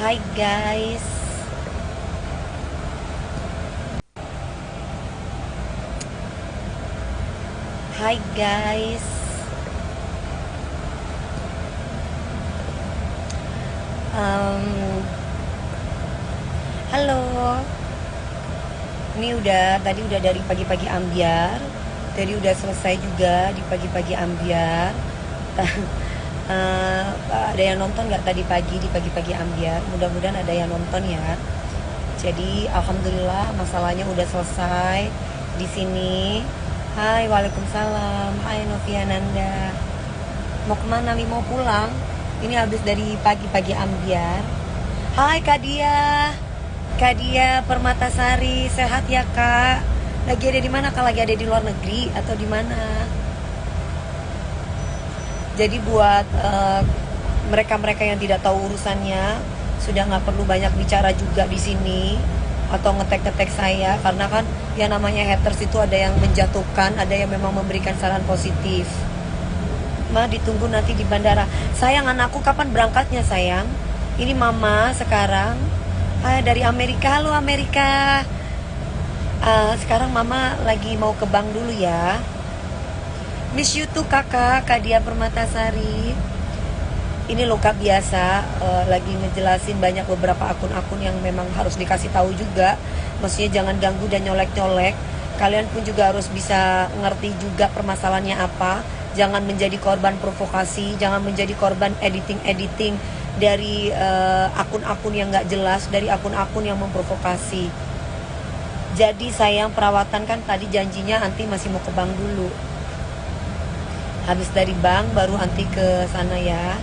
Hai guys. Hai guys. Em, Halo. Ini tadi udah dari pagi-pagi ambiar. Tadi udah selesai juga di pagi-pagi ambiar. Ada yang nonton nggak tadi pagi di pagi-pagi ambiar? Mudah-mudahan ada yang nonton ya. Jadi alhamdulillah masalahnya udah selesai di sini. Hai, waalaikumsalam. Hai Noviananda. Mau kemana nih? Mau pulang? Ini habis dari pagi-pagi ambiar. Hai Kak Dia. Kak Dia Permatasari, sehat ya Kak? Lagi ada di mana Kak? Lagi ada di luar negeri atau di mana? Jadi buat mereka-mereka yang tidak tahu urusannya, sudah nggak perlu banyak bicara juga di sini atau ngetek-ngetek saya, karena kan yang namanya haters itu ada yang menjatuhkan, ada yang memang memberikan saran positif. Ma, ditunggu nanti di bandara. Sayang, anakku kapan berangkatnya sayang? Ini mama sekarang dari Amerika. Halo Amerika. Sekarang mama lagi mau ke bank dulu ya. Miss you too kakak, Kak Dia Permatasari. Ini loh Kak, biasa lagi ngejelasin banyak beberapa akun-akun yang memang harus dikasih tahu juga. Maksudnya jangan ganggu dan nyolek-nyolek. Kalian pun juga harus bisa ngerti juga permasalahannya apa. Jangan menjadi korban provokasi, jangan menjadi korban editing-editing dari akun-akun yang gak jelas, dari akun-akun yang memprovokasi. Jadi sayang, perawatan kan tadi janjinya Anti masih mau ke bank dulu. Habis dari bank baru Anti ke sana ya.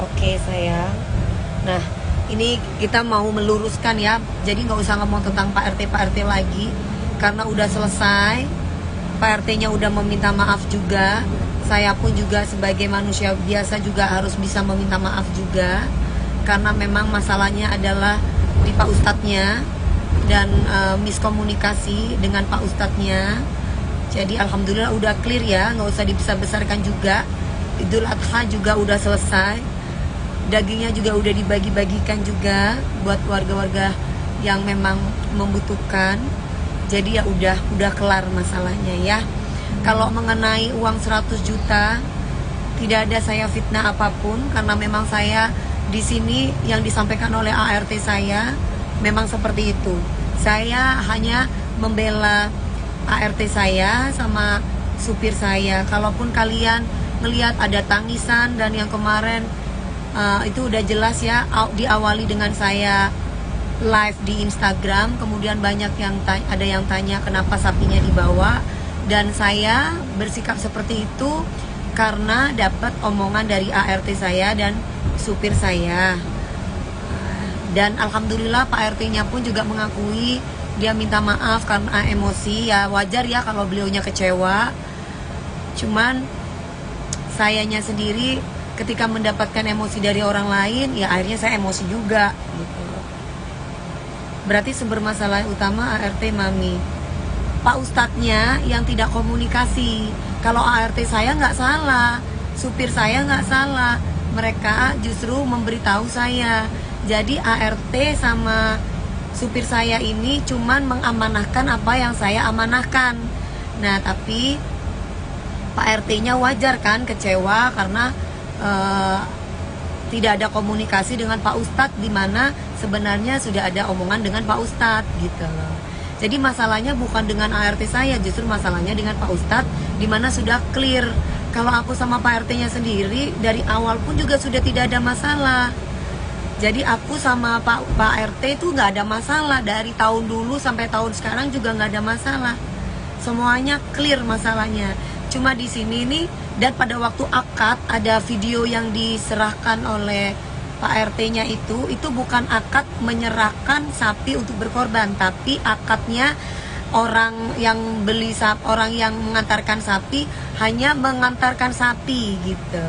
Oke sayang. Nah, ini kita mau meluruskan ya. Jadi nggak usah ngomong tentang Pak RT lagi, karena udah selesai. Pak RT-nya udah meminta maaf juga. Saya pun juga sebagai manusia biasa juga harus bisa meminta maaf juga, karena memang masalahnya adalah di Pak Ustadznya dan miskomunikasi dengan Pak Ustadznya. Jadi alhamdulillah udah clear ya, nggak usah dibesar-besarkan juga. Idul Adha juga udah selesai. Dagingnya juga udah dibagi-bagikan juga buat warga-warga yang memang membutuhkan. Jadi ya udah kelar masalahnya ya. Kalau mengenai uang 100 juta, tidak ada saya fitnah apapun, karena memang saya di sini yang disampaikan oleh ART saya memang seperti itu. Saya hanya membela ART saya sama supir saya. Kalaupun kalian melihat ada tangisan dan yang kemarin itu udah jelas ya, diawali dengan saya live di Instagram, kemudian banyak yang ada yang tanya kenapa sapinya dibawa, dan saya bersikap seperti itu karena dapat omongan dari ART saya dan supir saya. Dan alhamdulillah Pak RT-nya pun juga mengakui, dia minta maaf karena emosi. Ya wajar ya kalau beliaunya kecewa. Cuman sayanya sendiri ketika mendapatkan emosi dari orang lain, ya akhirnya saya emosi juga gitu. Berarti sumber masalah utama ART Mami, Pak Ustadznya yang tidak komunikasi. Kalau ART saya nggak salah, supir saya nggak salah, mereka justru memberitahu saya. Jadi ART sama supir saya ini cuman mengamanahkan apa yang saya amanahkan. Nah tapi Pak RT-nya wajar kan kecewa karena tidak ada komunikasi dengan Pak Ustadz, di mana sebenarnya sudah ada omongan dengan Pak Ustadz gitu loh. Jadi masalahnya bukan dengan ART saya, justru masalahnya dengan Pak Ustadz, di mana sudah clear. Kalau aku sama Pak RT-nya sendiri dari awal pun juga sudah tidak ada masalah. Jadi aku sama Pak RT itu nggak ada masalah, dari tahun dulu sampai tahun sekarang juga nggak ada masalah. Semuanya clear masalahnya. Cuma di sini nih, dan pada waktu akad ada video yang diserahkan oleh Pak RT-nya itu bukan akad menyerahkan sapi untuk berkorban, tapi akadnya orang yang beli sapi, orang yang mengantarkan sapi hanya mengantarkan sapi gitu.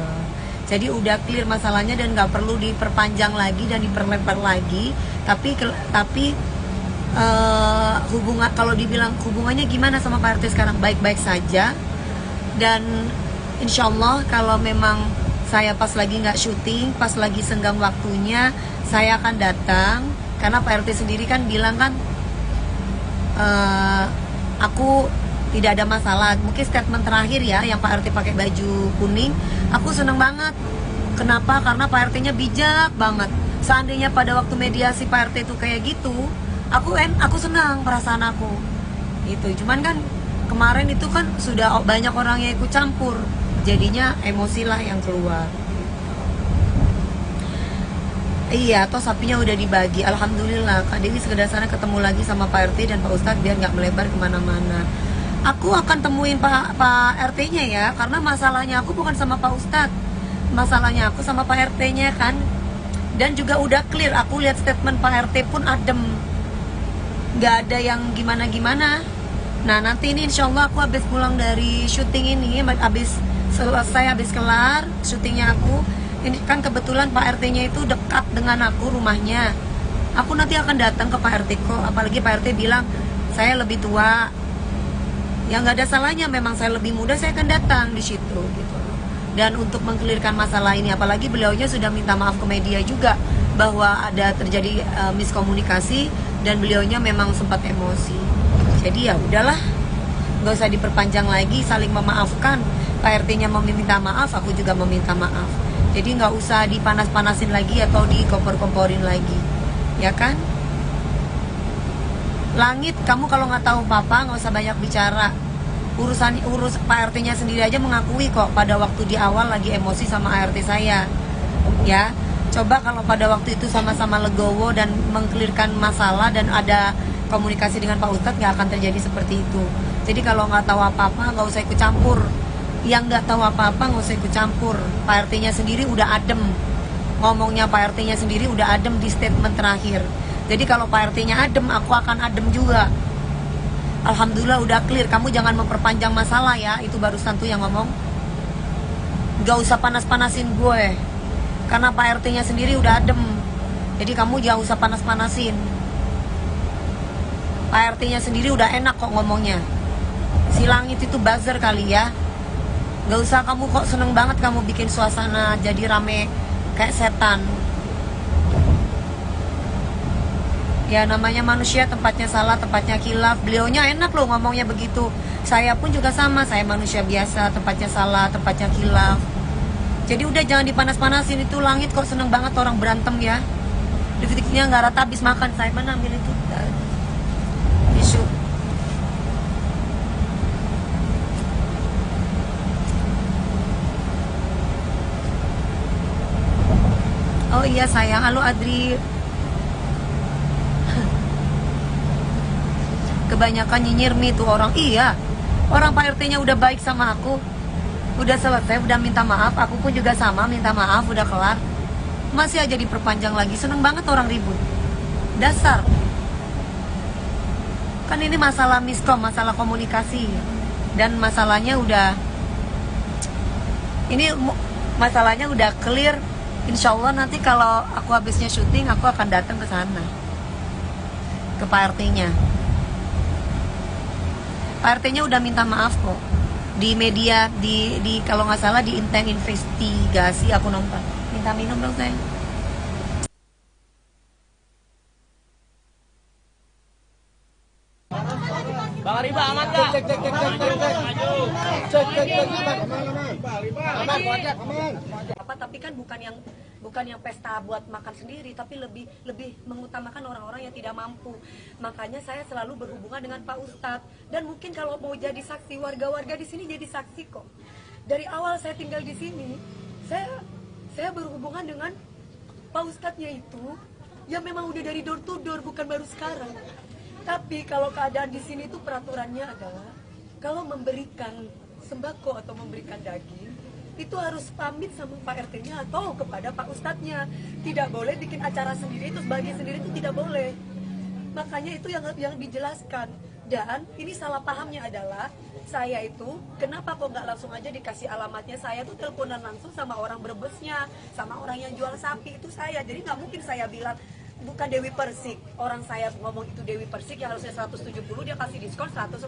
Jadi udah clear masalahnya dan nggak perlu diperpanjang lagi dan diperlebar lagi. Tapi hubungan, kalau dibilang hubungannya gimana sama Pak RT sekarang, baik-baik saja. Dan insya Allah kalau memang saya pas lagi nggak syuting, pas lagi senggang waktunya, saya akan datang. Karena Pak RT sendiri kan bilang kan, aku tidak ada masalah. Mungkin statement terakhir ya, yang Pak RT pakai baju kuning, aku seneng banget. Kenapa? Karena Pak RT-nya bijak banget. Seandainya pada waktu mediasi Pak RT itu kayak gitu, aku senang perasaan aku. Itu. Cuman kan kemarin itu kan sudah banyak orang yang ikut campur, jadinya emosilah yang keluar. Iya, toh sapinya udah dibagi. Alhamdulillah, Kak Dewi sekedar sana ketemu lagi sama Pak RT dan Pak Ustadz biar nggak melebar kemana-mana. Aku akan temuin Pak RT-nya ya, karena masalahnya aku bukan sama Pak Ustadz, masalahnya aku sama Pak RT-nya kan. Dan juga udah clear, aku lihat statement Pak RT pun adem, nggak ada yang gimana-gimana. Nah nanti ini insya Allah aku habis pulang dari syuting ini, habis selesai, habis kelar syutingnya aku, ini kan kebetulan Pak RT-nya itu dekat dengan aku rumahnya. Aku nanti akan datang ke Pak RT kok, apalagi Pak RT bilang saya lebih tua. Ya nggak ada salahnya, memang saya lebih muda, saya akan datang di situ gitu. Dan untuk mengkelirkan masalah ini, apalagi beliaunya sudah minta maaf ke media juga bahwa ada terjadi miskomunikasi dan beliaunya memang sempat emosi. Jadi ya udahlah, nggak usah diperpanjang lagi, saling memaafkan. Pak RT-nya meminta maaf, aku juga meminta maaf. Jadi nggak usah dipanas-panasin lagi atau dikompor-komporin lagi, ya kan? Langit, kamu kalau nggak tahu apa-apa nggak usah banyak bicara. Urus Pak RT-nya sendiri aja mengakui kok pada waktu di awal lagi emosi sama ART saya. Ya, coba kalau pada waktu itu sama-sama legowo dan mengklirkan masalah dan ada komunikasi dengan Pak Ustadz, nggak akan terjadi seperti itu. Jadi kalau nggak tahu apa-apa nggak usah ikut campur. Yang nggak tahu apa-apa nggak usah ikut campur. Pak RT-nya sendiri udah adem. Ngomongnya Pak RT-nya sendiri udah adem di statement terakhir. Jadi kalau Pak RT-nya adem, aku akan adem juga. Alhamdulillah udah clear. Kamu jangan memperpanjang masalah ya. Itu barusan tuh yang ngomong. Gak usah panas-panasin gue, karena Pak RT-nya sendiri udah adem. Jadi kamu jangan usah panas-panasin. Pak RT-nya sendiri udah enak kok ngomongnya. Si Langit itu buzzer kali ya. Gak usah kamu kok seneng banget kamu bikin suasana jadi rame kayak setan. Ya namanya manusia, tempatnya salah, tempatnya khilaf. Beliaunya enak loh ngomongnya begitu. Saya pun juga sama, saya manusia biasa, tempatnya salah, tempatnya khilaf. Jadi udah jangan dipanas-panasin. Itu Langit kok seneng banget orang berantem ya. Detik-detiknya nggak rata habis makan. Saya mana ambil itu tisu. Oh iya sayang, halo Adri. Kebanyakan nyinyir tuh orang. Iya, orang Pak RT-nya udah baik sama aku, udah selesai, udah minta maaf. Aku pun juga sama, minta maaf, udah kelar. Masih aja diperpanjang lagi. Seneng banget orang ribut. Dasar. Kan ini masalah miskom, masalah komunikasi. Dan masalahnya udah, ini masalahnya udah clear. Insya Allah nanti kalau aku habisnya syuting, aku akan datang ke sana, ke Pak RT-nya. Pak RT-nya udah minta maaf kok di media, di kalau nggak salah di Inten Investigasi aku nonton. Minta minum dong sayang. Bang Riba aman nggak? Cek. Aman. Tapi kan bukan yang pesta buat makan sendiri, tapi lebih mengutamakan orang-orang yang tidak mampu. Makanya saya selalu berhubungan dengan Pak Ustadz, dan mungkin kalau mau jadi saksi, warga-warga di sini jadi saksi kok. Dari awal saya tinggal di sini, saya berhubungan dengan Pak Ustadznya itu, ya memang udah dari door to door, bukan baru sekarang. Tapi kalau keadaan di sini itu peraturannya adalah kalau memberikan sembako atau memberikan daging itu harus pamit sama Pak RT-nya atau kepada Pak Ustadznya. Tidak boleh bikin acara sendiri terus bagi sendiri, itu tidak boleh. Makanya itu yang dijelaskan. Dan ini salah pahamnya adalah saya itu kenapa kok nggak langsung aja dikasih alamatnya. Saya tuh teleponan langsung sama orang Brebesnya, sama orang yang jual sapi itu saya. Jadi nggak mungkin saya bilang bukan Dewi Persik. Orang saya ngomong itu Dewi Persik yang harusnya 170, dia kasih diskon 140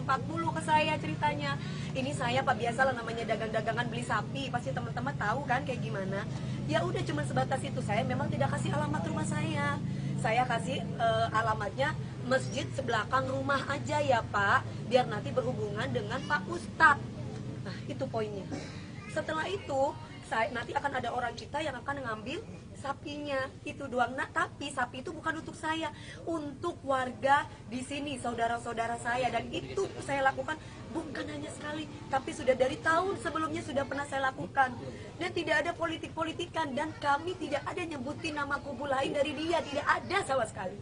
ke saya ceritanya. Ini saya Pak, biasalah namanya dagang-dagangan beli sapi, pasti teman-teman tahu kan kayak gimana. Ya udah cuma sebatas itu, saya memang tidak kasih alamat rumah saya. Saya kasih alamatnya masjid sebelakang rumah aja ya Pak, biar nanti berhubungan dengan Pak Ustadz. Nah itu poinnya. Setelah itu nanti akan ada orang kita yang akan ngambil sapinya, itu doang. Nah, tapi sapi itu bukan untuk saya, untuk warga di sini, saudara-saudara saya. Dan itu saya lakukan bukan hanya sekali, tapi sudah dari tahun sebelumnya sudah pernah saya lakukan. Dan tidak ada politik-politikan, dan kami tidak ada nyebutin nama kubu lain dari dia, tidak ada sama sekali.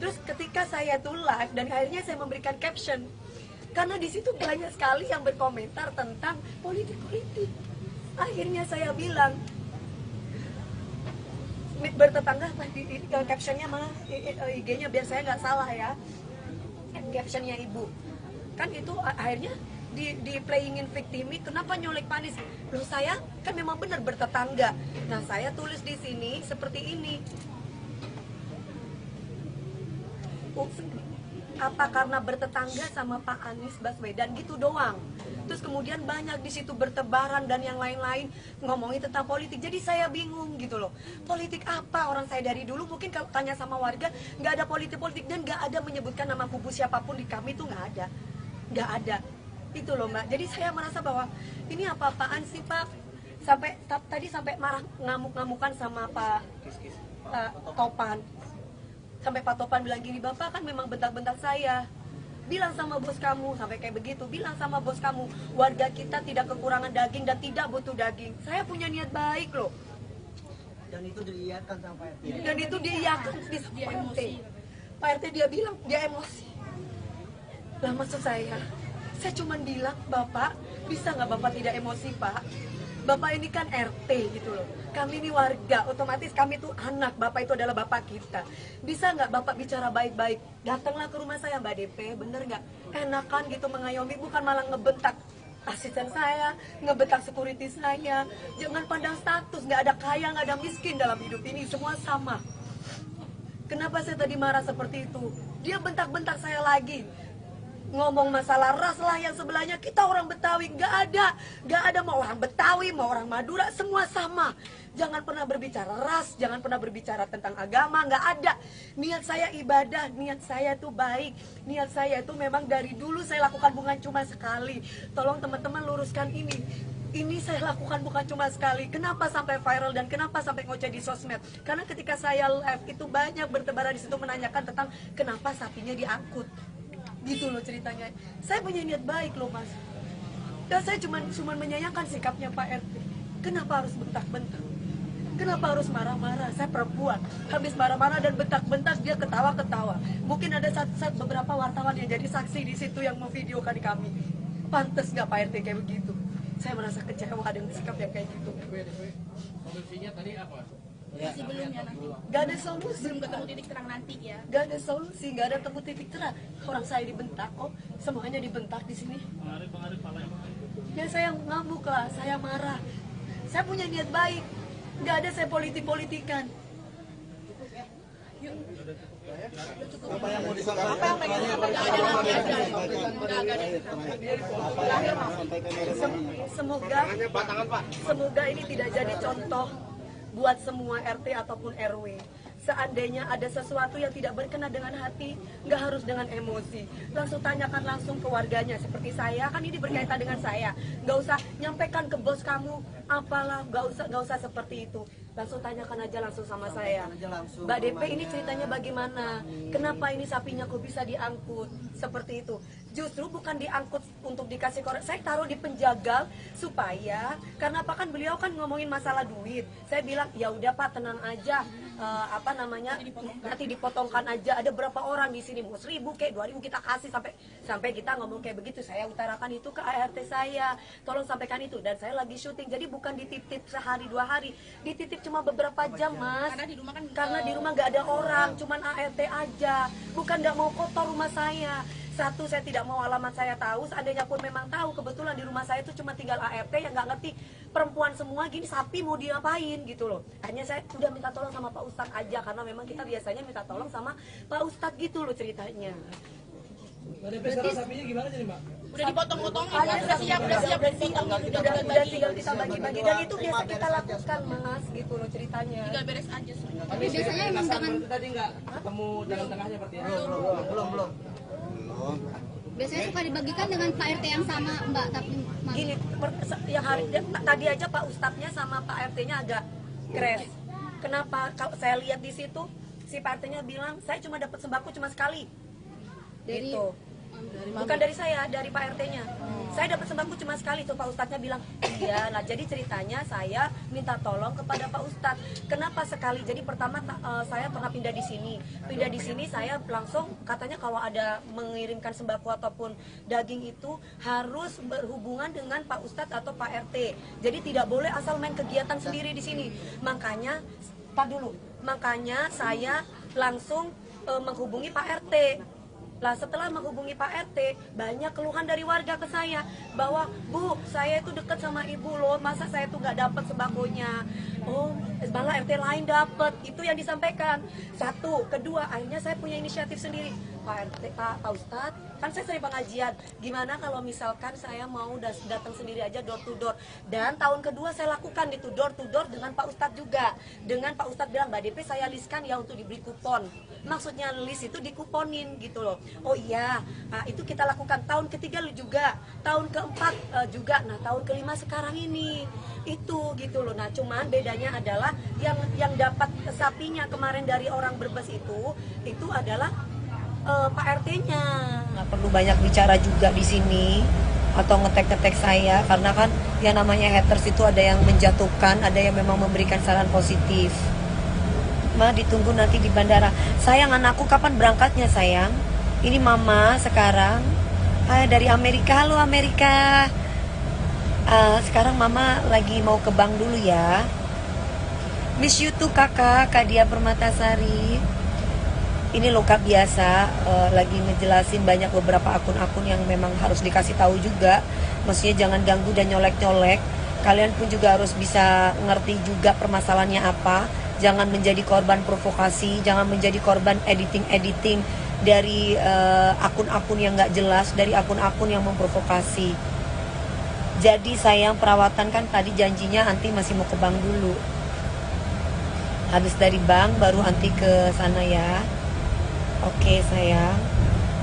Terus ketika saya tuh live dan akhirnya saya memberikan caption, karena di situ banyak sekali yang berkomentar tentang politik-politik. Akhirnya saya bilang, bertetangga apa di captionnya malah IG-nya biar saya nggak salah ya, captionnya ibu kan itu akhirnya di playingin victimi, kenapa nyolek Panis? Loh saya kan memang benar bertetangga. Nah saya tulis di sini seperti ini, apa karena bertetangga sama Pak Anies Baswedan gitu doang. Terus kemudian banyak di situ bertebaran dan yang lain-lain ngomongin tentang politik. Jadi saya bingung gitu loh. Politik apa? Orang saya dari dulu mungkin kalau tanya sama warga nggak ada politik-politik dan nggak ada menyebutkan nama kubu siapapun di kami tuh nggak ada. Itu loh Mbak. Jadi saya merasa bahwa ini apa-apaan sih Pak? Tadi sampai marah ngamuk-ngamukan sama Pak Topan. Sampai Pak Topan bilang gini, Bapak kan memang bentak-bentak saya. Bilang sama bos kamu, sampai kayak begitu. Bilang sama bos kamu, warga kita tidak kekurangan daging dan tidak butuh daging. Saya punya niat baik loh. Dan itu diiyakan sama Pak RT. Dan itu diiyakan di Pak RT. Pak RT dia bilang, dia emosi. Lah maksud saya cuma bilang, Bapak, bisa nggak Bapak tidak emosi Pak? Bapak ini kan RT gitu loh. Kami ini warga, otomatis kami tuh anak. Bapak itu adalah bapak kita. Bisa nggak Bapak bicara baik-baik? Datanglah ke rumah saya Mbak DP, bener nggak? Enakan gitu mengayomi, bukan malah ngebentak asisten saya, ngebentak security saya. Jangan pandang status, nggak ada kaya, nggak ada miskin dalam hidup ini, semua sama. Kenapa saya tadi marah seperti itu? Dia bentak-bentak saya lagi. Ngomong masalah ras lah yang sebelahnya, kita orang Betawi, nggak ada mau orang Betawi, mau orang Madura, semua sama. Jangan pernah berbicara ras, jangan pernah berbicara tentang agama, nggak ada. Niat saya ibadah, niat saya tuh baik, niat saya itu memang dari dulu saya lakukan bukan cuma sekali. Tolong teman-teman luruskan ini. Ini saya lakukan bukan cuma sekali. Kenapa sampai viral dan kenapa sampai ngoceh di sosmed? Karena ketika saya live itu banyak bertebaran di situ menanyakan tentang kenapa sapinya diangkut. Gitu loh ceritanya. Saya punya niat baik loh Mas. Dan saya cuma menyayangkan sikapnya Pak RT. Kenapa harus bentak-bentak? Kenapa harus marah-marah? Saya perempuan. Habis marah-marah dan bentak-bentak dia ketawa-ketawa. Mungkin ada saat beberapa wartawan yang jadi saksi di situ yang memvideokan kami. Pantes nggak Pak RT kayak begitu? Saya merasa kecewa dengan sikap yang kayak gitu. Solusinya tadi apa? Masih belum ya nanti. Gak ada solusi. Belum ketemu titik terang nanti ya. Gak ada solusi, gak ada temu titik terang. Orang saya dibentak kok, semuanya dibentak di sini. Ya saya ngamuk lah, saya marah. Saya punya niat baik. Gak ada saya politik-politikan. Apa yang mau disampaikan? Apa yang pengen Semoga ini tidak jadi contoh buat semua RT ataupun RW. Seandainya ada sesuatu yang tidak berkenan dengan hati, nggak harus dengan emosi. Langsung tanyakan langsung ke warganya. Seperti saya, kan ini berkaitan dengan saya. Nggak usah nyampaikan ke bos kamu, apalah, nggak usah seperti itu. Langsung tanyakan aja langsung sama saya. Mbak DP ini ceritanya bagaimana? Kenapa ini sapinya kok bisa diangkut? Seperti itu. Justru bukan diangkut untuk dikasih korek. Saya taruh di penjagal supaya, karena apa kan beliau kan ngomongin masalah duit. Saya bilang ya udah Pak tenang aja. Nanti dipotongkan aja. Ada berapa orang di sini mau 1.000 kayak 2.000 kita kasih sampai kita ngomong kayak begitu. Saya utarakan itu ke ART saya. Tolong sampaikan itu. Dan saya lagi syuting. Jadi bukan dititip sehari 2 hari. Dititip cuma beberapa jam Mas. Karena di rumah nggak ada orang. Cuman ART aja. Bukan nggak mau kotor rumah saya. Satu, saya tidak mau alamat saya tahu. Seandainya pun memang tahu, kebetulan di rumah saya itu cuma tinggal ART yang nggak ngerti perempuan semua gini, sapi mau diapain gitu loh. Akhirnya saya udah minta tolong sama Pak Ustadz aja, karena memang kita biasanya minta tolong sama Pak Ustadz gitu loh ceritanya. Sekarang sapinya gimana jadi Mbak? Udah dipotong-potong, Ada udah siap dipotong, udah tinggal kita bagi-bagi, dan itu biasa kita lakukan Mas gitu loh ceritanya. tinggal beres aja sebenarnya. Tapi biasanya emang jangan tadi nggak ketemu jalan tengahnya berarti ya? Belum. Biasanya suka dibagikan dengan Pak RT yang sama, Mbak, tapi Gini, yang hari tadi aja Pak Ustadznya sama Pak RT-nya agak crash. Kenapa? Kalau saya lihat di situ si Pak RT-nya bilang saya cuma dapat sembako cuma sekali. dari Gitu. Bukan dari saya, dari Pak RT-nya. Saya dapat sembako cuma sekali tuh, Pak Ustadznya bilang iya. Nah jadi ceritanya saya minta tolong kepada Pak Ustadz. Kenapa sekali? Jadi pertama saya pernah pindah di sini. Pindah di sini saya langsung katanya kalau ada mengirimkan sembako ataupun daging itu harus berhubungan dengan Pak Ustadz atau Pak RT. Jadi tidak boleh asal main kegiatan sendiri di sini. Makanya makanya saya langsung menghubungi Pak RT. Lah setelah menghubungi Pak RT, banyak keluhan dari warga ke saya bahwa Bu, saya itu dekat sama ibu loh, masa saya tuh nggak dapat sembakonya. Oh, malah RT lain dapat. Itu yang disampaikan. Satu, kedua, akhirnya saya punya inisiatif sendiri. Pak RT, Pak Ustadz, kan saya sering pengajian. Gimana kalau misalkan saya mau datang sendiri aja door to door. Dan tahun kedua saya lakukan itu door to door dengan Pak Ustadz juga. Dengan Pak Ustadz bilang, Mbak DP saya listkan ya untuk diberi kupon. Maksudnya list itu dikuponin gitu loh. Oh iya, nah, itu kita lakukan tahun ketiga juga, tahun keempat juga, nah tahun kelima sekarang ini itu gitu loh. Nah cuman bedanya adalah yang dapat sapinya kemarin dari orang Brebes itu adalah Pak RT-nya. Nggak perlu banyak bicara juga di sini atau ngetek-ngetek saya, karena kan yang namanya haters itu ada yang menjatuhkan, ada yang memang memberikan saran positif. Ma, ditunggu nanti di bandara. Sayang, anakku kapan berangkatnya sayang? Ini mama sekarang dari Amerika. Halo Amerika. Sekarang mama lagi mau ke bank dulu ya. Miss you too kakak, Kak Dia Permatasari. Ini loh Kak, biasa lagi ngejelasin banyak beberapa akun-akun yang memang harus dikasih tahu juga. Maksudnya jangan ganggu dan nyolek-nyolek. Kalian pun juga harus bisa ngerti juga permasalahannya apa. Jangan menjadi korban provokasi, jangan menjadi korban editing dari akun-akun yang nggak jelas, dari akun-akun yang memprovokasi. Jadi sayang, perawatan kan tadi janjinya Anti masih mau ke bank dulu. Habis dari bank baru Anti ke sana ya. Oke sayang.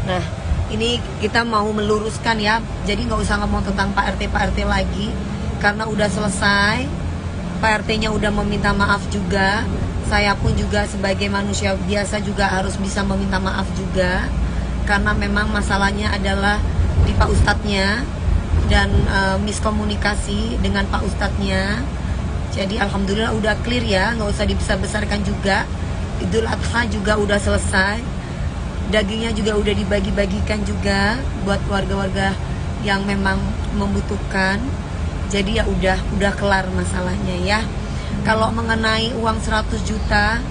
Nah ini kita mau meluruskan ya. Jadi nggak usah ngomong tentang Pak RT lagi, karena udah selesai. Pak RT-nya udah meminta maaf juga. Saya pun juga sebagai manusia biasa juga harus bisa meminta maaf juga, karena memang masalahnya adalah di Pak Ustadznya dan miskomunikasi dengan Pak Ustadznya. Jadi alhamdulillah udah clear ya, nggak usah dibesar-besarkan juga. Idul Adha juga udah selesai, dagingnya juga udah dibagi-bagikan juga buat warga-warga yang memang membutuhkan. Jadi ya udah kelar masalahnya ya. Kalau mengenai uang 100 juta,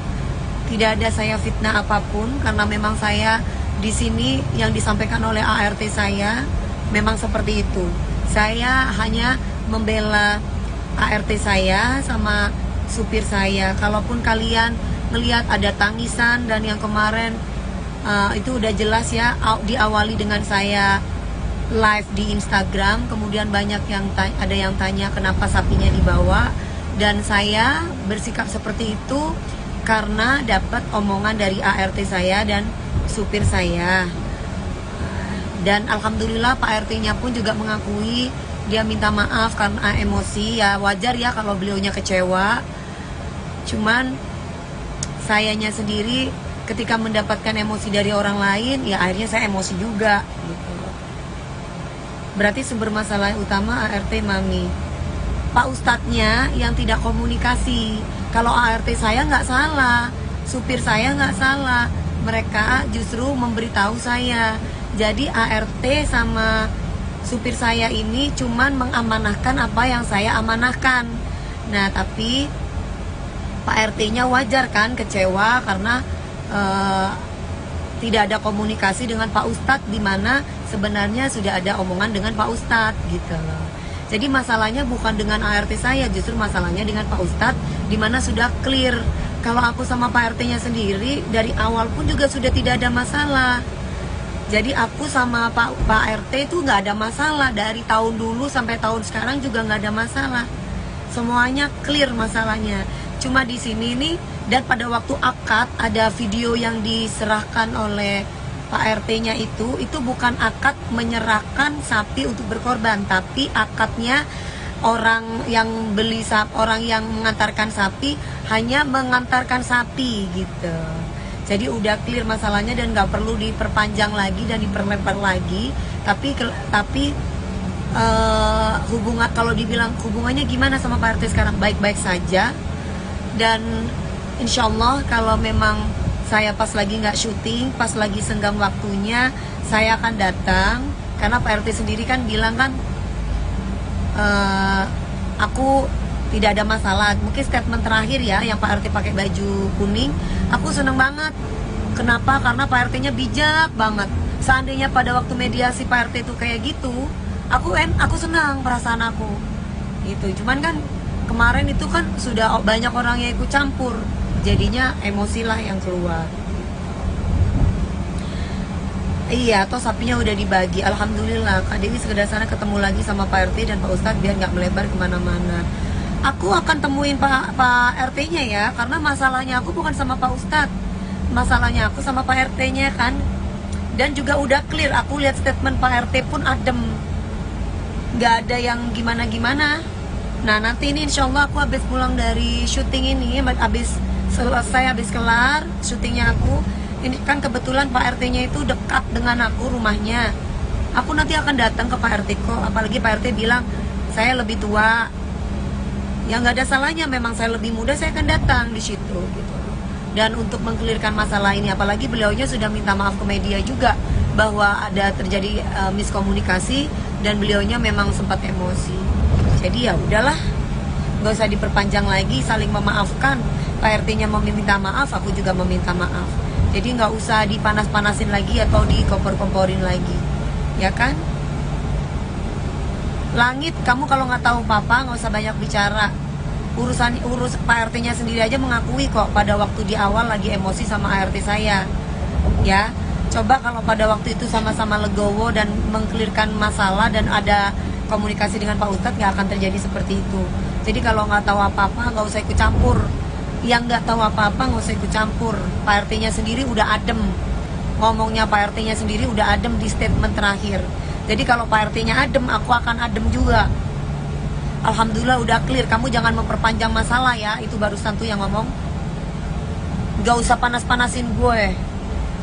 tidak ada saya fitnah apapun, karena memang saya di sini yang disampaikan oleh ART saya memang seperti itu. Saya hanya membela ART saya sama supir saya. Kalaupun kalian melihat ada tangisan dan yang kemarin itu udah jelas ya, diawali dengan saya live di Instagram, kemudian banyak yang ada yang tanya kenapa sapinya dibawa, dan saya bersikap seperti itu karena dapat omongan dari ART saya dan supir saya. Dan alhamdulillah Pak RT-nya pun juga mengakui, dia minta maaf karena emosi. Ya wajar ya kalau beliaunya kecewa. Cuman sayanya sendiri ketika mendapatkan emosi dari orang lain, ya akhirnya saya emosi juga gitu. Berarti sumber masalah utama ART Mami. Pak Ustadznya yang tidak komunikasi. Kalau ART saya nggak salah, supir saya nggak salah. Mereka justru memberitahu saya. Jadi ART sama supir saya ini cuman mengamanahkan apa yang saya amanahkan. Nah tapi Pak RT-nya wajar kan kecewa karena tidak ada komunikasi dengan Pak Ustadz, di mana sebenarnya sudah ada omongan dengan Pak Ustadz gitu loh. Jadi masalahnya bukan dengan ART saya, justru masalahnya dengan Pak Ustadz, di mana sudah clear. Kalau aku sama Pak RT-nya sendiri dari awal pun juga sudah tidak ada masalah. Jadi aku sama Pak RT itu nggak ada masalah, dari tahun dulu sampai tahun sekarang juga nggak ada masalah. Semuanya clear masalahnya. Cuma di sini nih, dan pada waktu akad ada video yang diserahkan oleh Pak RT-nya itu bukan akad menyerahkan sapi untuk berkorban, tapi akadnya orang yang beli sapi, orang yang mengantarkan sapi hanya mengantarkan sapi gitu. Jadi udah clear masalahnya dan nggak perlu diperpanjang lagi dan diperlebar lagi. Tapi hubungan, kalau dibilang hubungannya gimana sama Pak RT sekarang, baik-baik saja. Dan insya Allah kalau memang saya pas lagi nggak syuting, pas lagi senggang waktunya, saya akan datang. Karena Pak RT sendiri kan bilang kan, aku tidak ada masalah. Mungkin statement terakhir ya, yang Pak RT pakai baju kuning, aku seneng banget. Kenapa? Karena Pak RT-nya bijak banget. Seandainya pada waktu mediasi Pak RT itu kayak gitu, aku senang perasaan aku. Gitu. Cuman kan kemarin itu kan sudah banyak orang yang ikut campur, jadinya emosilah yang keluar. Iya, toh sapinya udah dibagi. Alhamdulillah, Kak Dewi sekedar sana ketemu lagi sama Pak RT dan Pak Ustadz biar nggak melebar kemana-mana. Aku akan temuin Pak RT-nya ya, karena masalahnya aku bukan sama Pak Ustadz, masalahnya aku sama Pak RT-nya kan. Dan juga udah clear, aku lihat statement Pak RT pun adem, nggak ada yang gimana-gimana. Nah nanti ini insya Allah aku habis pulang dari syuting ini, habis selesai, habis kelar syutingnya aku, ini kan kebetulan Pak RT-nya itu dekat dengan aku rumahnya. Aku nanti akan datang ke Pak RT kok, apalagi Pak RT bilang saya lebih tua. Ya nggak ada salahnya, memang saya lebih muda, saya akan datang di situ gitu. Dan untuk mengkelirkan masalah ini, apalagi beliaunya sudah minta maaf ke media juga bahwa ada terjadi miskomunikasi dan beliaunya memang sempat emosi. Jadi ya udahlah, nggak usah diperpanjang lagi, saling memaafkan. Pak RT-nya meminta maaf, aku juga meminta maaf. Jadi nggak usah dipanas-panasin lagi atau dikompor-komporin lagi, ya kan? Langit, kamu kalau nggak tahu papa nggak usah banyak bicara. Urus Pak RT-nya sendiri aja mengakui kok pada waktu di awal lagi emosi sama ART saya. Ya, coba kalau pada waktu itu sama-sama legowo dan mengkelirkan masalah dan ada komunikasi dengan Pak Ustadz, nggak akan terjadi seperti itu. Jadi kalau nggak tahu apa-apa nggak usah ikut campur. Yang nggak tahu apa-apa nggak usah ikut campur. Pak RT-nya sendiri udah adem. Ngomongnya Pak RT-nya sendiri udah adem di statement terakhir. Jadi kalau Pak RT-nya adem, aku akan adem juga. Alhamdulillah udah clear. Kamu jangan memperpanjang masalah ya. Itu barusan tuh yang ngomong. Gak usah panas-panasin gue,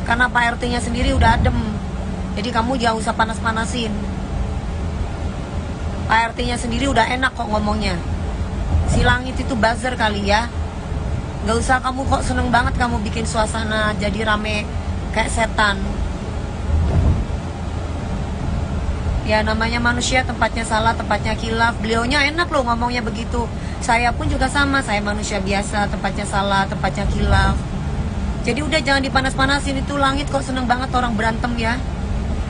karena Pak RT-nya sendiri udah adem. Jadi kamu jangan usah panas-panasin. Pak RT-nya sendiri udah enak kok ngomongnya. Si Langit itu buzzer kali ya. Gak usah kamu kok seneng banget kamu bikin suasana jadi rame kayak setan. Ya namanya manusia, tempatnya salah, tempatnya khilaf. Beliaunya enak loh ngomongnya begitu. Saya pun juga sama, saya manusia biasa, tempatnya salah, tempatnya khilaf. Jadi udah jangan dipanas-panasin. Itu Langit kok seneng banget orang berantem ya.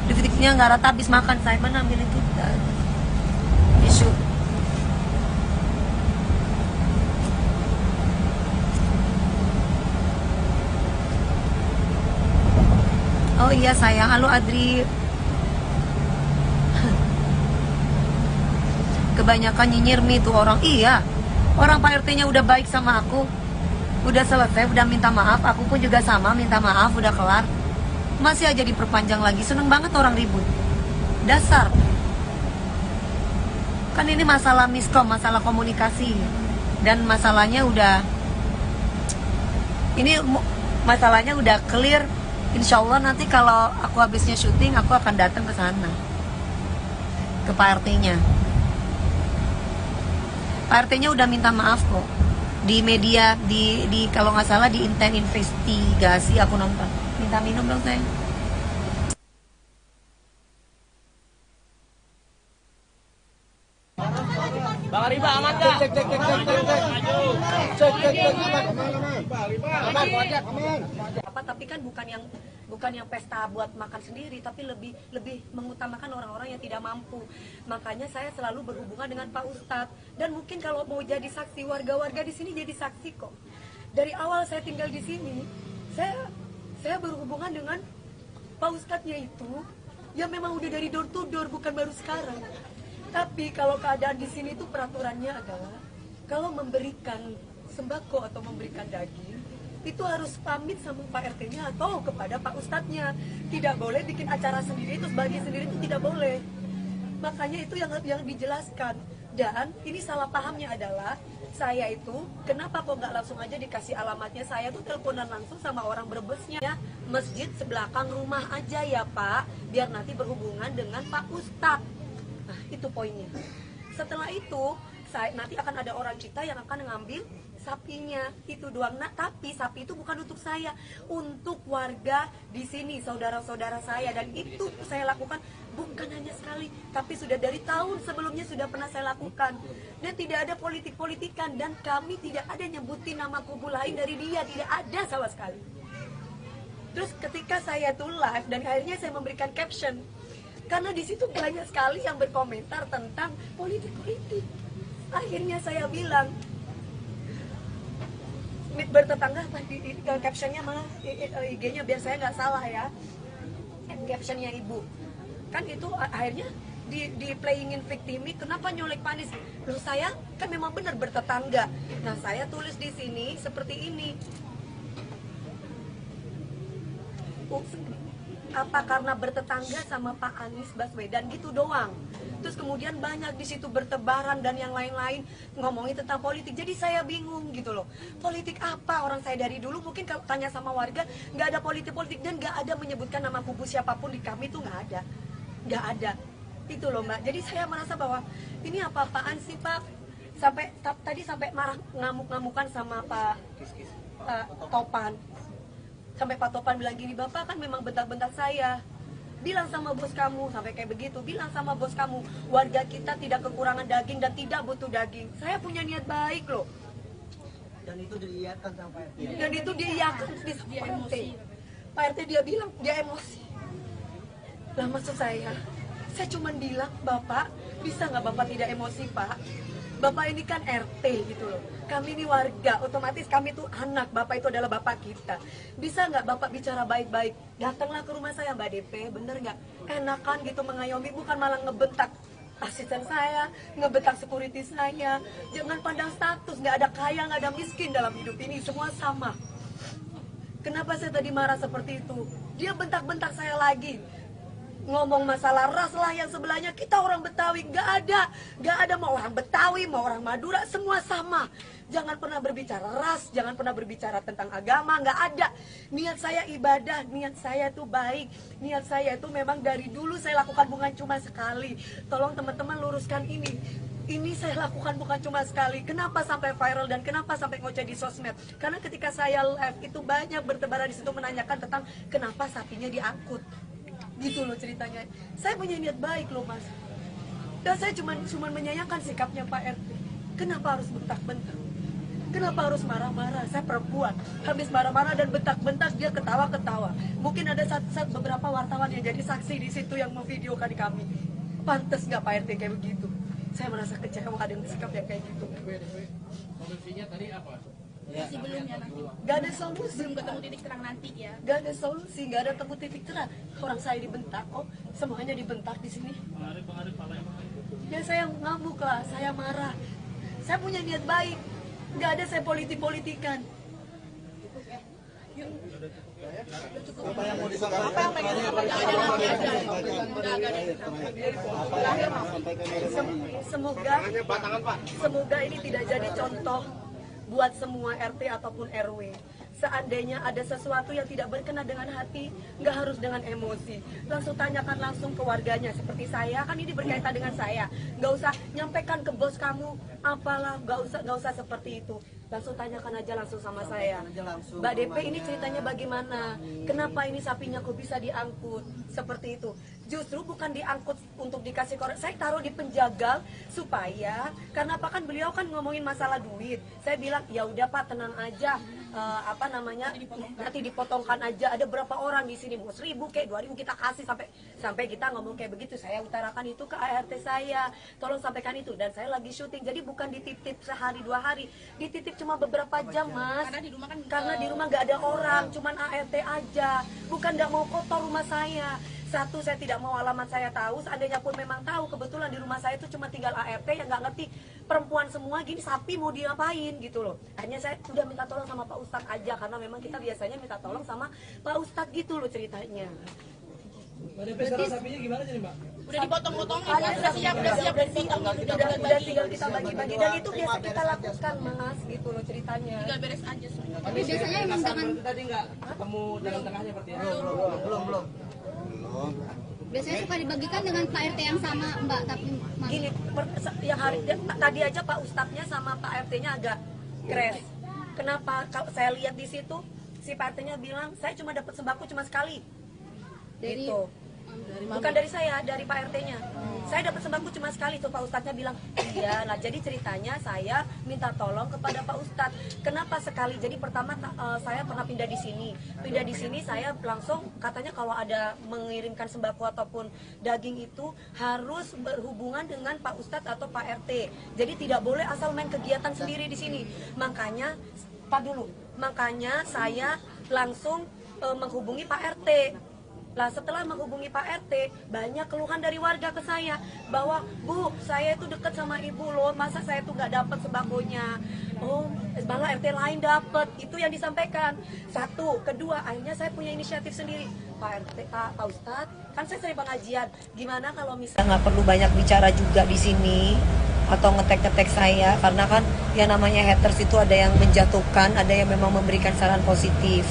Detik-detiknya nggak rata habis makan. Saya mana ambil itu tisu. Oh iya sayang, halo Adri. Kebanyakan nyinyir tuh orang. Iya, orang Pak RT-nya udah baik sama aku, udah selesai, udah minta maaf. Aku pun juga sama, minta maaf, udah kelar. Masih aja diperpanjang lagi. Seneng banget orang ribut. Dasar. Kan ini masalah miskom, masalah komunikasi. Dan masalahnya udah, ini masalahnya udah clear. Insya Allah nanti kalau aku habisnya syuting, aku akan datang ke sana, ke Pak RT-nya. Pak RT-nya udah minta maaf kok di media, di kalau nggak salah di Inten Investigasi aku nonton. Minta minum dong sayang. Bang Riba aman nggak? Apa tapi kan bukan yang pesta buat makan sendiri, tapi lebih mengutamakan orang-orang yang tidak mampu. Makanya saya selalu berhubungan dengan Pak Ustadz, dan mungkin kalau mau jadi saksi, warga-warga di sini jadi saksi kok. Dari awal saya tinggal di sini, saya berhubungan dengan Pak Ustadznya itu, ya memang udah dari door to door, bukan baru sekarang. Tapi kalau keadaan di sini itu peraturannya adalah kalau memberikan sembako atau memberikan daging itu harus pamit sama Pak RT-nya atau kepada Pak Ustadznya. Tidak boleh bikin acara sendiri terus bagi sendiri, itu tidak boleh. Makanya itu yang dijelaskan. Dan ini salah pahamnya adalah saya itu kenapa kok nggak langsung aja dikasih alamatnya, saya tuh teleponan langsung sama orang Brebesnya, masjid sebelakang rumah aja ya Pak, biar nanti berhubungan dengan Pak Ustadz. Nah itu poinnya. Setelah itu nanti akan ada orang kita yang akan ngambil sapinya, itu doang. Nah, tapi sapi itu bukan untuk saya, untuk warga di sini, saudara-saudara saya, dan itu saya lakukan bukan hanya sekali, tapi sudah dari tahun sebelumnya sudah pernah saya lakukan. Dan tidak ada politik-politikan, dan kami tidak ada nyebutin nama kubu lain dari dia, tidak ada sama sekali. Terus ketika saya tuh live dan akhirnya saya memberikan caption, karena di situ banyak sekali yang berkomentar tentang politik-politik. Akhirnya saya bilang, bertetangga apa di captionnya malah IG-nya biar saya nggak salah ya, captionnya ibu kan itu akhirnya di playingin victimi, kenapa nyolek Panis? Loh saya kan memang benar bertetangga. Nah saya tulis di sini seperti ini, apa karena bertetangga sama Pak Anies Baswedan gitu doang. Terus kemudian banyak di situ bertebaran dan yang lain-lain ngomongin tentang politik. Jadi saya bingung gitu loh. Politik apa? Orang saya dari dulu mungkin kalau tanya sama warga nggak ada politik-politik, dan nggak ada menyebutkan nama kubu siapapun di kami tuh nggak ada. Itu loh Mbak. Jadi saya merasa bahwa ini apa-apaan sih Pak? Tadi sampai marah ngamuk-ngamukan sama Pak Topan. Sampai Pak Topan bilang gini, Bapak kan memang bentak-bentak saya. Bilang sama bos kamu, sampai kayak begitu. Bilang sama bos kamu, warga kita tidak kekurangan daging dan tidak butuh daging. Saya punya niat baik loh. Dan itu diiyakan sama Pak RT. Dan itu diiyakan di Pak RT. Pak RT dia bilang, dia emosi. Lah maksud saya cuma bilang, Bapak, bisa nggak Bapak tidak emosi Pak? Bapak ini kan RT gitu loh. Kami ini warga, otomatis kami tuh anak. Bapak itu adalah bapak kita. Bisa nggak Bapak bicara baik-baik? Datanglah ke rumah saya Mbak DP, bener nggak? Enakan gitu mengayomi, bukan malah ngebentak asisten saya, ngebentak security saya. Jangan pandang status, nggak ada kaya, nggak ada miskin dalam hidup ini, semua sama. Kenapa saya tadi marah seperti itu? Dia bentak-bentak saya lagi. Ngomong masalah ras lah yang sebelahnya, kita orang Betawi, nggak ada mau orang Betawi, mau orang Madura, semua sama. Jangan pernah berbicara ras, jangan pernah berbicara tentang agama, nggak ada. Niat saya ibadah, niat saya tuh baik, niat saya itu memang dari dulu saya lakukan, bukan cuma sekali. Tolong teman-teman luruskan ini. Ini saya lakukan bukan cuma sekali. Kenapa sampai viral dan kenapa sampai ngoceh di sosmed? Karena ketika saya live itu banyak bertebaran di situ menanyakan tentang kenapa sapinya diangkut. Gitu loh ceritanya. Saya punya niat baik loh Mas. Dan saya cuma menyayangkan sikapnya Pak RT. Kenapa harus bentak-bentak? Kenapa harus marah-marah? Saya perempuan. Habis marah-marah dan bentak-bentak dia ketawa-ketawa. Mungkin ada beberapa wartawan yang jadi saksi di situ yang memvideokan kami. Pantes nggak Pak RT kayak begitu? Saya merasa kecewa dengan sikap yang kayak gitu. Solusinya tadi apa? Sebelumnya nanti. Gak ada solusi. Belum ketemu titik terang nanti ya. Gak ada solusi, gak ada temu titik terang. Orang saya dibentak kok, semuanya dibentak di sini. Ya saya ngamuk lah, saya marah. Saya punya niat baik, gak ada saya politik-politikan. Apa yang mau disampaikan? Apa yang pengen Semoga ini tidak jadi contoh buat semua RT ataupun RW. seandainya ada sesuatu yang tidak berkenan dengan hati, nggak harus dengan emosi. Langsung tanyakan langsung ke warganya. Seperti saya, kan ini berkaitan dengan saya. Nggak usah nyampaikan ke bos kamu, apalah, nggak usah seperti itu. Langsung tanyakan aja langsung sama saya. Mbak DP, ini ceritanya bagaimana? Kenapa ini sapinya kok bisa diangkut? Seperti itu. Justru bukan diangkut untuk dikasih korek, saya taruh di penjagal supaya, karena apa kan beliau kan ngomongin masalah duit. Saya bilang ya udah Pak, tenang aja, nanti dipotongkan aja. Ada berapa orang di sini, mau 1.000 kayak 2.000 kita kasih, sampai kita ngomong kayak begitu. Saya utarakan itu ke ART saya, tolong sampaikan itu. Dan saya lagi syuting, jadi bukan dititip sehari 2 hari, dititip cuma beberapa jam Mas. Karena di rumah nggak ada orang, cuman ART aja. Bukan nggak mau kotor rumah saya. Satu, saya tidak mau alamat saya tahu. Seandainya pun memang tahu, kebetulan di rumah saya itu cuma tinggal ART yang nggak ngerti, perempuan semua gini, sapi mau diapain gitu loh. Akhirnya saya udah minta tolong sama Pak Ustadz aja, karena memang kita biasanya minta tolong sama Pak Ustadz gitu loh ceritanya. Mbak DP, sekarang sapinya gimana jadi Mbak? Udah dipotong-potong, Udah siap ditanggung, udah tinggal kita bagi-bagi, dan itu biasa kita lakukan Mas gitu loh ceritanya. tinggal beres aja semua. Tapi biasanya emang dengan Tadi nggak ketemu jalan tengahnya berarti ya? Belum. biasanya suka dibagikan dengan Pak RT yang sama Mbak, tapi Mami. Gini, yang hari tadi aja Pak Ustadznya sama Pak RT-nya agak crash. Kenapa? Kalau saya lihat di situ, si Pak RT-nya bilang saya cuma dapat sembako cuma sekali. Dari Gitu. Bukan dari saya, dari Pak RT-nya. Saya dapat sembako cuma sekali tuh, Pak Ustadznya bilang iya. Nah jadi ceritanya saya minta tolong kepada Pak Ustadz. Kenapa sekali? Jadi pertama saya pernah pindah di sini saya langsung katanya kalau ada mengirimkan sembako ataupun daging itu harus berhubungan dengan Pak Ustadz atau Pak RT. Jadi tidak boleh asal main kegiatan sendiri di sini. Makanya saya langsung menghubungi Pak RT. Lah setelah menghubungi Pak RT, banyak keluhan dari warga ke saya bahwa Bu, saya itu dekat sama ibu loh, masa saya tuh nggak dapat sembakonya? Oh, malah RT lain dapat. Itu yang disampaikan. Satu, kedua, akhirnya saya punya inisiatif sendiri. Pak RT, Pak Ustadz, kan saya sering pengajian. Gimana kalau misalnya Nggak perlu banyak bicara juga di sini atau ngetek-ngetek saya, karena kan yang namanya haters itu ada yang menjatuhkan, ada yang memang memberikan saran positif.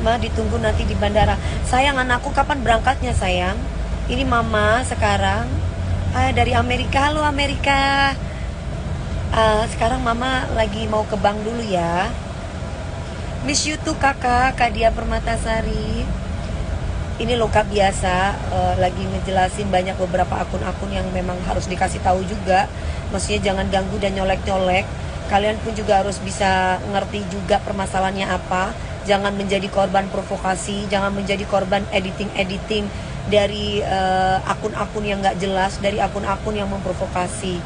Ma, ditunggu nanti di bandara. Sayang, anakku kapan berangkatnya sayang? Ini mama sekarang dari Amerika. Halo Amerika. Sekarang mama lagi mau ke bank dulu ya. Miss you too kakak, Kak Dia Permatasari. Ini loh Kak, biasa lagi ngejelasin banyak beberapa akun-akun yang memang harus dikasih tahu juga. Maksudnya jangan ganggu dan nyolek-nyolek. Kalian pun juga harus bisa ngerti juga permasalahannya apa. Jangan menjadi korban provokasi, jangan menjadi korban editing dari akun-akun yang nggak jelas, dari akun-akun yang memprovokasi.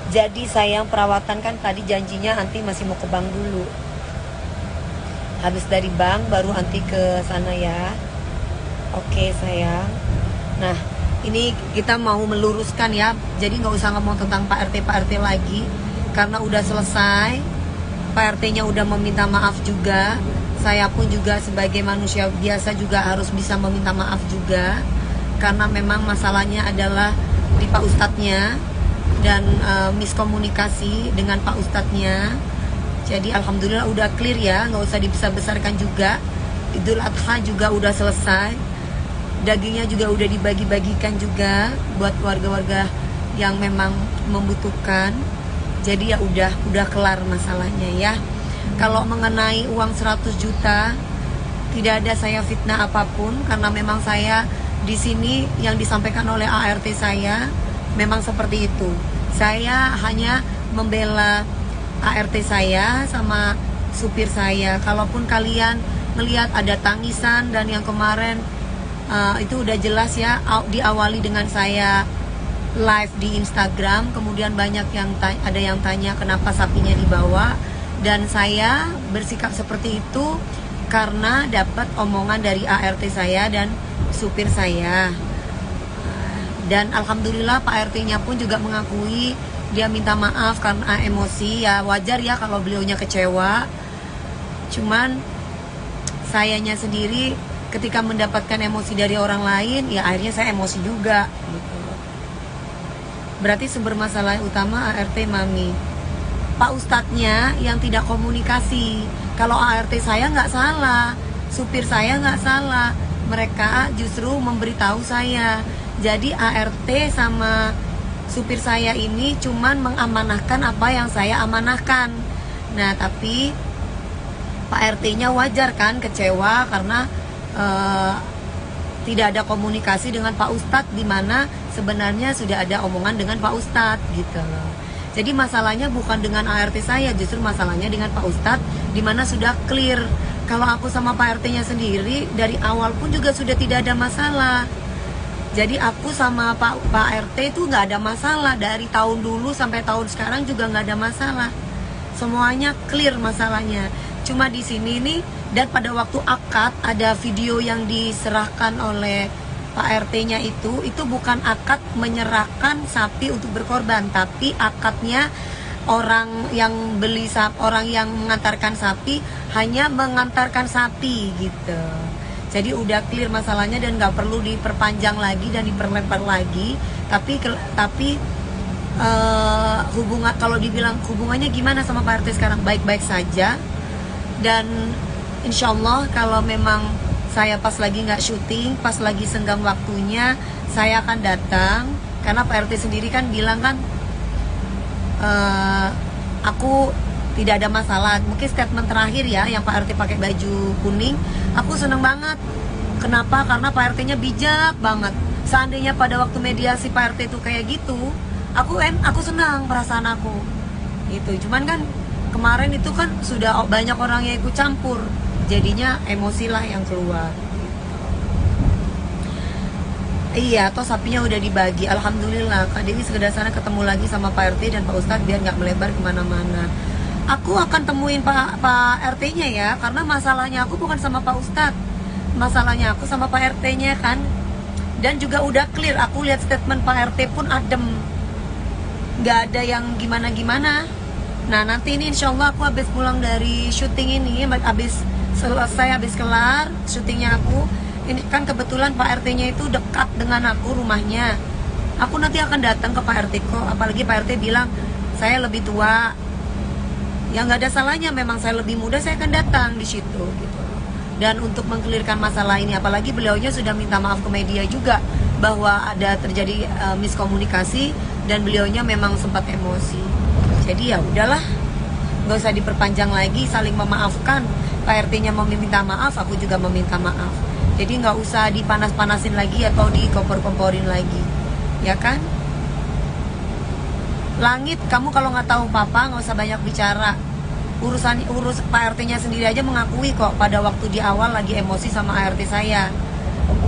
Jadi sayang, perawatan kan tadi janjinya Anti masih mau ke bank dulu. Habis dari bank baru Anti ke sana ya. Oke sayang. Nah ini kita mau meluruskan ya. Jadi nggak usah ngomong tentang Pak RT lagi, karena udah selesai. Pak RT-nya udah meminta maaf juga. Saya pun juga sebagai manusia biasa juga harus bisa meminta maaf juga, karena memang masalahnya adalah di Pak Ustadznya dan miskomunikasi dengan Pak Ustadznya. Jadi alhamdulillah udah clear ya, nggak usah dibesar-besarkan juga. Idul Adha juga udah selesai, dagingnya juga udah dibagi-bagikan juga buat warga-warga yang memang membutuhkan. Jadi ya udah kelar masalahnya ya. Kalau mengenai uang 100 juta, tidak ada saya fitnah apapun, karena memang saya di sini yang disampaikan oleh ART saya memang seperti itu. Saya hanya membela ART saya sama supir saya. Kalaupun kalian melihat ada tangisan dan yang kemarin itu udah jelas ya, diawali dengan saya live di Instagram, kemudian banyak yang ada yang tanya kenapa sapinya dibawa, dan saya bersikap seperti itu karena dapat omongan dari ART saya dan supir saya. Dan alhamdulillah Pak RT-nya pun juga mengakui, dia minta maaf karena emosi. Ya wajar ya kalau beliaunya kecewa. Cuman sayanya sendiri ketika mendapatkan emosi dari orang lain, ya akhirnya saya emosi juga gitu. Berarti sumber masalah utama ART Mami. Pak Ustadznya yang tidak komunikasi. Kalau ART saya nggak salah, supir saya nggak salah, mereka justru memberitahu saya. Jadi ART sama supir saya ini cuman mengamanahkan apa yang saya amanahkan. Nah tapi Pak RT-nya wajar kan kecewa karena tidak ada komunikasi dengan Pak Ustadz, di mana sebenarnya sudah ada omongan dengan Pak Ustadz gitu loh. Jadi masalahnya bukan dengan ART saya, justru masalahnya dengan Pak Ustadz, di mana sudah clear. Kalau aku sama Pak RT-nya sendiri dari awal pun juga sudah tidak ada masalah. Jadi aku sama Pak RT itu nggak ada masalah, dari tahun dulu sampai tahun sekarang juga nggak ada masalah. Semuanya clear masalahnya. Cuma di sini nih, dan pada waktu akad ada video yang diserahkan oleh Pak RT-nya itu bukan akad menyerahkan sapi untuk berkorban, tapi akadnya orang yang beli sapi, orang yang mengantarkan sapi hanya mengantarkan sapi gitu. Jadi udah clear masalahnya dan nggak perlu diperpanjang lagi dan diperlebar lagi. Tapi hubungan, kalau dibilang hubungannya gimana sama Pak RT sekarang, baik-baik saja. Dan insya Allah kalau memang saya pas lagi nggak syuting, pas lagi senggang waktunya, saya akan datang. Karena Pak RT sendiri kan bilang kan, aku tidak ada masalah. Mungkin statement terakhir ya, yang Pak RT pakai baju kuning, aku seneng banget. Kenapa? Karena Pak RT-nya bijak banget. Seandainya pada waktu mediasi Pak RT itu kayak gitu, aku senang perasaan aku. Gitu. Cuman kan kemarin itu kan sudah banyak orang yang ikut campur, jadinya emosilah yang keluar. Iya, toh sapinya udah dibagi. Alhamdulillah, Kak Dewi sekedar sana ketemu lagi sama Pak RT dan Pak Ustadz biar nggak melebar kemana-mana. Aku akan temuin Pak RT-nya ya, karena masalahnya aku bukan sama Pak Ustadz, masalahnya aku sama Pak RT-nya kan. Dan juga udah clear, aku lihat statement Pak RT pun adem, nggak ada yang gimana-gimana. Nah nanti ini insya Allah aku habis pulang dari syuting ini, habis selesai, habis kelar syutingnya aku, ini kan kebetulan Pak RT-nya itu dekat dengan aku rumahnya. Aku nanti akan datang ke Pak RT kok, apalagi Pak RT bilang saya lebih tua. Ya nggak ada salahnya, memang saya lebih muda, saya akan datang di situ gitu. Dan untuk mengkelirkan masalah ini, apalagi beliaunya sudah minta maaf ke media juga bahwa ada terjadi miskomunikasi dan beliaunya memang sempat emosi. Jadi ya udahlah, nggak usah diperpanjang lagi, saling memaafkan. Pak RT-nya meminta maaf, aku juga meminta maaf. Jadi nggak usah dipanas-panasin lagi atau dikompor-komporin lagi, ya kan? Langit, kamu kalau nggak tahu papa nggak usah banyak bicara. Urus Pak RT-nya sendiri aja mengakui kok pada waktu di awal lagi emosi sama ART saya,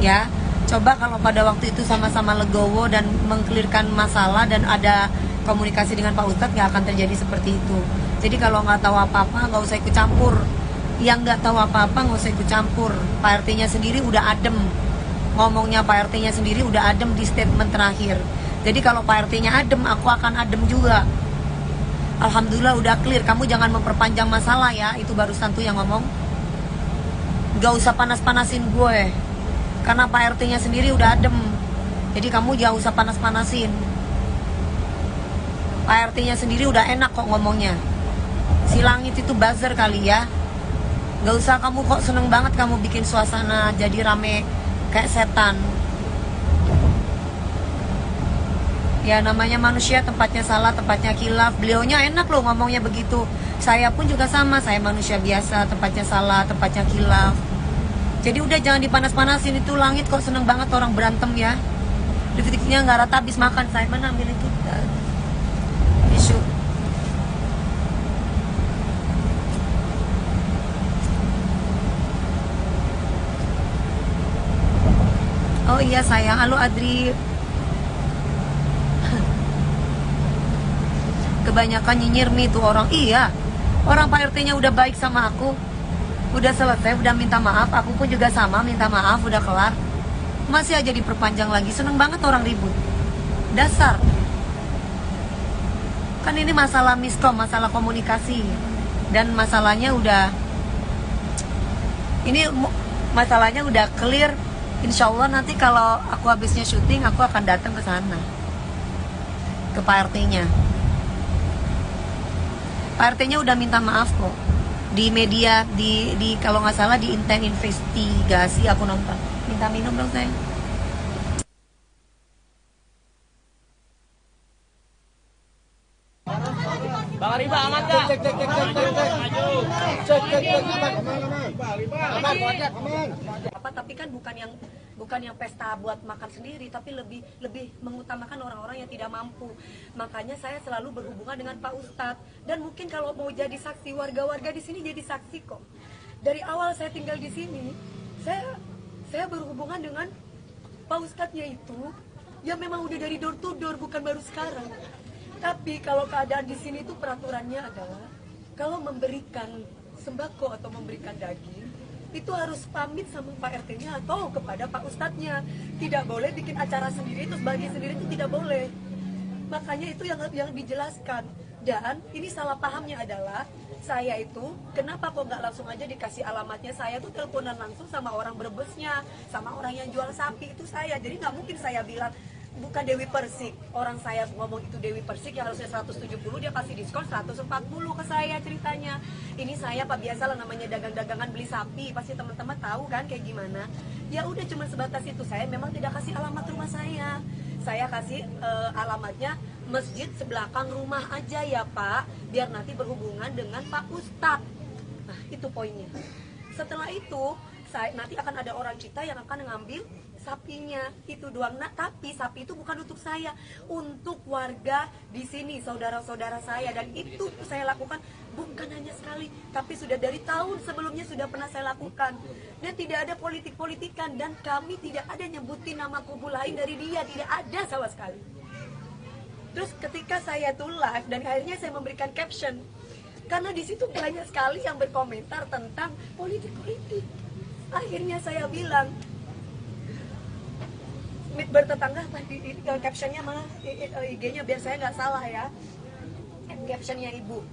ya. Coba kalau pada waktu itu sama-sama legowo dan mengkelirkan masalah dan ada komunikasi dengan Pak Ustadz, nggak akan terjadi seperti itu. Jadi kalau nggak tahu apa-apa nggak usah ikut campur. Yang nggak tahu apa-apa nggak usah ikut campur. Pak RT-nya sendiri udah adem, ngomongnya Pak RT-nya sendiri udah adem di statement terakhir. Jadi kalau Pak RT-nya adem, aku akan adem juga. Alhamdulillah udah clear. Kamu jangan memperpanjang masalah ya. Itu barusan tuh yang ngomong. Nggak usah panas-panasin gue, karena Pak RT-nya sendiri udah adem. Jadi kamu jangan usah panas-panasin. Pak RT-nya sendiri udah enak kok ngomongnya. Si Langit itu buzzer kali ya. Gak usah kamu kok seneng banget kamu bikin suasana jadi rame kayak setan. Ya namanya manusia, tempatnya salah, tempatnya khilaf. Beliaunya enak loh ngomongnya begitu. Saya pun juga sama, saya manusia biasa, tempatnya salah, tempatnya khilaf. Jadi udah jangan dipanas-panasin. Itu Langit kok seneng banget orang berantem ya. Detik-detiknya gak rata habis makan. Saya mana ambil itu tisu. Oh iya sayang, halo Adri. Kebanyakan nyinyir nih tuh orang. Iya, orang Pak RT-nya udah baik sama aku, udah selesai, udah minta maaf. Aku pun juga sama, minta maaf, udah kelar. Masih aja diperpanjang lagi. Seneng banget orang ribut. Dasar. Kan ini masalah miskom, masalah komunikasi. Dan masalahnya udah, ini masalahnya udah clear. Insya Allah nanti kalau aku habisnya syuting, aku akan datang ke sana, ke Pak RT-nya. Pak RT-nya udah minta maaf kok. di media di kalau nggak salah di Intent Investigasi aku nonton. Minta minum dong sayang. Bang Riba aman nggak? Apa tapi kan bukan yang pesta buat makan sendiri, tapi lebih mengutamakan orang-orang yang tidak mampu. Makanya saya selalu berhubungan dengan Pak Ustadz, dan mungkin kalau mau jadi saksi, warga-warga di sini jadi saksi kok. Dari awal saya tinggal di sini, saya berhubungan dengan Pak Ustadznya itu ya memang udah dari door to door, bukan baru sekarang. Tapi kalau keadaan di sini itu peraturannya adalah kalau memberikan sembako atau memberikan daging itu harus pamit sama Pak RT-nya atau kepada Pak Ustadznya. Tidak boleh bikin acara sendiri terus bagi sendiri, itu tidak boleh. Makanya itu yang dijelaskan. Dan ini salah pahamnya adalah saya itu kenapa kok nggak langsung aja dikasih alamatnya. Saya tuh teleponan langsung sama orang Brebesnya, sama orang yang jual sapi itu saya. Jadi nggak mungkin saya bilang bukan Dewi Persik. Orang saya ngomong itu Dewi Persik yang harusnya 170, dia kasih diskon 140 ke saya ceritanya. Ini saya Pak, biasa lah namanya dagang-dagangan beli sapi, pasti teman-teman tahu kan kayak gimana. Ya udah cuma sebatas itu. Saya memang tidak kasih alamat rumah saya. Saya kasih alamatnya masjid sebelahkan rumah aja ya Pak, biar nanti berhubungan dengan Pak Ustadz. Nah itu poinnya. Setelah itu nanti akan ada orang kita yang akan ngambil sapinya, itu doang. Nah, tapi sapi itu bukan untuk saya, untuk warga di sini, saudara-saudara saya. Dan itu saya lakukan bukan hanya sekali, tapi sudah dari tahun sebelumnya sudah pernah saya lakukan. Dan tidak ada politik-politikan, dan kami tidak ada nyebutin nama kubu lain dari dia, tidak ada sama sekali. Terus ketika saya tuh live dan akhirnya saya memberikan caption, karena di situ banyak sekali yang berkomentar tentang politik-politik. Akhirnya saya bilang, bertetangga apa di captionnya malah IG-nya biar saya nggak salah ya, captionnya ibu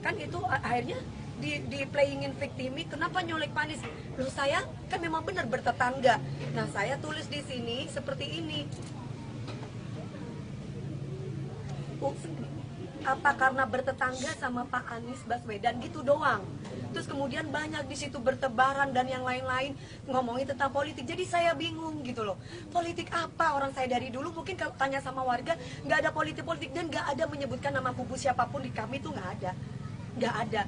kan itu akhirnya di playingin victimi, kenapa nyolek Panis? Loh saya kan memang benar bertetangga. Nah saya tulis di sini seperti ini, apa karena bertetangga sama Pak Anies Baswedan gitu doang. Terus kemudian banyak di situ bertebaran dan yang lain-lain ngomongin tentang politik. Jadi saya bingung gitu loh. Politik apa? Orang saya dari dulu mungkin kalau tanya sama warga nggak ada politik-politik, dan nggak ada menyebutkan nama kubu siapapun di kami tuh nggak ada.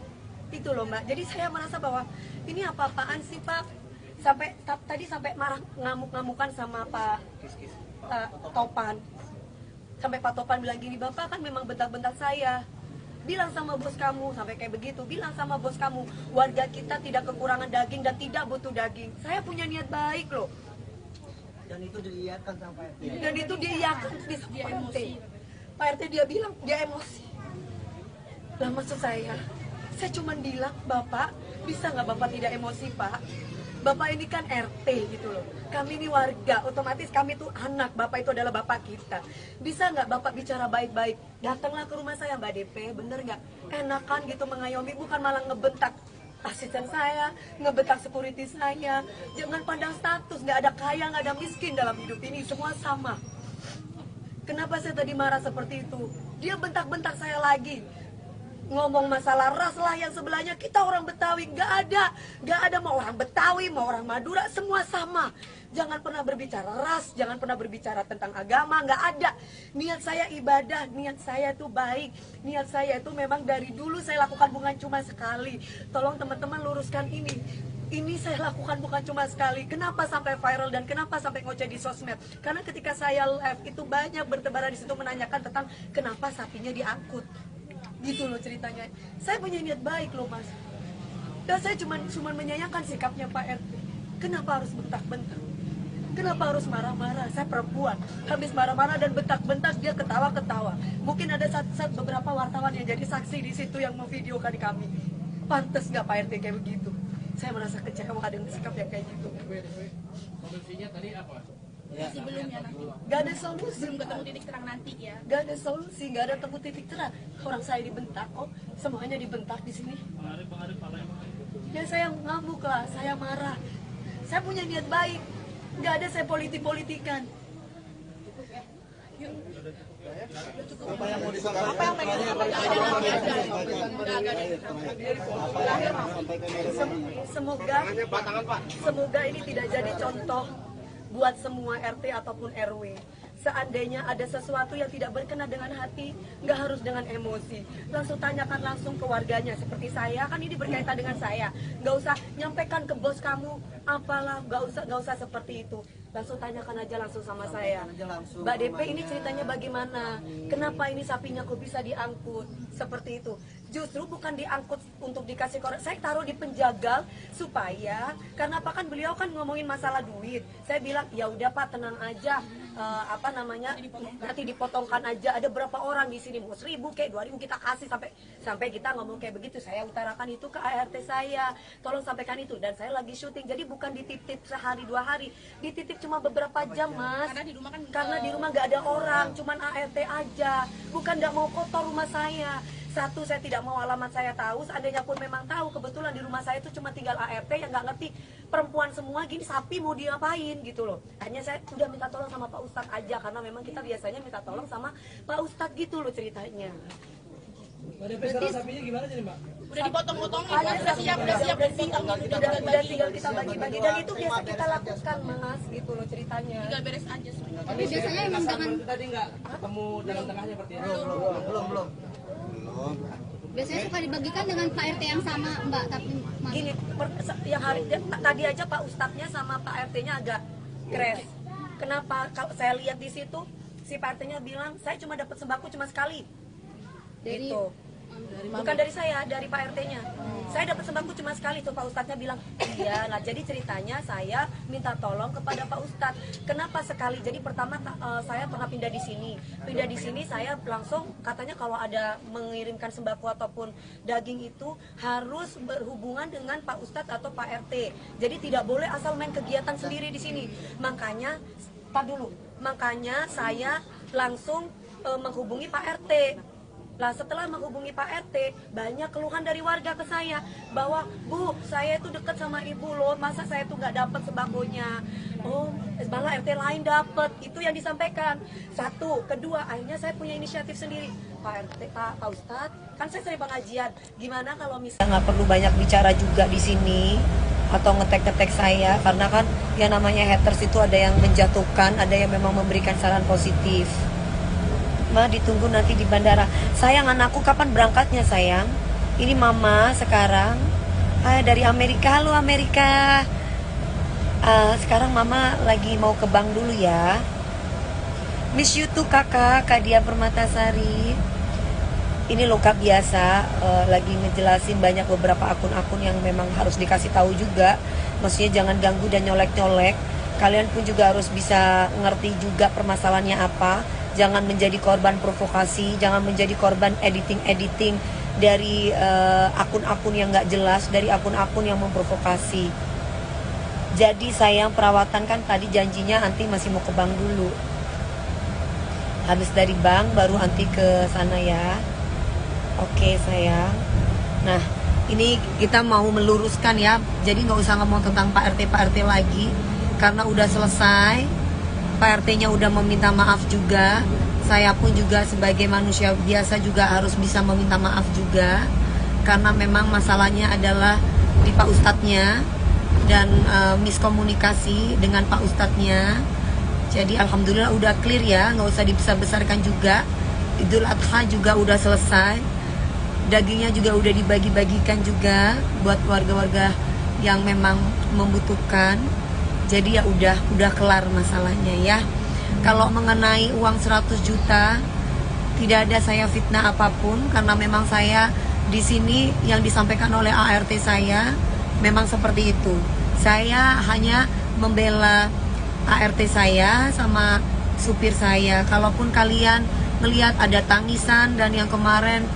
Itu loh Mbak. Jadi saya merasa bahwa ini apa-apaan sih Pak? Tadi sampai marah ngamuk-ngamukan sama Pak Topan. Sampai Pak Topan bilang gini, Bapak kan memang bentak-bentak saya. Bilang sama bos kamu, sampai kayak begitu. Bilang sama bos kamu, warga kita tidak kekurangan daging dan tidak butuh daging. Saya punya niat baik loh. Dan itu diiyakan sama Pak RT. Dan itu dia iyakan di Pak RT. Pak RT dia bilang, dia emosi. Lah maksud saya cuma bilang, Bapak, bisa nggak Bapak tidak emosi Pak? Bapak ini kan RT gitu loh. Kami ini warga, otomatis kami tuh anak. Bapak itu adalah bapak kita. Bisa nggak Bapak bicara baik-baik? Datanglah ke rumah saya Mbak DP, bener nggak? Enakan gitu mengayomi, bukan malah ngebentak asisten saya, ngebentak security saya. Jangan pandang status, nggak ada kaya, nggak ada miskin dalam hidup ini, semua sama. Kenapa saya tadi marah seperti itu? Dia bentak-bentak saya lagi. Ngomong masalah ras lah yang sebelahnya, kita orang Betawi, nggak ada mau orang Betawi, mau orang Madura, semua sama. Jangan pernah berbicara ras, jangan pernah berbicara tentang agama, nggak ada. Niat saya ibadah, niat saya itu baik, niat saya itu memang dari dulu saya lakukan bukan cuma sekali. Tolong teman-teman luruskan ini. Ini saya lakukan bukan cuma sekali. Kenapa sampai viral dan kenapa sampai ngoceh di sosmed? Karena ketika saya live itu banyak bertebaran di situ menanyakan tentang kenapa sapinya diangkut. Gitu loh ceritanya. Saya punya niat baik loh Mas. Dan saya cuma menyayangkan sikapnya Pak RT. Kenapa harus bentak-bentak? Kenapa harus marah-marah? Saya perempuan. Habis marah-marah dan bentak-bentak, dia ketawa-ketawa. Mungkin ada beberapa wartawan yang jadi saksi di situ yang memvideokan kami. Pantes nggak Pak RT kayak begitu? Saya merasa kecewa dengan sikap yang kayak gitu. Solusinya tadi apa? Sebelumnya nanti. Gak ada solusi. Belum ketemu titik terang nanti ya. Gak ada solusi, gak ada temu titik terang. Orang saya dibentak kok, semuanya dibentak di sini. Ya saya ngamuk lah, saya marah. Saya punya niat baik, gak ada saya politik-politikan. Semoga ini tidak jadi contoh buat semua RT ataupun RW. Seandainya ada sesuatu yang tidak berkenan dengan hati, nggak harus dengan emosi. Langsung tanyakan langsung ke warganya. Seperti saya, kan ini berkaitan dengan saya. Nggak usah nyampaikan ke bos kamu, apalah, nggak usah seperti itu. Langsung tanyakan aja langsung sama saya. Mbak DP, ini ceritanya bagaimana? Kenapa ini sapinya kok bisa diangkut? Seperti itu. Justru bukan diangkut untuk dikasih korek. Saya taruh di penjagal supaya, karena apa kan beliau kan ngomongin masalah duit. Saya bilang, ya udah Pak, tenang aja. Nanti dipotongkan aja. Ada berapa orang di sini, mau 1.000 kayak 2.000 kita kasih sampai kita ngomong kayak begitu. Saya utarakan itu ke ART saya, tolong sampaikan itu. Dan saya lagi syuting, jadi bukan dititip sehari 2 hari, dititip cuma beberapa jam, Mas. Karena di rumah nggak ada orang, cuman ART aja. Bukan nggak mau kotor rumah saya. Satu, saya tidak mau alamat saya tahu. Seandainya pun memang tahu, kebetulan di rumah saya itu cuma tinggal ART yang nggak ngerti, perempuan semua gini, sapi mau diapain gitu loh. Hanya saya udah minta tolong sama Pak Ustadz aja, karena memang kita biasanya minta tolong sama Pak Ustadz gitu loh ceritanya. DP sekarang sapinya gimana jadi Mbak? Udah dipotong-potongin, udah siap disitam, Udah tinggal kita bagi-bagi, dan itu biasa kita lakukan, Mas, gitu loh ceritanya. tinggal beres aja sebenarnya. Tapi biasanya emang dengan Tadi nggak ketemu jalan tengahnya berarti ya? Belum. biasanya suka dibagikan dengan Pak RT yang sama Mbak, tapi Gini, yang hari tadi aja Pak Ustadznya sama Pak RT-nya agak crash. Kenapa? Kalau saya lihat di situ, si Pak RT-nya bilang, saya cuma dapat sembako cuma sekali. dari Gitu. Bukan dari saya, dari Pak RT-nya. Saya dapat sembako cuma sekali, tuh Pak Ustadznya bilang, iya lah. Jadi ceritanya saya minta tolong kepada Pak Ustadz. Kenapa sekali? Jadi pertama saya pernah pindah di sini. Pindah di sini saya langsung katanya kalau ada mengirimkan sembako ataupun daging itu harus berhubungan dengan Pak Ustadz atau Pak RT. Jadi tidak boleh asal main kegiatan sendiri di sini. Makanya, makanya saya langsung menghubungi Pak RT. Lah setelah menghubungi Pak RT, banyak keluhan dari warga ke saya bahwa, Bu, saya itu dekat sama ibu loh, masa saya tuh nggak dapat sembakonya? Oh, malah RT lain dapat. Itu yang disampaikan. Satu, kedua, akhirnya saya punya inisiatif sendiri. Pak RT, Pak Ustadz, kan saya sering pengajian. Gimana kalau misalnya nggak perlu banyak bicara juga di sini atau ngetek-ngetek saya, karena kan yang namanya haters itu ada yang menjatuhkan, ada yang memang memberikan saran positif. Ma, ditunggu nanti di bandara. Sayang, anakku kapan berangkatnya sayang? Ini mama sekarang dari Amerika. Halo Amerika. Sekarang mama lagi mau ke bank dulu ya. Miss you too kakak, Kak Dia Permatasari. Ini loh Kak, biasa lagi ngejelasin banyak beberapa akun-akun yang memang harus dikasih tahu juga. Maksudnya jangan ganggu dan nyolek-nyolek. Kalian pun juga harus bisa ngerti juga permasalahannya apa. Jangan menjadi korban provokasi, jangan menjadi korban editing dari akun-akun yang nggak jelas, dari akun-akun yang memprovokasi. Jadi sayang, perawatan kan tadi janjinya Anti masih mau ke bank dulu. Habis dari bank baru Anti ke sana ya. Oke sayang. Nah, ini kita mau meluruskan ya. Jadi nggak usah ngomong tentang Pak RT lagi, karena udah selesai. Pak RT-nya udah meminta maaf juga. Saya pun juga sebagai manusia biasa juga harus bisa meminta maaf juga. Karena memang masalahnya adalah di Pak Ustadznya dan miskomunikasi dengan Pak Ustadznya. Jadi alhamdulillah udah clear ya, nggak usah dibesar-besarkan juga. Idul Adha juga udah selesai. Dagingnya juga udah dibagi-bagikan juga buat warga-warga yang memang membutuhkan. Jadi ya udah kelar masalahnya ya. Kalau mengenai uang 100 juta, tidak ada saya fitnah apapun, karena memang saya di sini yang disampaikan oleh ART saya memang seperti itu. Saya hanya membela ART saya sama supir saya. Kalaupun kalian melihat ada tangisan dan yang kemarin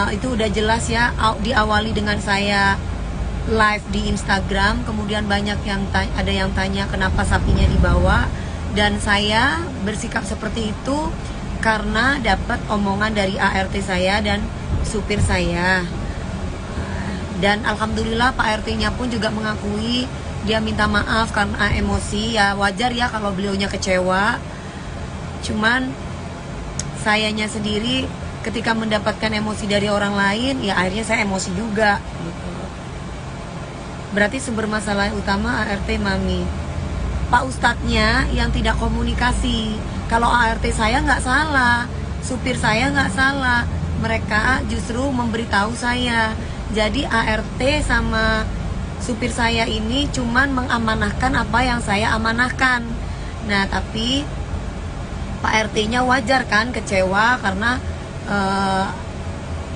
itu udah jelas ya, diawali dengan saya live di Instagram, kemudian banyak yang ada yang tanya kenapa sapinya dibawa, dan saya bersikap seperti itu karena dapat omongan dari ART saya dan supir saya. Dan alhamdulillah Pak RT-nya pun juga mengakui dia minta maaf karena emosi. Ya wajar ya kalau beliaunya kecewa. Cuman sayanya sendiri ketika mendapatkan emosi dari orang lain, ya akhirnya saya emosi juga gitu. Berarti sumber masalah utama ART Mami. Pak Ustadznya yang tidak komunikasi. Kalau ART saya nggak salah, supir saya nggak salah, mereka justru memberitahu saya. Jadi ART sama supir saya ini cuman mengamanahkan apa yang saya amanahkan. Nah tapi Pak RT-nya wajar kan kecewa karena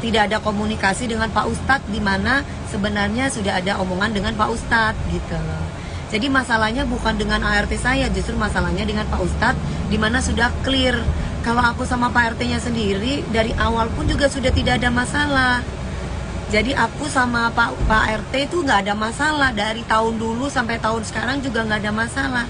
tidak ada komunikasi dengan Pak Ustadz, di mana sebenarnya sudah ada omongan dengan Pak Ustadz gitu loh. Jadi masalahnya bukan dengan ART saya, justru masalahnya dengan Pak Ustadz, di mana sudah clear. Kalau aku sama Pak RT-nya sendiri dari awal pun juga sudah tidak ada masalah. Jadi aku sama Pak RT itu nggak ada masalah, dari tahun dulu sampai tahun sekarang juga nggak ada masalah.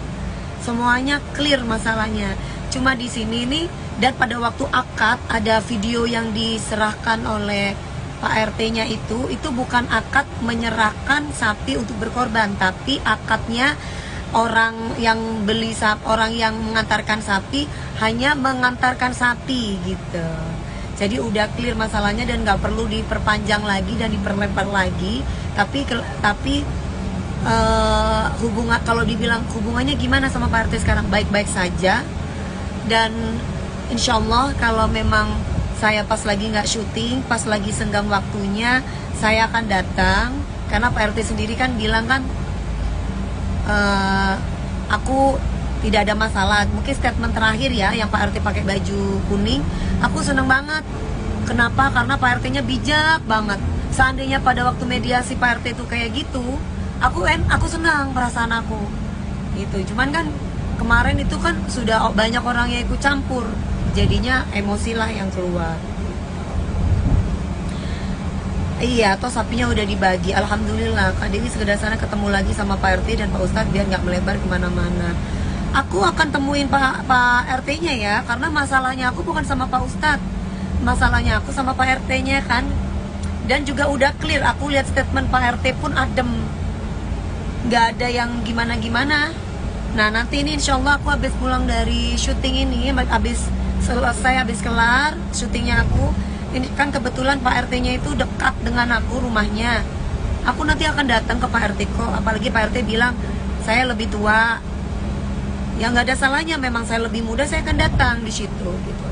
Semuanya clear masalahnya. Cuma di sini nih, dan pada waktu akad ada video yang diserahkan oleh Pak RT-nya itu bukan akad menyerahkan sapi untuk berkorban, tapi akadnya orang yang beli sapi, orang yang mengantarkan sapi hanya mengantarkan sapi gitu. Jadi udah clear masalahnya dan nggak perlu diperpanjang lagi dan diperlebar lagi. Tapi hubungan, kalau dibilang hubungannya gimana sama Pak RT sekarang, baik-baik saja. Dan insya Allah kalau memang saya pas lagi nggak syuting, pas lagi senggang waktunya, saya akan datang. Karena Pak RT sendiri kan bilang kan, aku tidak ada masalah. Mungkin statement terakhir ya, yang Pak RT pakai baju kuning, aku seneng banget. Kenapa? Karena Pak RT-nya bijak banget. Seandainya pada waktu mediasi Pak RT itu kayak gitu, aku senang perasaan aku. Gitu. Cuman kan kemarin itu kan sudah banyak orang yang ikut campur, jadinya emosilah yang keluar. Iya, toh sapinya udah dibagi. Alhamdulillah, Kak Dewi sekedar sana ketemu lagi sama Pak RT dan Pak Ustadz biar nggak melebar kemana-mana. Aku akan temuin Pak RT-nya ya, karena masalahnya aku bukan sama Pak Ustadz, masalahnya aku sama Pak RT-nya kan. Dan juga udah clear, aku lihat statement Pak RT pun adem, nggak ada yang gimana-gimana. Nah nanti ini insya Allah aku habis pulang dari syuting ini, habis selesai, habis kelar syutingnya aku, ini kan kebetulan Pak RT-nya itu dekat dengan aku rumahnya. Aku nanti akan datang ke Pak RT kok, apalagi Pak RT bilang saya lebih tua. Ya nggak ada salahnya, memang saya lebih muda, saya akan datang di situ gitu.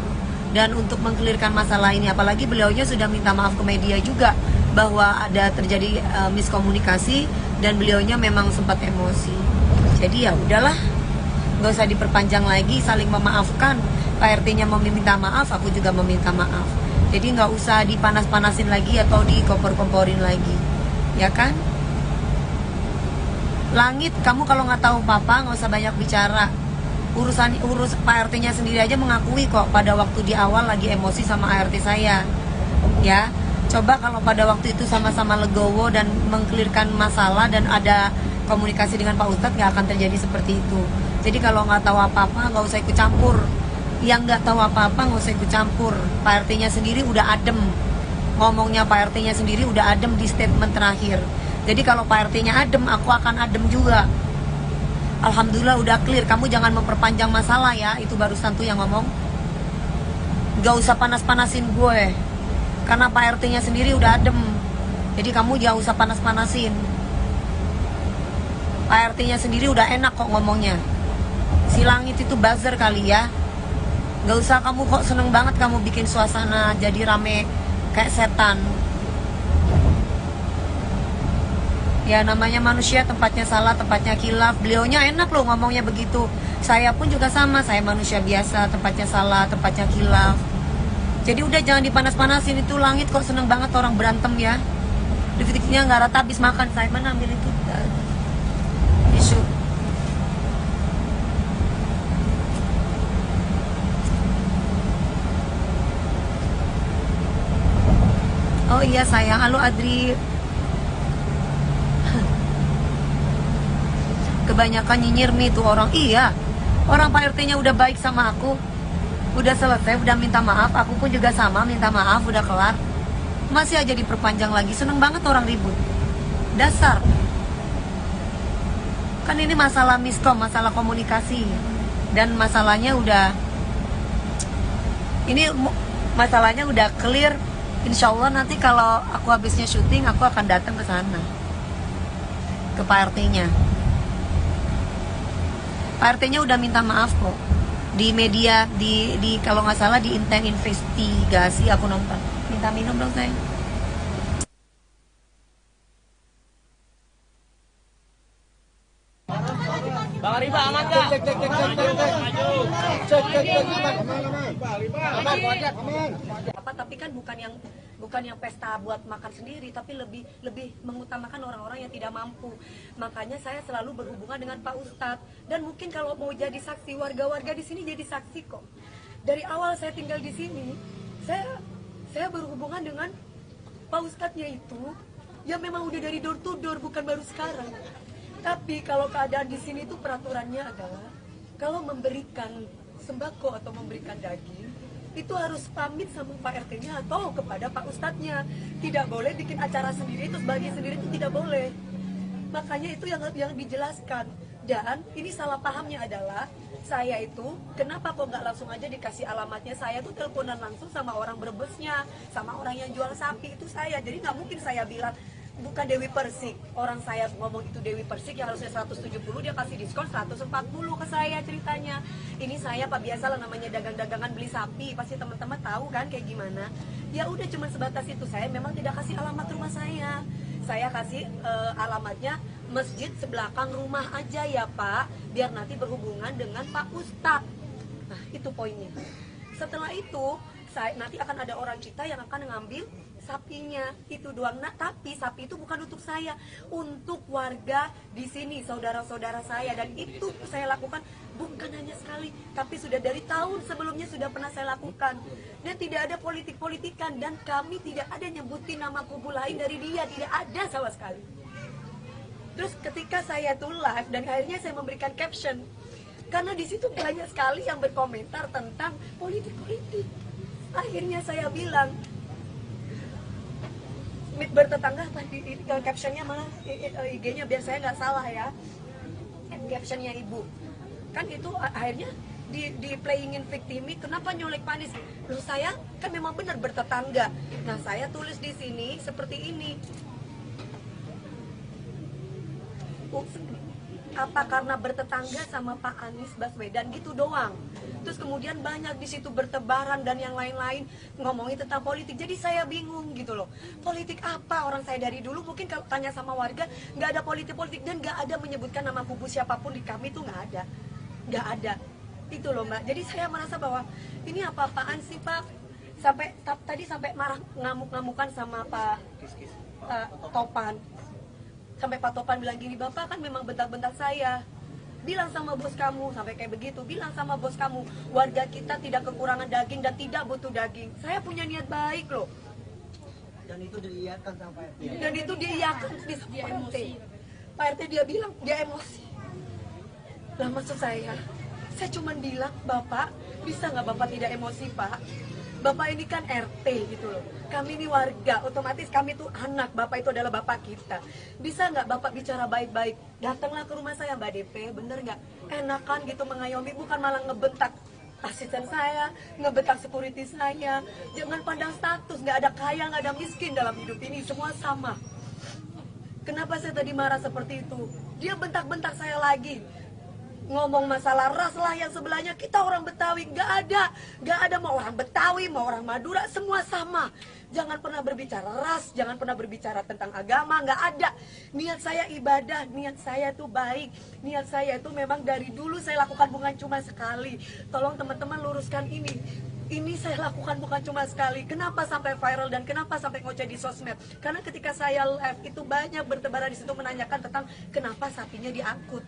Dan untuk mengkelirkan masalah ini, apalagi beliaunya sudah minta maaf ke media juga bahwa ada terjadi miskomunikasi dan beliaunya memang sempat emosi. Jadi ya udahlah, nggak usah diperpanjang lagi, saling memaafkan. Pak RT-nya meminta maaf, aku juga meminta maaf. Jadi nggak usah dipanas-panasin lagi atau dikompor-komporin lagi, ya kan? Langit, kamu kalau nggak tahu papa nggak usah banyak bicara. Urus Pak RT-nya sendiri aja mengakui kok pada waktu di awal lagi emosi sama ART saya, ya. Coba kalau pada waktu itu sama-sama legowo dan mengkelirkan masalah dan ada komunikasi dengan Pak Ustadz, nggak akan terjadi seperti itu. Jadi kalau nggak tahu apa-apa nggak usah ikut campur. Yang nggak tahu apa-apa nggak usah ikut campur. Pak RT-nya sendiri udah adem, ngomongnya Pak RT-nya sendiri udah adem di statement terakhir. Jadi kalau Pak RT-nya adem, aku akan adem juga. Alhamdulillah udah clear. Kamu jangan memperpanjang masalah ya. Itu barusan tuh yang ngomong. Nggak usah panas-panasin gue, karena Pak RT-nya sendiri udah adem. Jadi kamu jangan usah panas-panasin. Pak RT-nya sendiri udah enak kok ngomongnya. Si Langit itu buzzer kali ya. Gak usah kamu kok seneng banget kamu bikin suasana jadi rame kayak setan. Ya namanya manusia, tempatnya salah, tempatnya khilaf. Beliaunya enak loh ngomongnya begitu. Saya pun juga sama, saya manusia biasa, tempatnya salah, tempatnya khilaf. Jadi udah jangan dipanas-panasin. Itu Langit kok seneng banget orang berantem ya. Detik-detiknya gak rata habis makan. Saya mana ambil itu tisu. Oh iya sayang, halo Adri. Kebanyakan nyinyir nih tuh orang. Iya, orang Pak RT-nya udah baik sama aku, udah selesai, udah minta maaf. Aku pun juga sama, minta maaf, udah kelar. Masih aja diperpanjang lagi. Seneng banget orang ribut. Dasar. Kan ini masalah miskom, masalah komunikasi. Dan masalahnya udah, Ini masalahnya udah clear. Insya Allah nanti kalau aku habisnya syuting, aku akan datang ke sana, ke Pak RT-nya. Pak RT-nya udah minta maaf kok di media, di kalau nggak salah di Intent Investigasi aku nonton. Minta minum dong sayang. Bang Riba aman nggak? Tapi kan bukan yang pesta buat makan sendiri, tapi lebih mengutamakan orang-orang yang tidak mampu. Makanya saya selalu berhubungan dengan Pak Ustadz, dan mungkin kalau mau jadi saksi, warga-warga di sini jadi saksi kok. Dari awal saya tinggal di sini, saya berhubungan dengan Pak Ustadznya itu ya memang udah dari door to door, bukan baru sekarang. Tapi kalau keadaan di sini itu peraturannya adalah kalau memberikan sembako atau memberikan daging itu harus pamit sama Pak RT-nya atau kepada Pak Ustadznya. Tidak boleh bikin acara sendiri terus bagi sendiri, itu tidak boleh. Makanya itu yang dijelaskan. Dan ini salah pahamnya adalah saya itu kenapa kok nggak langsung aja dikasih alamatnya. Saya tuh teleponan langsung sama orang Brebesnya, sama orang yang jual sapi itu saya. Jadi nggak mungkin saya bilang bukan Dewi Persik. Orang saya ngomong itu Dewi Persik yang harusnya 170, dia kasih diskon 140 ke saya ceritanya. Ini saya Pak, biasa lah namanya dagang-dagangan beli sapi, pasti teman-teman tahu kan kayak gimana. Ya udah cuma sebatas itu, saya memang tidak kasih alamat rumah saya. Saya kasih alamatnya masjid sebelakang rumah aja ya Pak, biar nanti berhubungan dengan Pak Ustadz. Nah itu poinnya. Setelah itu nanti akan ada orang kita yang akan ngambil sapinya, itu doang. Nah, tapi sapi itu bukan untuk saya, untuk warga di sini, saudara-saudara saya. Dan itu saya lakukan bukan hanya sekali, tapi sudah dari tahun sebelumnya sudah pernah saya lakukan. Dan tidak ada politik-politikan, dan kami tidak ada nyebutin nama kubu lain dari dia, tidak ada sama sekali. Terus ketika saya tuh live dan akhirnya saya memberikan caption, karena di situ banyak sekali yang berkomentar tentang politik-politik. Akhirnya saya bilang, bertetangga apa di captionnya malah IG-nya biar saya nggak salah ya, captionnya ibu kan itu akhirnya di playingin victimi, kenapa nyolek Panis? Loh saya kan memang benar bertetangga. Nah saya tulis di sini seperti ini, apa karena bertetangga sama Pak Anies Baswedan gitu doang. Terus kemudian banyak di situ bertebaran dan yang lain-lain ngomongin tentang politik. Jadi saya bingung gitu loh. Politik apa? Orang saya dari dulu mungkin kalau tanya sama warga nggak ada politik-politik, dan nggak ada menyebutkan nama kubu siapapun di kami tuh nggak ada. Itu loh Mbak. Jadi saya merasa bahwa ini apa-apaan sih Pak? Tadi sampai marah ngamuk-ngamukan sama Pak Topan. Sampai Pak Topan bilang gini, Bapak kan memang bentak-bentak saya. Bilang sama bos kamu, sampai kayak begitu. Bilang sama bos kamu, warga kita tidak kekurangan daging dan tidak butuh daging. Saya punya niat baik loh. Dan itu diiyakan sama Pak RT. Dan itu diiyakan di Pak RT. Pak RT dia bilang, dia emosi. Lah maksud saya cuma bilang, Bapak, bisa nggak Bapak tidak emosi Pak? Bapak ini kan RT gitu loh. Kami ini warga, otomatis kami tuh anak. Bapak itu adalah bapak kita. Bisa nggak Bapak bicara baik-baik? Datanglah ke rumah saya Mbak DP, bener nggak? Enakan gitu mengayomi, bukan malah ngebentak asisten saya, ngebentak security saya. Jangan pandang status, nggak ada kaya, nggak ada miskin dalam hidup ini, semua sama. Kenapa saya tadi marah seperti itu? Dia bentak-bentak saya lagi. Ngomong masalah ras lah yang sebelahnya, kita orang Betawi, nggak ada mau orang Betawi, mau orang Madura, semua sama. Jangan pernah berbicara ras, jangan pernah berbicara tentang agama, nggak ada. Niat saya ibadah, niat saya tuh baik, niat saya tuh memang dari dulu saya lakukan bukan cuma sekali. Tolong teman-teman luruskan ini. Ini saya lakukan bukan cuma sekali. Kenapa sampai viral dan kenapa sampai ngoceh di sosmed? Karena ketika saya live itu banyak bertebaran di situ menanyakan tentang kenapa sapinya diangkut.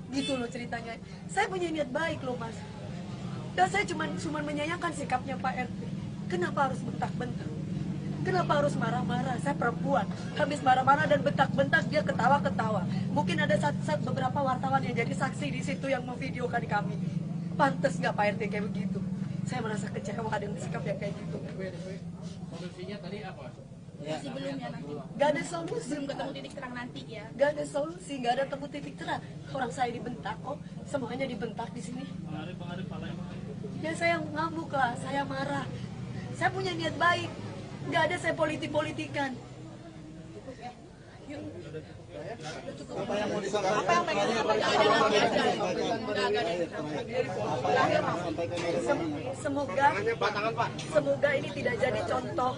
Gitu loh ceritanya. Saya punya niat baik loh Mas. Dan saya cuma menyayangkan sikapnya Pak RT. Kenapa harus bentak-bentak? Kenapa harus marah-marah? Saya perempuan. Habis marah-marah dan bentak-bentak, dia ketawa-ketawa. Mungkin ada beberapa wartawan yang jadi saksi di situ yang memvideokan kami. Pantes nggak Pak RT kayak begitu? Saya merasa kecewa dengan sikap yang kayak gitu. Solusinya tadi apa? Masih belum ya nanti. Gak ada solusi. Belum ketemu titik terang nanti ya. Gak ada solusi, gak ada temu titik terang. Orang saya dibentak kok, semuanya dibentak di sini. Ya saya ngamuk lah, saya marah. Saya punya niat baik, nggak ada saya politik-politikan. Semoga ini tidak jadi contoh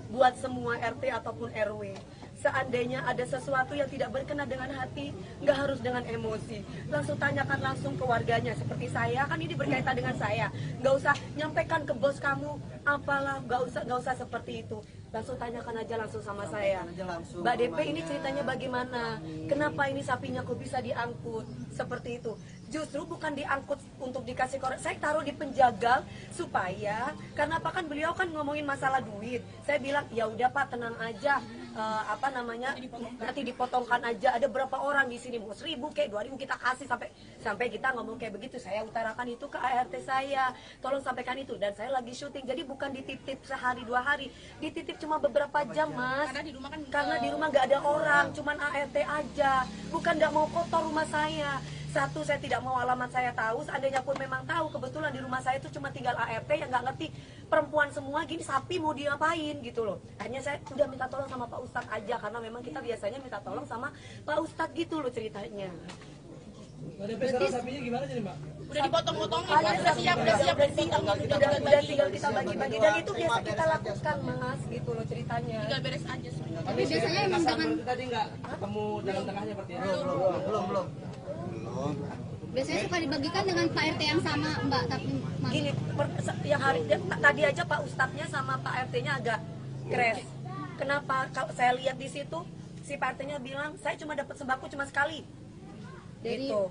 buat semua RT ataupun RW. Seandainya ada sesuatu yang tidak berkenan dengan hati, nggak harus dengan emosi. Langsung tanyakan langsung ke warganya. Seperti saya, kan ini berkaitan dengan saya. Nggak usah nyampaikan ke bos kamu, apalah, nggak usah seperti itu. Langsung tanyakan aja langsung sama saya. Mbak DP ini ceritanya bagaimana? Kenapa ini sapinya kok bisa diangkut? Seperti itu. Justru bukan diangkut untuk dikasih korek. Saya taruh di penjagal supaya, karena apa kan beliau kan ngomongin masalah duit. Saya bilang, ya udah Pak, tenang aja. Nanti dipotongkan aja. Ada berapa orang di sini, mau 1.000 kayak 2.000 kita kasih sampai kita ngomong kayak begitu. Saya utarakan itu ke ART saya, tolong sampaikan itu. Dan saya lagi syuting, jadi bukan dititip sehari 2 hari, dititip cuma beberapa jam, Mas. Karena di rumah nggak ada orang, cuman ART aja. Bukan nggak mau kotor rumah saya. Satu, saya tidak mau alamat saya tahu. Seandainya pun memang tahu, kebetulan di rumah saya itu cuma tinggal ART yang nggak ngerti, perempuan semua gini, sapi mau diapain gitu loh. Hanya saya udah minta tolong sama Pak Ustadz aja, karena memang kita biasanya minta tolong sama Pak Ustadz gitu loh ceritanya. Sekarang sapinya gimana jadi Mbak? Udah dipotong-potongin, Udah udah siap dipotong, udah tinggal kita bagi-bagi, dan itu biasa kita lakukan, Mas, gitu loh ceritanya. tinggal beres aja sebenarnya. Tapi biasanya emang dengan Berarti tadi nggak ketemu jalan tengahnya berarti ya? Belum. biasanya suka dibagikan dengan Pak RT yang sama Mbak, tapi Gini, yang hari tadi aja Pak Ustadznya sama Pak RT-nya agak crash. Kenapa? Kalau saya lihat di situ, si Pak RT-nya bilang saya cuma dapat sembako cuma sekali. dari Gitu.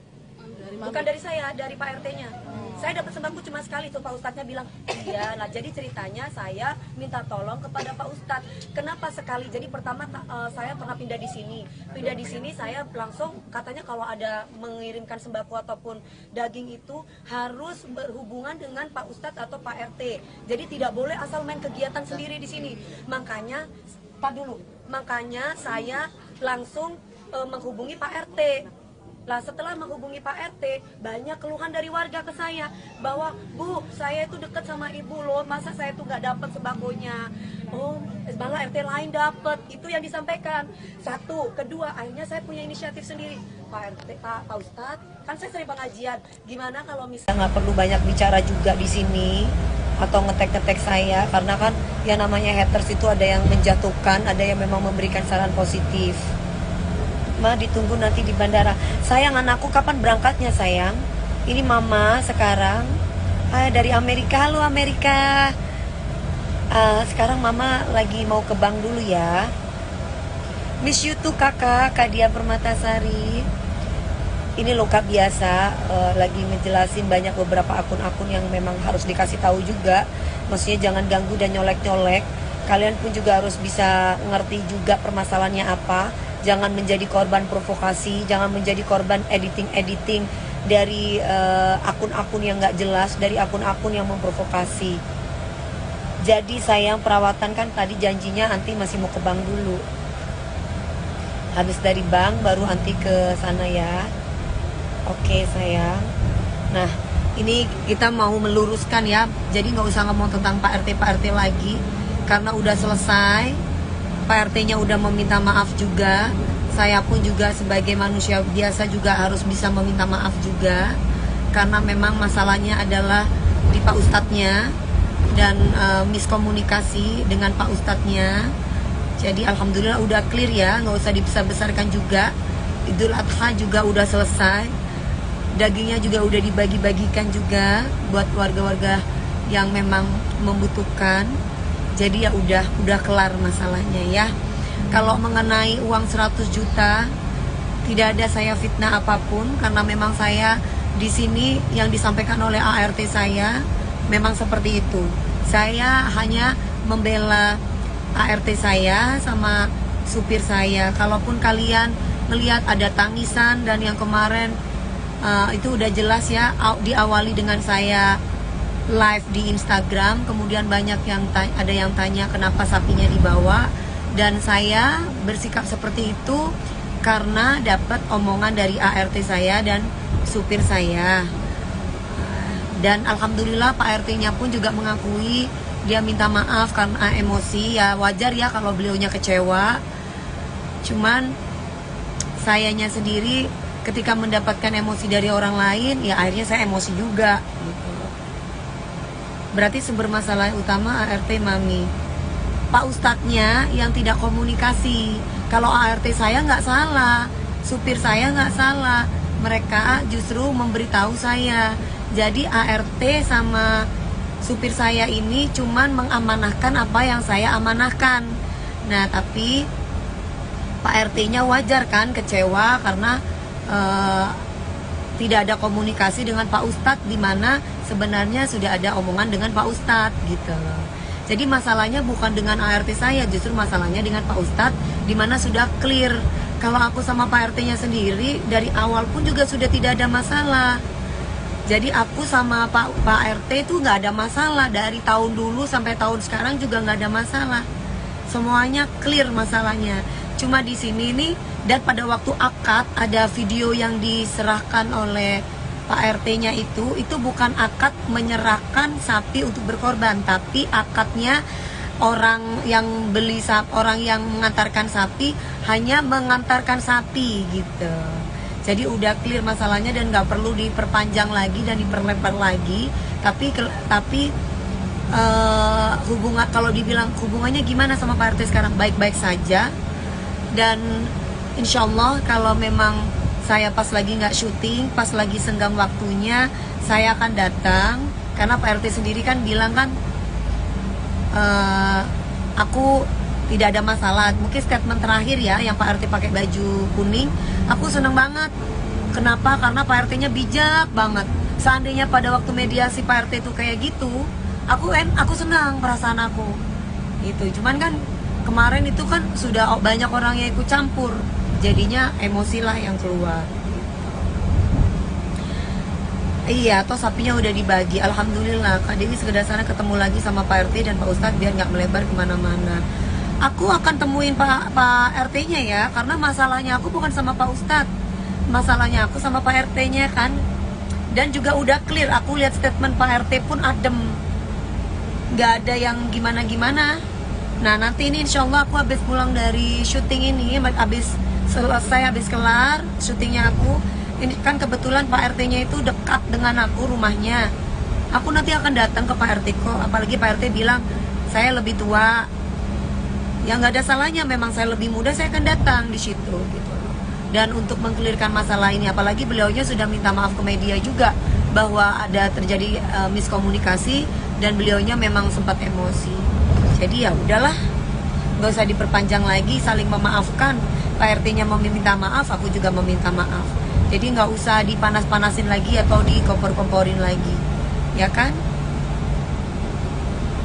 Bukan dari saya, dari Pak RT-nya. Saya dapat sembako cuma sekali, tuh Pak Ustadznya bilang, iya lah. Jadi ceritanya saya minta tolong kepada Pak Ustadz. Kenapa sekali? Jadi pertama saya pernah pindah di sini. Pindah di sini saya langsung katanya kalau ada mengirimkan sembako ataupun daging itu harus berhubungan dengan Pak Ustadz atau Pak RT. Jadi tidak boleh asal main kegiatan sendiri di sini. Makanya saya langsung menghubungi Pak RT. Lah setelah menghubungi Pak RT, banyak keluhan dari warga ke saya bahwa, Bu, saya itu dekat sama ibu loh, masa saya tuh nggak dapat sembakonya? Oh, malah RT lain dapat. Itu yang disampaikan. Satu, kedua, akhirnya saya punya inisiatif sendiri. Pak RT, Pak Ustadz, kan saya sering pengajian. Gimana kalau misalnya Nggak perlu banyak bicara juga di sini atau ngetek-ngetek saya, karena kan ya namanya haters itu ada yang menjatuhkan, ada yang memang memberikan saran positif. Ma, ditunggu nanti di bandara. Sayang, anakku kapan berangkatnya sayang? Ini mama sekarang dari Amerika. Halo Amerika. Sekarang mama lagi mau ke bank dulu ya. Miss you tuh kakak, Kak Dia Permatasari. Ini loh Kak, biasa lagi ngejelasin banyak beberapa akun-akun yang memang harus dikasih tahu juga. Maksudnya jangan ganggu dan nyolek-nyolek. Kalian pun juga harus bisa ngerti juga permasalahannya apa. Jangan menjadi korban provokasi, jangan menjadi korban editing dari akun-akun yang nggak jelas, dari akun-akun yang memprovokasi. Jadi sayang, perawatan kan tadi janjinya Anti masih mau ke bank dulu. Habis dari bank baru Anti ke sana ya. Oke sayang. Nah, ini kita mau meluruskan ya. Jadi nggak usah ngomong tentang Pak RT lagi, karena udah selesai. Pak RT-nya udah meminta maaf juga. Saya pun juga sebagai manusia biasa juga harus bisa meminta maaf juga, karena memang masalahnya adalah di Pak Ustadznya dan miskomunikasi dengan Pak Ustadznya. Jadi alhamdulillah udah clear ya, nggak usah dibesar-besarkan juga. Idul Adha juga udah selesai, dagingnya juga udah dibagi-bagikan juga buat warga-warga yang memang membutuhkan. Jadi ya udah kelar masalahnya ya. Kalau mengenai uang 100 juta, tidak ada saya fitnah apapun, karena memang saya di sini yang disampaikan oleh ART saya memang seperti itu. Saya hanya membela ART saya sama supir saya. Kalaupun kalian melihat ada tangisan dan yang kemarin itu udah jelas ya, diawali dengan saya live di Instagram, kemudian banyak yang ada yang tanya kenapa sapinya dibawa, dan saya bersikap seperti itu karena dapat omongan dari ART saya dan supir saya. Dan alhamdulillah Pak RT-nya pun juga mengakui, dia minta maaf karena emosi. Ya wajar ya kalau beliaunya kecewa. Cuman sayanya sendiri ketika mendapatkan emosi dari orang lain, ya akhirnya saya emosi juga gitu. Berarti sumber masalah utama ART Mami. Pak Ustadznya yang tidak komunikasi. Kalau ART saya nggak salah, supir saya nggak salah, mereka justru memberitahu saya. Jadi ART sama supir saya ini cuman mengamanahkan apa yang saya amanahkan. Nah tapi Pak RT-nya wajar kan kecewa karena tidak ada komunikasi dengan Pak Ustadz, di mana sebenarnya sudah ada omongan dengan Pak Ustadz gitu loh. Jadi masalahnya bukan dengan ART saya, justru masalahnya dengan Pak Ustadz, di mana sudah clear. Kalau aku sama Pak RT-nya sendiri dari awal pun juga sudah tidak ada masalah. Jadi aku sama Pak RT itu nggak ada masalah, dari tahun dulu sampai tahun sekarang juga nggak ada masalah. Semuanya clear masalahnya. Cuma di sini nih, dan pada waktu akad ada video yang diserahkan oleh Pak RT-nya itu bukan akad menyerahkan sapi untuk berkorban, tapi akadnya orang yang beli sapi, orang yang mengantarkan sapi hanya mengantarkan sapi gitu. Jadi udah clear masalahnya dan nggak perlu diperpanjang lagi dan diperlebar lagi. Tapi hubungan, kalau dibilang hubungannya gimana sama Pak RT sekarang, baik-baik saja. Dan insya Allah kalau memang saya pas lagi nggak syuting, pas lagi senggang waktunya, saya akan datang. Karena Pak RT sendiri kan bilang kan, aku tidak ada masalah. Mungkin statement terakhir ya, yang Pak RT pakai baju kuning, aku seneng banget. Kenapa? Karena Pak RT-nya bijak banget. Seandainya pada waktu mediasi Pak RT itu kayak gitu, aku senang perasaan aku. Itu. Cuman kan kemarin itu kan sudah banyak orang yang ikut campur, jadinya emosilah yang keluar. Iya, toh sapinya udah dibagi. Alhamdulillah, Kak Dewi sekedar sana ketemu lagi sama Pak RT dan Pak Ustadz biar nggak melebar kemana-mana. Aku akan temuin Pak RT-nya ya, karena masalahnya aku bukan sama Pak Ustadz, masalahnya aku sama Pak RT-nya kan. Dan juga udah clear, aku lihat statement Pak RT pun adem, nggak ada yang gimana-gimana. Nah nanti ini insya Allah aku habis pulang dari syuting ini, habis selesai, habis kelar syutingnya aku, ini kan kebetulan Pak RT-nya itu dekat dengan aku rumahnya. Aku nanti akan datang ke Pak RT kok, apalagi Pak RT bilang saya lebih tua. Ya nggak ada salahnya, memang saya lebih muda, saya akan datang di situ gitu. Dan untuk mengkelirkan masalah ini, apalagi beliaunya sudah minta maaf ke media juga bahwa ada terjadi miskomunikasi dan beliaunya memang sempat emosi. Jadi ya udahlah, nggak usah diperpanjang lagi, saling memaafkan. Pak RT-nya meminta maaf, aku juga meminta maaf. Jadi nggak usah dipanas-panasin lagi atau dikompor-komporin lagi, ya kan?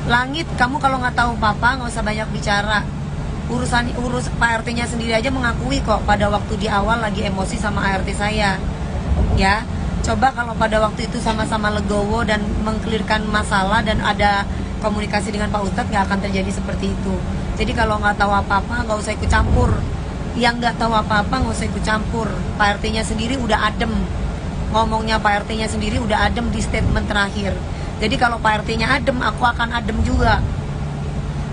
Langit, kamu kalau nggak tahu papa nggak usah banyak bicara. Urus Pak RT-nya sendiri aja mengakui kok pada waktu di awal lagi emosi sama ART saya. Ya, coba kalau pada waktu itu sama-sama legowo dan mengkelirkan masalah dan ada komunikasi dengan Pak Ustadz, nggak akan terjadi seperti itu. Jadi kalau nggak tahu apa-apa nggak usah ikut campur. Yang nggak tahu apa-apa nggak usah ikut campur. Pak RT-nya sendiri udah adem. Ngomongnya Pak RT-nya sendiri udah adem di statement terakhir. Jadi kalau Pak RT-nya adem, aku akan adem juga.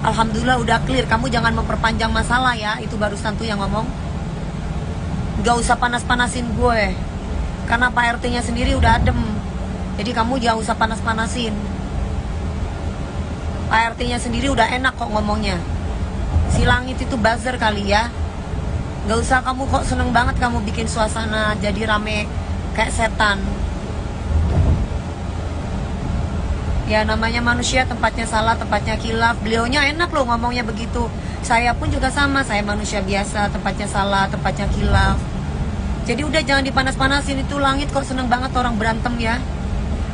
Alhamdulillah udah clear. Kamu jangan memperpanjang masalah ya. Itu barusan tuh yang ngomong. Gak usah panas-panasin gue. Karena Pak RT-nya sendiri udah adem. Jadi kamu jangan usah panas-panasin. Pak RT-nya sendiri udah enak kok ngomongnya. Si Langit itu buzzer kali ya. Gak usah kamu kok seneng banget kamu bikin suasana jadi rame kayak setan. Ya namanya manusia, tempatnya salah, tempatnya khilaf. Beliaunya enak loh ngomongnya begitu. Saya pun juga sama, saya manusia biasa, tempatnya salah, tempatnya khilaf. Jadi udah jangan dipanas-panasin. Itu Langit kok seneng banget orang berantem ya.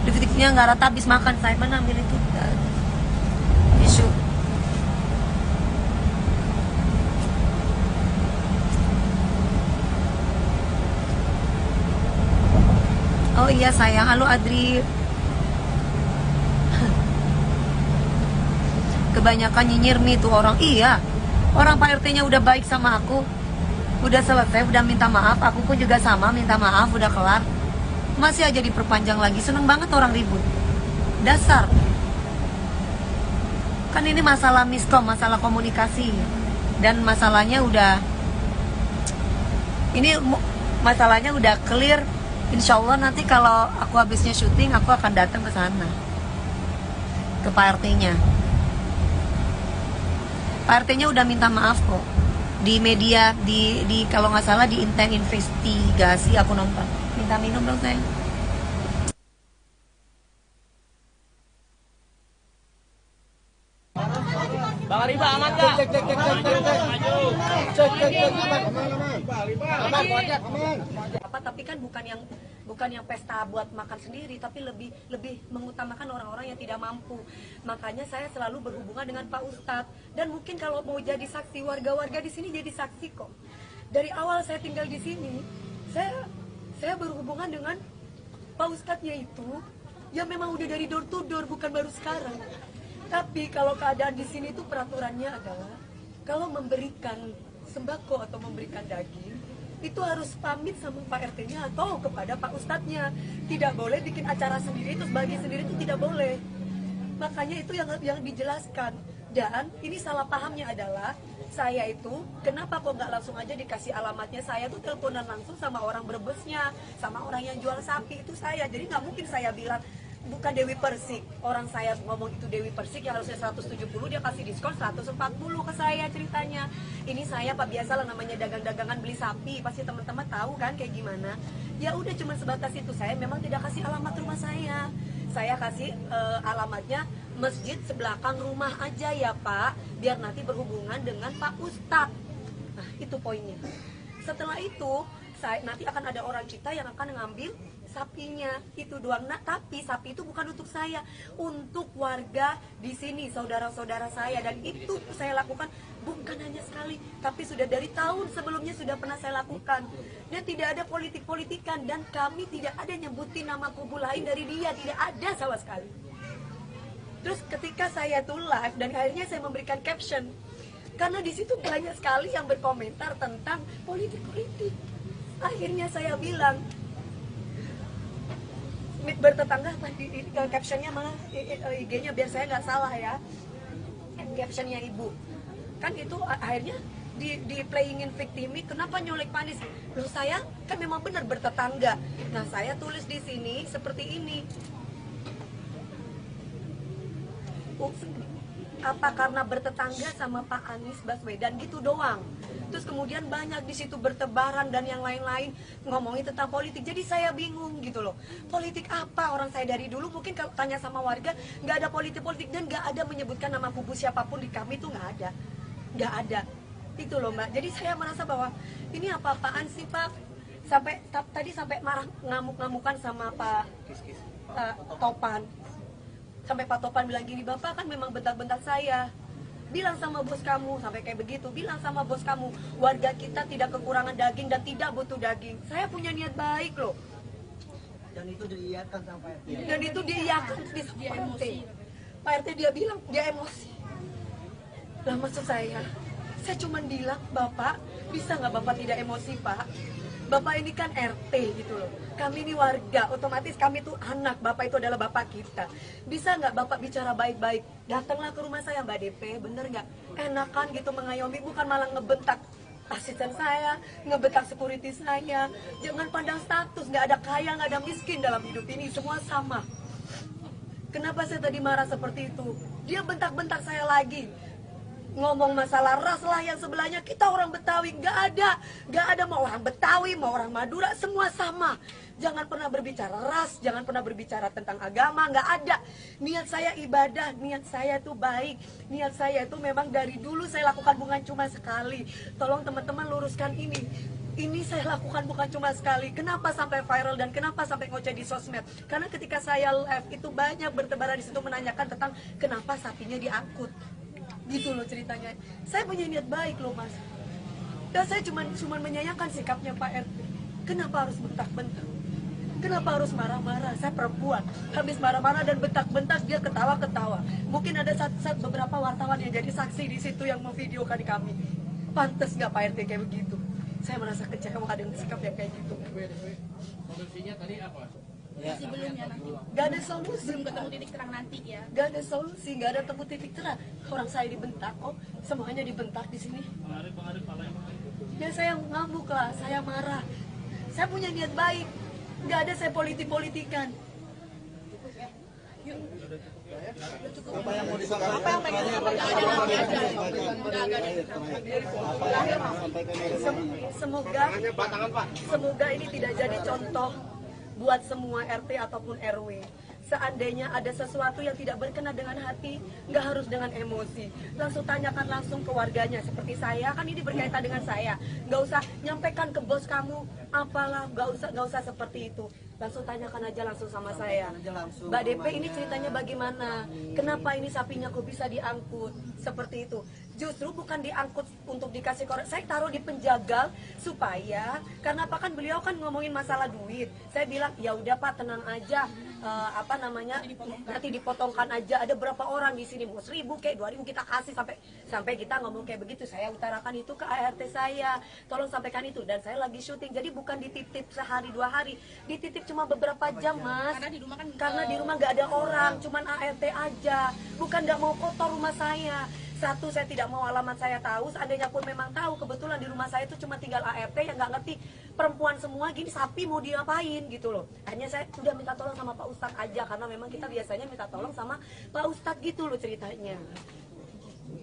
Detik-detiknya nggak rata habis makan. Saya mana ambil itu tisu. Oh iya sayang, halo Adri. Kebanyakan nyinyir nih tuh orang. Iya, orang Pak RT-nya udah baik sama aku, udah selesai, udah minta maaf. Aku pun juga sama, minta maaf, udah kelar. Masih aja diperpanjang lagi. Seneng banget orang ribut. Dasar. Kan ini masalah miskom, masalah komunikasi. Dan masalahnya udah, ini masalahnya udah clear. Insya Allah nanti kalau aku habisnya syuting, aku akan datang ke sana, ke Pak RT-nya. Pak RT-nya udah minta maaf kok. Di media, di kalau nggak salah di Inten Investigasi aku nonton. Minta minum dong sayang. Bang Riba aman nggak? Tapi kan bukan yang pesta buat makan sendiri, tapi lebih mengutamakan orang-orang yang tidak mampu. Makanya saya selalu berhubungan dengan Pak Ustadz, dan mungkin kalau mau jadi saksi, warga-warga di sini jadi saksi kok. Dari awal saya tinggal di sini, saya berhubungan dengan Pak Ustadznya itu ya memang udah dari door to door, bukan baru sekarang. Tapi kalau keadaan di sini itu peraturannya adalah kalau memberikan sembako atau memberikan daging itu harus pamit sama Pak RT-nya atau kepada Pak Ustadznya. Tidak boleh bikin acara sendiri terus bagi sendiri, itu tidak boleh. Makanya itu yang dijelaskan. Dan ini salah pahamnya adalah saya itu kenapa kok nggak langsung aja dikasih alamatnya. Saya tuh teleponan langsung sama orang Brebesnya, sama orang yang jual sapi itu saya. Jadi nggak mungkin saya bilang bukan Dewi Persik. Orang saya ngomong itu Dewi Persik yang harusnya 170, dia kasih diskon 140 ke saya ceritanya. Ini saya Pak, biasa lah namanya dagang-dagangan beli sapi, pasti teman-teman tahu kan kayak gimana. Ya udah cuma sebatas itu. Saya memang tidak kasih alamat rumah saya. Saya kasih alamatnya masjid sebelakang rumah aja ya Pak, biar nanti berhubungan dengan Pak Ustadz. Nah itu poinnya. Setelah itu nanti akan ada orang kita yang akan ngambil sapinya, itu doang. Nah, tapi sapi itu bukan untuk saya, untuk warga di sini, saudara-saudara saya. Dan itu saya lakukan bukan hanya sekali, tapi sudah dari tahun sebelumnya sudah pernah saya lakukan. Dan tidak ada politik-politikan, dan kami tidak ada nyebutin nama kubu lain dari dia, tidak ada sama sekali. Terus ketika saya tuh live dan akhirnya saya memberikan caption, karena di situ banyak sekali yang berkomentar tentang politik-politik. Akhirnya saya bilang, bertetangga apa di captionnya malah IG-nya biar saya nggak salah ya, captionnya ibu kan itu akhirnya di playingin victimi, kenapa nyolek Panis? Loh saya kan memang benar bertetangga. Nah saya tulis di sini seperti ini, apa karena bertetangga sama Pak Anies Baswedan gitu doang. Terus kemudian banyak di situ bertebaran dan yang lain-lain ngomongin tentang politik. Jadi saya bingung gitu loh. Politik apa? Orang saya dari dulu mungkin kalau tanya sama warga nggak ada politik-politik, dan nggak ada menyebutkan nama kubu siapapun di kami tuh nggak ada. Itu loh Mbak. Jadi saya merasa bahwa ini apa-apaan sih Pak? Tadi sampai marah ngamuk-ngamukan sama Pak Topan. Sampai Pak Topan bilang gini, Bapak kan memang bentak-bentak saya. Bilang sama bos kamu, sampai kayak begitu. Bilang sama bos kamu, warga kita tidak kekurangan daging dan tidak butuh daging. Saya punya niat baik loh. Dan itu diiyakan sama Pak RT. Dan itu diiyakan di Pak RT. Pak RT dia bilang, dia emosi. Lah maksud saya cuma bilang, Bapak, bisa nggak Bapak tidak emosi Pak? Bapak ini kan RT gitu loh. Kami ini warga, otomatis kami tuh anak. Bapak itu adalah bapak kita. Bisa nggak Bapak bicara baik-baik? Datanglah ke rumah saya Mbak DP, bener nggak? Enakan gitu mengayomi, bukan malah ngebentak asisten saya, ngebentak security saya. Jangan pandang status, nggak ada kaya, nggak ada miskin dalam hidup ini, semua sama. Kenapa saya tadi marah seperti itu? Dia bentak-bentak saya lagi. Ngomong masalah ras lah yang sebelahnya, kita orang Betawi, nggak ada mau orang Betawi, mau orang Madura, semua sama. Jangan pernah berbicara ras, jangan pernah berbicara tentang agama, nggak ada. Niat saya ibadah, niat saya itu baik, niat saya itu memang dari dulu saya lakukan, bukan cuma sekali. Tolong teman-teman luruskan ini. Ini saya lakukan bukan cuma sekali. Kenapa sampai viral dan kenapa sampai ngoceh di sosmed? Karena ketika saya live itu banyak bertebaran di situ menanyakan tentang kenapa sapinya diangkut. Gitu loh ceritanya. Saya punya niat baik loh Mas. Dan saya cuma menyayangkan sikapnya Pak RT. Kenapa harus bentak-bentak? Kenapa harus marah-marah? Saya perempuan. Habis marah-marah dan bentak-bentak, dia ketawa-ketawa. Mungkin ada beberapa wartawan yang jadi saksi di situ yang memvideokan kami. Pantes nggak Pak RT kayak begitu? Saya merasa kecewa dengan sikap yang kayak gitu. Solusinya tadi apa? Masih belum ya nanti. Gak ada solusi. Belum ketemu titik terang nanti ya. Gak ada solusi, gak ada temu titik terang. Orang saya dibentak kok, semuanya dibentak di sini. Ya saya ngamuk lah, saya marah. Saya punya niat baik, gak ada saya politik-politikan. Semoga ini tidak jadi contoh buat semua RT ataupun RW. Seandainya ada sesuatu yang tidak berkenan dengan hati, nggak harus dengan emosi. Langsung tanyakan langsung ke warganya. Seperti saya, kan ini berkaitan dengan saya. Nggak usah nyampaikan ke bos kamu, apalah, nggak usah seperti itu. Langsung tanyakan aja langsung sama saya. Mbak DP ini ceritanya bagaimana? Kenapa ini sapinya kok bisa diangkut? Seperti itu. Justru bukan diangkut untuk dikasih korek. Saya taruh di penjagal supaya, karena apa kan beliau kan ngomongin masalah duit. Saya bilang ya udah Pak, tenang aja. Nanti dipotongkan aja. Ada berapa orang di sini, mau 1.000 kayak 2.000 kita kasih sampai kita ngomong kayak begitu. Saya utarakan itu ke ART saya, tolong sampaikan itu. Dan saya lagi syuting, jadi bukan dititip sehari 2 hari, dititip cuma beberapa jam Mas. Karena di rumah nggak ada orang, cuman ART aja. Bukan nggak mau kotor rumah saya. Satu, saya tidak mau alamat saya tahu. Seandainya pun memang tahu, kebetulan di rumah saya itu cuma tinggal ART yang nggak ngerti perempuan semua gini, sapi mau diapain gitu loh. Hanya saya udah minta tolong sama Pak Ustadz aja, karena memang kita biasanya minta tolong sama Pak Ustadz gitu loh ceritanya.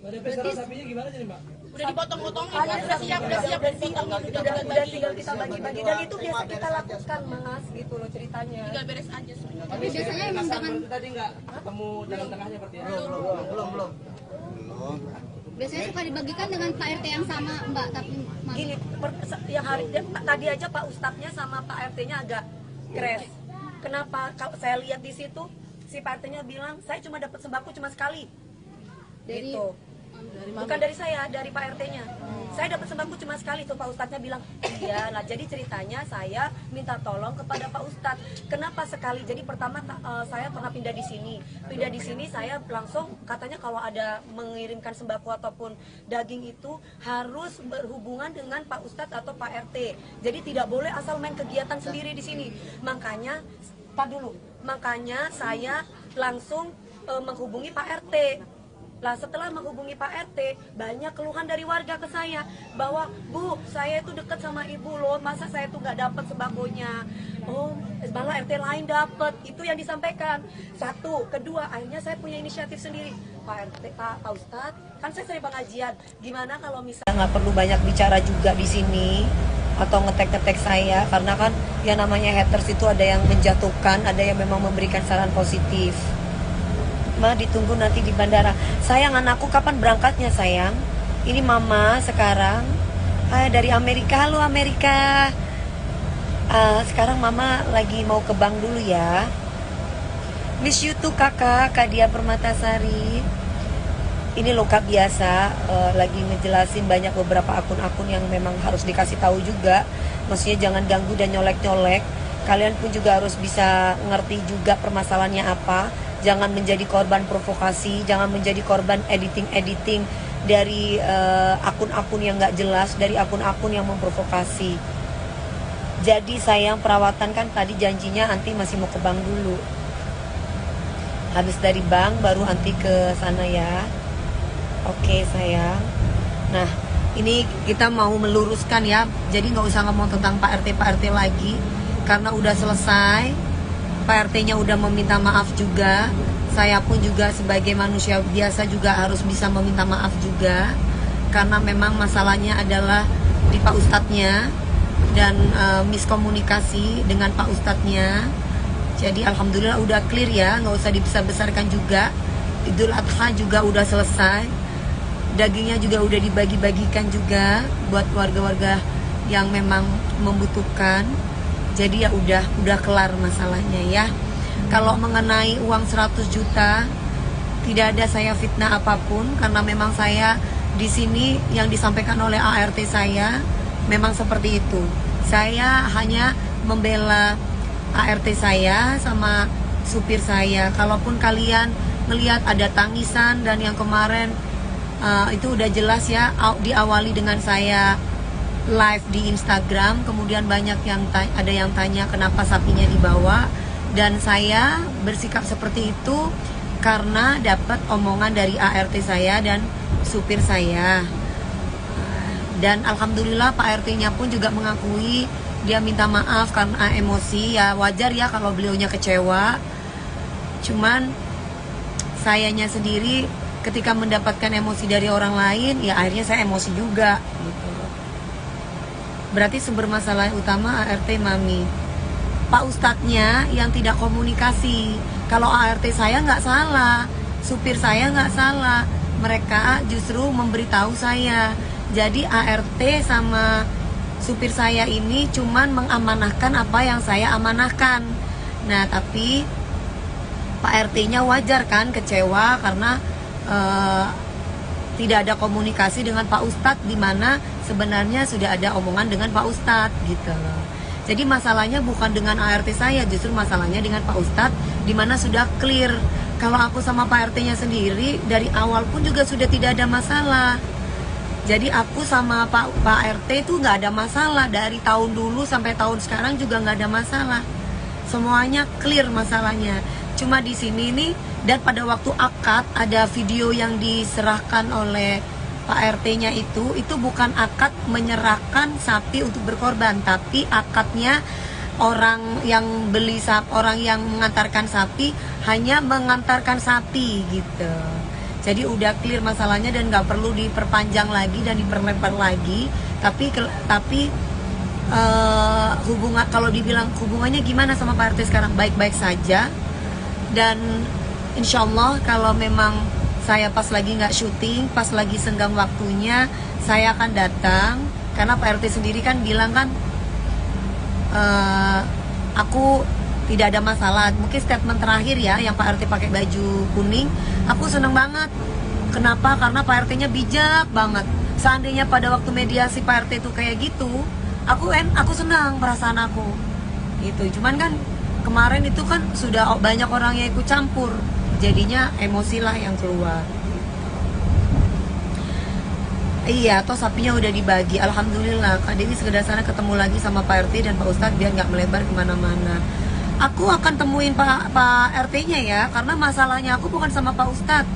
Sekarang sapinya gimana jadi Mbak? Udah dipotong-potongin, Ada udah siap dan dipotong, udah tinggal kita bagi-bagi, dan itu biasa kita lakukan Mas gitu loh ceritanya. tinggal beres aja semuanya. Tapi biasanya emang dengan Tadi nggak ketemu jalan tengahnya berarti ya? Belum. biasanya suka dibagikan dengan Pak RT yang sama Mbak, tapi Gini, yang tadi aja Pak Ustadznya sama Pak RT-nya agak crash. Kenapa? Kalau saya lihat di situ, si Pak RT-nya bilang saya cuma dapat sembako cuma sekali. dari Gitu. Bukan dari saya, dari Pak RT-nya. Saya dapat sembako cuma sekali, tuh Pak Ustadznya bilang, iya lah. Jadi ceritanya saya minta tolong kepada Pak Ustadz. Kenapa sekali? Jadi pertama saya pernah pindah di sini. Pindah di sini saya langsung katanya kalau ada mengirimkan sembako ataupun daging itu harus berhubungan dengan Pak Ustadz atau Pak RT. Jadi tidak boleh asal main kegiatan sendiri di sini. Makanya, makanya saya langsung menghubungi Pak RT. Lah setelah menghubungi Pak RT, banyak keluhan dari warga ke saya bahwa Bu, saya itu dekat sama ibu loh, masa saya tuh nggak dapat sembakonya? Oh, malah RT lain dapat. Itu yang disampaikan. Satu, kedua, akhirnya saya punya inisiatif sendiri. Pak RT, Pak Ustadz, kan saya sering pengajian. Gimana kalau misalnya nggak perlu banyak bicara juga di sini atau ngetek-ngetek saya, karena kan yang namanya haters itu ada yang menjatuhkan, ada yang memang memberikan saran positif. Ma, ditunggu nanti di bandara. Sayang, anakku kapan berangkatnya sayang? Ini mama sekarang dari Amerika. Halo Amerika. Sekarang mama lagi mau ke bank dulu ya. Miss you too kakak, Kak Dia Permatasari. Ini loh Kak, biasa lagi ngejelasin banyak beberapa akun-akun yang memang harus dikasih tahu juga. Maksudnya jangan ganggu dan nyolek-nyolek. Kalian pun juga harus bisa ngerti juga permasalahannya apa. Jangan menjadi korban provokasi, jangan menjadi korban editing dari akun-akun yang nggak jelas, dari akun-akun yang memprovokasi. Jadi sayang, perawatan kan tadi janjinya Anti masih mau ke bank dulu. Habis dari bank baru Anti ke sana ya. Oke sayang. Nah, ini kita mau meluruskan ya. Jadi nggak usah ngomong tentang Pak RT lagi, karena udah selesai. Pak RT-nya udah meminta maaf juga. Saya pun juga sebagai manusia biasa juga harus bisa meminta maaf juga, karena memang masalahnya adalah di Pak Ustadznya dan miskomunikasi dengan Pak Ustadznya. Jadi alhamdulillah udah clear ya, nggak usah dibesar-besarkan juga. Idul Adha juga udah selesai, dagingnya juga udah dibagi-bagikan juga buat warga-warga yang memang membutuhkan. Jadi ya udah kelar masalahnya ya. Kalau mengenai uang 100 juta, tidak ada saya fitnah apapun, karena memang saya di sini yang disampaikan oleh ART saya memang seperti itu. Saya hanya membela ART saya sama supir saya. Kalaupun kalian melihat ada tangisan dan yang kemarin itu udah jelas ya, diawali dengan saya live di Instagram, kemudian banyak yang ada yang tanya kenapa sapinya dibawa. Dan saya bersikap seperti itu karena dapat omongan dari ART saya dan supir saya. Dan alhamdulillah Pak RT-nya pun juga mengakui, dia minta maaf karena emosi. Ya wajar ya kalau beliaunya kecewa. Cuman sayanya sendiri ketika mendapatkan emosi dari orang lain, ya akhirnya saya emosi juga gitu. Berarti sumber masalah utama ART Mami. Pak Ustadznya yang tidak komunikasi. Kalau ART saya nggak salah, supir saya nggak salah, mereka justru memberitahu saya. Jadi ART sama supir saya ini cuman mengamanahkan apa yang saya amanahkan. Nah tapi Pak RT-nya wajar kan kecewa karena tidak ada komunikasi dengan Pak Ustadz, di mana sebenarnya sudah ada omongan dengan Pak Ustadz gitu loh. Jadi masalahnya bukan dengan ART saya, justru masalahnya dengan Pak Ustadz, di mana sudah clear. Kalau aku sama Pak RT-nya sendiri dari awal pun juga sudah tidak ada masalah. Jadi aku sama Pak RT itu nggak ada masalah, dari tahun dulu sampai tahun sekarang juga nggak ada masalah. Semuanya clear masalahnya. Cuma di sini nih, dan pada waktu akad ada video yang diserahkan oleh Pak RT-nya itu bukan akad menyerahkan sapi untuk berkorban, tapi akadnya orang yang beli sapi, orang yang mengantarkan sapi hanya mengantarkan sapi gitu. Jadi udah clear masalahnya dan nggak perlu diperpanjang lagi dan diperlebar lagi. Tapi hubungan, kalau dibilang hubungannya gimana sama Pak RT sekarang, baik-baik saja. Dan insya Allah kalau memang saya pas lagi nggak syuting, pas lagi senggang waktunya, saya akan datang. Karena Pak RT sendiri kan bilang kan, aku tidak ada masalah. Mungkin statement terakhir ya, yang Pak RT pakai baju kuning, aku seneng banget. Kenapa? Karena Pak RT-nya bijak banget. Seandainya pada waktu mediasi Pak RT itu kayak gitu, aku senang perasaan aku. Gitu. Cuman kan kemarin itu kan sudah banyak orang yang ikut campur, jadinya emosilah yang keluar. Iya, toh sapinya udah dibagi. Alhamdulillah, Kak Dewi segera sana ketemu lagi sama Pak RT dan Pak Ustadz biar nggak melebar kemana-mana. Aku akan temuin Pak RT-nya ya, karena masalahnya aku bukan sama Pak Ustadz,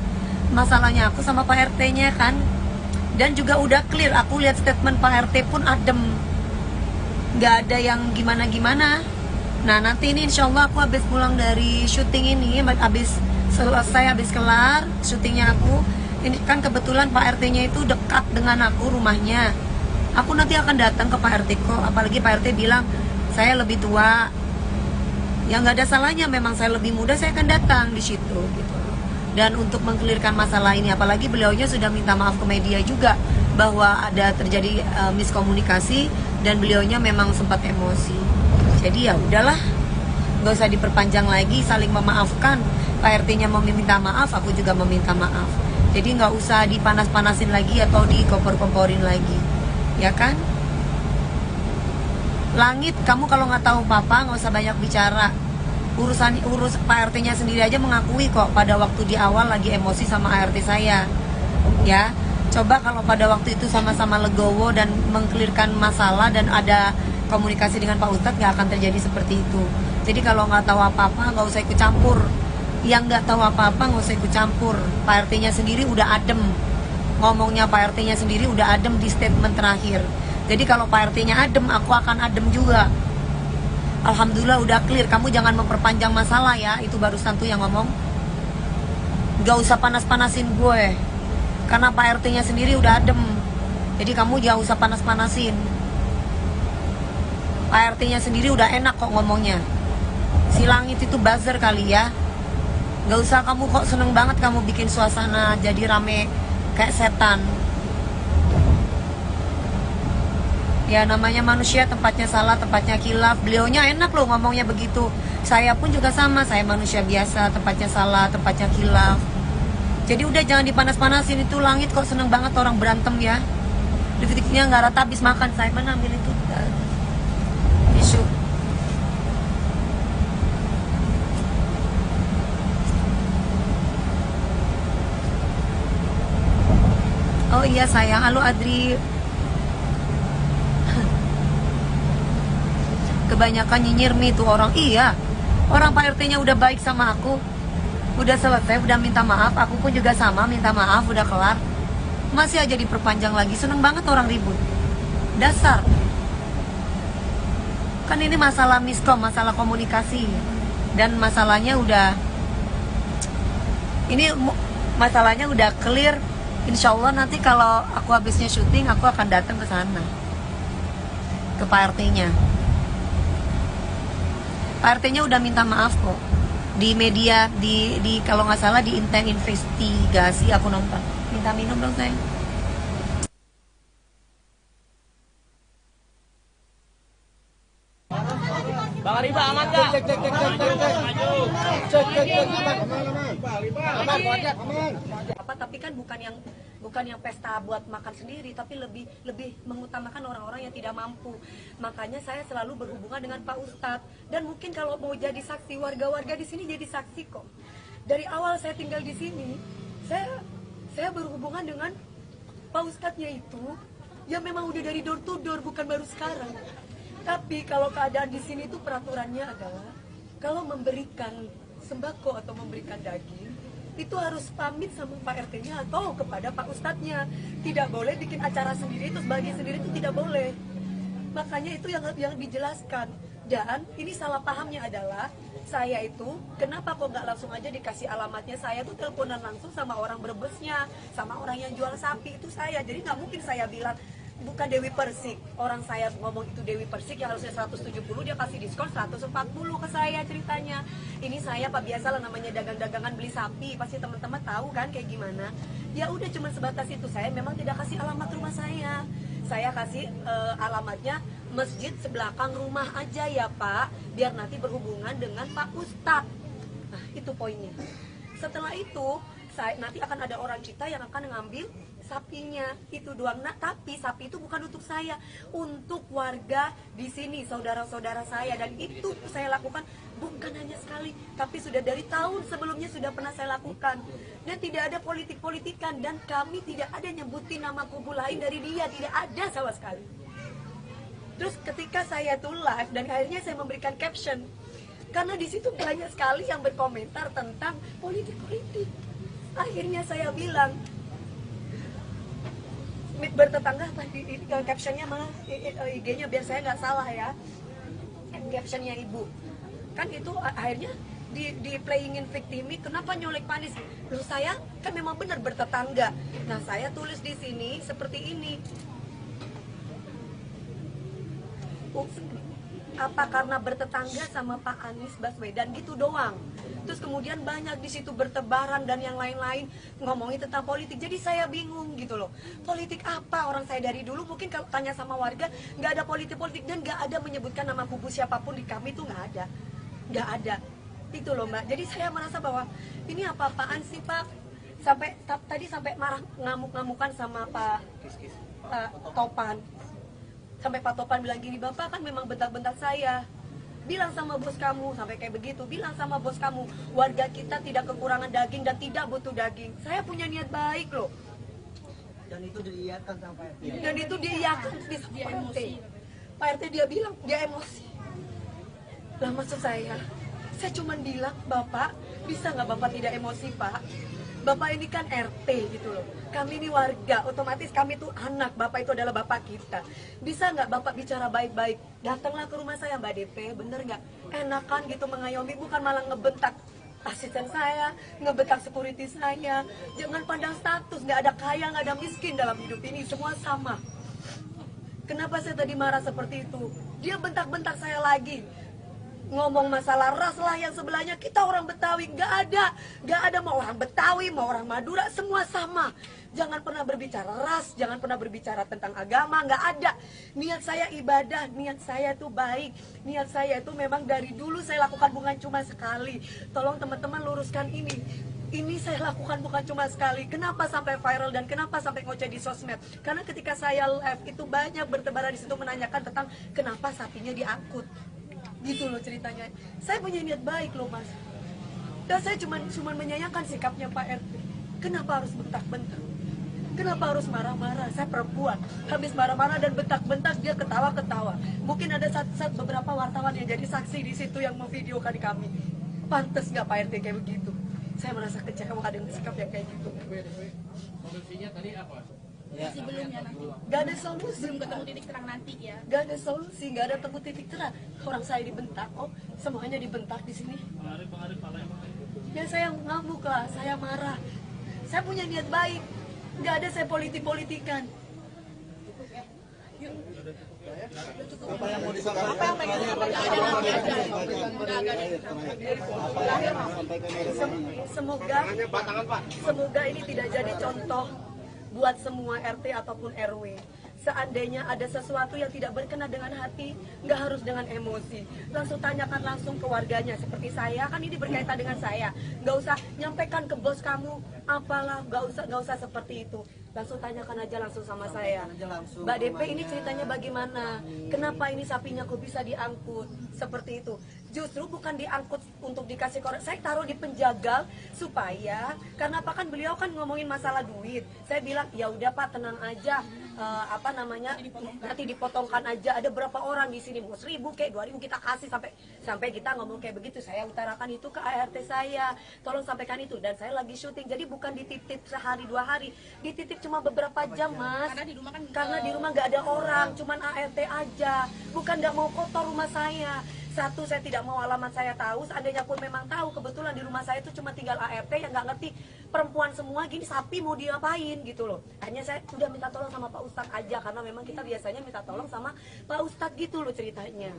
masalahnya aku sama Pak RT-nya kan. Dan juga udah clear, aku lihat statement Pak RT pun adem, nggak ada yang gimana-gimana. Nah nanti ini insya Allah aku habis pulang dari syuting ini, habis kelar syutingnya aku, ini kan kebetulan Pak RT-nya itu dekat dengan aku rumahnya. Aku nanti akan datang ke Pak RT kok, apalagi Pak RT bilang saya lebih tua. Ya nggak ada salahnya, memang saya lebih muda, saya akan datang di situ gitu. Dan untuk mengkelirkan masalah ini, apalagi beliaunya sudah minta maaf ke media juga bahwa ada terjadi miskomunikasi dan beliaunya memang sempat emosi. Jadi ya udahlah, nggak usah diperpanjang lagi, saling memaafkan. Pak RT-nya meminta maaf, aku juga meminta maaf. Jadi nggak usah dipanas-panasin lagi atau dikompor-komporin lagi, ya kan? Langit, kamu kalau nggak tahu papa nggak usah banyak bicara. Urus Pak RT-nya sendiri aja mengakui kok pada waktu di awal lagi emosi sama ART saya. Ya, coba kalau pada waktu itu sama-sama legowo dan mengkelirkan masalah dan ada komunikasi dengan Pak Ustadz, nggak akan terjadi seperti itu. Jadi kalau nggak tahu apa-apa nggak usah ikut campur. Yang nggak tahu apa-apa nggak usah ikut campur. Pak RT-nya sendiri udah adem. Ngomongnya Pak RT-nya sendiri udah adem di statement terakhir. Jadi kalau Pak RT-nya adem, aku akan adem juga. Alhamdulillah udah clear. Kamu jangan memperpanjang masalah ya. Itu barusan tuh yang ngomong. Gak usah panas-panasin gue, karena Pak RT-nya sendiri udah adem. Jadi kamu jangan usah panas-panasin. Pak RT-nya sendiri udah enak kok ngomongnya. Si Langit itu buzzer kali ya. Gak usah kamu kok seneng banget kamu bikin suasana jadi rame kayak setan. Ya namanya manusia, tempatnya salah, tempatnya khilaf. Beliaunya enak loh ngomongnya begitu. Saya pun juga sama, saya manusia biasa, tempatnya salah, tempatnya khilaf. Jadi udah jangan dipanas-panasin. Itu Langit kok seneng banget orang berantem ya. Detik-detiknya nggak rata habis makan. Saya mana ambil itu tisu. Oh iya sayang, halo Adri. Kebanyakan nyinyir nih tuh orang. Iya, Orang Pak RT-nya udah baik sama aku, udah selesai, udah minta maaf, aku pun juga sama minta maaf, udah kelar. Masih aja diperpanjang lagi, seneng banget orang ribut. Dasar. Kan ini masalah miskom, masalah komunikasi. Dan masalahnya udah, ini masalahnya udah clear. Insya Allah nanti kalau aku habisnya syuting, aku akan datang ke sana, ke Pak RT-nya. Pak RT-nya udah minta maaf kok. Di media, di kalau nggak salah di Inten Investigasi aku nonton. Minta minum dong sayang. Bang Riba aman gak? Apa tapi kan bukan yang pesta buat makan sendiri, tapi lebih mengutamakan orang-orang yang tidak mampu. Makanya saya selalu berhubungan dengan Pak Ustadz, dan mungkin kalau mau jadi saksi, warga-warga di sini jadi saksi kok. Dari awal saya tinggal di sini, saya berhubungan dengan Pak Ustadznya itu yang memang udah dari door to door, bukan baru sekarang. Tapi kalau keadaan di sini itu peraturannya adalah kalau memberikan sembako atau memberikan daging itu harus pamit sama Pak RT-nya atau kepada Pak Ustadznya. Tidak boleh bikin acara sendiri terus bagi sendiri, itu tidak boleh. Makanya itu yang dijelaskan. Dan ini salah pahamnya adalah saya itu kenapa kok nggak langsung aja dikasih alamatnya. Saya tuh teleponan langsung sama orang Brebesnya, sama orang yang jual sapi itu saya. Jadi nggak mungkin saya bilang bukan Dewi Persik. Orang saya ngomong itu Dewi Persik yang harusnya 170, dia kasih diskon 140 ke saya ceritanya. Ini saya Pak, biasalah namanya dagang-dagangan beli sapi, pasti teman-teman tahu kan kayak gimana. Ya udah cuma sebatas itu. Saya memang tidak kasih alamat rumah saya. Saya kasih alamatnya masjid sebelakang rumah aja ya Pak, biar nanti berhubungan dengan Pak Ustadz. Nah, itu poinnya. Setelah itu nanti akan ada orang kita yang akan ngambil sapinya, itu doang. Nah, tapi sapi itu bukan untuk saya, untuk warga di sini, saudara-saudara saya. Dan itu saya lakukan bukan hanya sekali, tapi sudah dari tahun sebelumnya sudah pernah saya lakukan. Dan tidak ada politik-politikan, dan kami tidak ada nyebutin nama kubu lain dari dia, tidak ada sama sekali. Terus ketika saya tuh live dan akhirnya saya memberikan caption, karena di situ banyak sekali yang berkomentar tentang politik-politik. Akhirnya saya bilang, bertetangga apa di captionnya malah IG-nya biar saya nggak salah ya, captionnya ibu kan itu akhirnya di playingin victimi, kenapa nyolek Panis? Loh, saya kan memang benar bertetangga. Nah, saya tulis di sini seperti ini, apa karena bertetangga sama Pak Anies Baswedan gitu doang. Terus kemudian banyak di situ bertebaran dan yang lain-lain ngomongin tentang politik. Jadi saya bingung gitu loh. Politik apa? Orang saya dari dulu mungkin kalau tanya sama warga nggak ada politik-politik, dan nggak ada menyebutkan nama kubu siapapun di kami, itu nggak ada. Itu loh Mbak. Jadi saya merasa bahwa ini apa-apaan sih Pak? Tadi sampai marah ngamuk-ngamukan sama Pak Topan. Sampai Pak Topan bilang gini, Bapak kan memang bentak-bentak saya. Bilang sama bos kamu, sampai kayak begitu. Bilang sama bos kamu, warga kita tidak kekurangan daging dan tidak butuh daging. Saya punya niat baik loh. Dan itu diiyakan sama Pak RT. Dan itu diiyakan di Pak RT. Pak RT dia bilang, dia emosi. Lah maksud saya cuma bilang, Bapak, bisa nggak Bapak tidak emosi Pak? Bapak ini kan RT gitu loh. Kami ini warga, otomatis kami tuh anak. Bapak itu adalah bapak kita. Bisa nggak Bapak bicara baik-baik? Datanglah ke rumah saya Mbak DP, bener nggak? Enakan gitu mengayomi, bukan malah ngebentak asisten saya, ngebentak security saya. Jangan pandang status, nggak ada kaya, nggak ada miskin dalam hidup ini, semua sama. Kenapa saya tadi marah seperti itu? Dia bentak-bentak saya lagi. Ngomong masalah ras lah yang sebelahnya, kita orang Betawi, nggak ada mau orang Betawi, mau orang Madura, semua sama. Jangan pernah berbicara ras, jangan pernah berbicara tentang agama, nggak ada. Niat saya ibadah, niat saya itu baik, niat saya itu memang dari dulu saya lakukan bukan cuma sekali. Tolong teman-teman luruskan ini. Ini saya lakukan bukan cuma sekali. Kenapa sampai viral dan kenapa sampai ngoceh di sosmed? Karena ketika saya live itu banyak bertebaran di situ menanyakan tentang kenapa sapinya diangkut. Gitu loh ceritanya. Saya punya niat baik loh Mas. Dan saya cuma menyayangkan sikapnya Pak RT. Kenapa harus bentak-bentak? Kenapa harus marah-marah? Saya perempuan, habis marah-marah dan bentak-bentak dia ketawa-ketawa. Mungkin ada saat beberapa wartawan yang jadi saksi di situ yang memvideokan kami. Pantes nggak Pak RT kayak begitu? Saya merasa kecewa dengan sikap yang kayak gitu. Solusinya tadi apa? Sebelumnya nanti Gak ada solusi, belum ketemu titik terang nanti ya. gak ada solusi, gak ada temu titik terang. Orang saya dibentak, oh semuanya dibentak di sini. Ya saya ngamuk lah, saya marah. Saya punya niat baik, gak ada saya politik-politikan. Semoga ini tidak jadi contoh buat semua RT ataupun RW. Seandainya ada sesuatu yang tidak berkenan dengan hati, nggak harus dengan emosi. Langsung tanyakan langsung ke warganya. Seperti saya, kan ini berkaitan dengan saya. Nggak usah nyampaikan ke bos kamu, apalah, nggak usah seperti itu. Langsung tanyakan aja langsung sama saya. Mbak DP ini ceritanya bagaimana? Kenapa ini sapinya kok bisa diangkut? Seperti itu. Justru bukan diangkut untuk dikasih korek. Saya taruh di penjagal supaya, karena apa kan beliau kan ngomongin masalah duit. Saya bilang ya udah Pak tenang aja. Nanti dipotongkan aja. Ada berapa orang di sini, mau 1.000 kayak 2.000 kita kasih sampai kita ngomong kayak begitu. Saya utarakan itu ke ART saya, tolong sampaikan itu. Dan saya lagi syuting, jadi bukan dititip sehari 2 hari, dititip cuma beberapa jam Mas. Karena di rumah nggak ada orang, cuman ART aja. Bukan nggak mau kotor rumah saya. Satu, saya tidak mau alamat saya tahu. Seandainya pun memang tahu, kebetulan di rumah saya itu cuma tinggal ART yang nggak ngerti. Perempuan semua gini, sapi mau diapain gitu loh. Hanya saya udah minta tolong sama Pak Ustadz aja, karena memang kita biasanya minta tolong sama Pak Ustadz gitu loh ceritanya.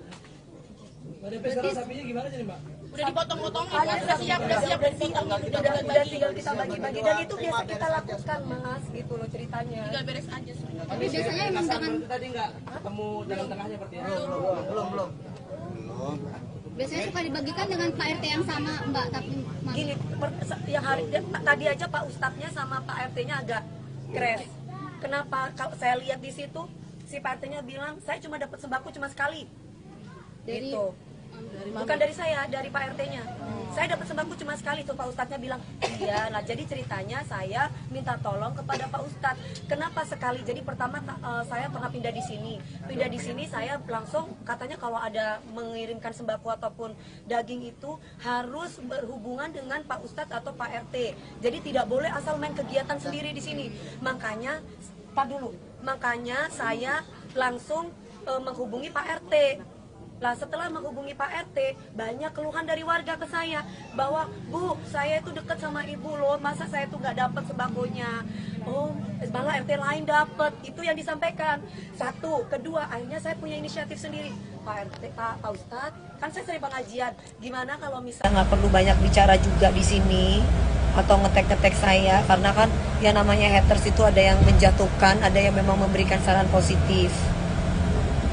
Mbak DP sekarang sapinya gimana jadi Mbak? Udah dipotong-potongin, udah siap dipotong, Udah tinggal kita bagi-bagi, dan itu biasa kita lakukan Mas gitu loh ceritanya. tinggal beres aja sebenarnya. Tapi biasanya emang dengan Itu tadi nggak ketemu jalan tengahnya berarti ya? Belum. biasanya suka dibagikan dengan Pak RT yang sama Mbak, tapi Gini, yang tadi aja Pak Ustadznya sama Pak RT-nya agak crash. Kenapa? Kalau saya lihat di situ, si Pak RT-nya bilang saya cuma dapat sembako cuma sekali. dari Gitu. Bukan dari saya, dari Pak RT-nya. Saya dapat sembako cuma sekali, tuh Pak Ustadznya bilang iya. Nah jadi ceritanya saya minta tolong kepada Pak Ustadz. Kenapa sekali? Jadi pertama saya pernah pindah di sini saya langsung katanya kalau ada mengirimkan sembako ataupun daging itu harus berhubungan dengan Pak Ustadz atau Pak RT. Jadi tidak boleh asal main kegiatan sendiri di sini. Makanya saya langsung menghubungi Pak RT. Lah setelah menghubungi Pak RT, banyak keluhan dari warga ke saya bahwa Bu, saya itu dekat sama ibu loh, masa saya tuh nggak dapat sembakonya. Oh, malah RT lain dapat. Itu yang disampaikan. Satu, kedua, akhirnya saya punya inisiatif sendiri. Pak RT, Pak Ustadz, kan saya sering pengajian. Gimana kalau misalnya Nggak perlu banyak bicara juga di sini atau ngetek-ngetek saya, karena kan yang namanya haters itu ada yang menjatuhkan, ada yang memang memberikan saran positif.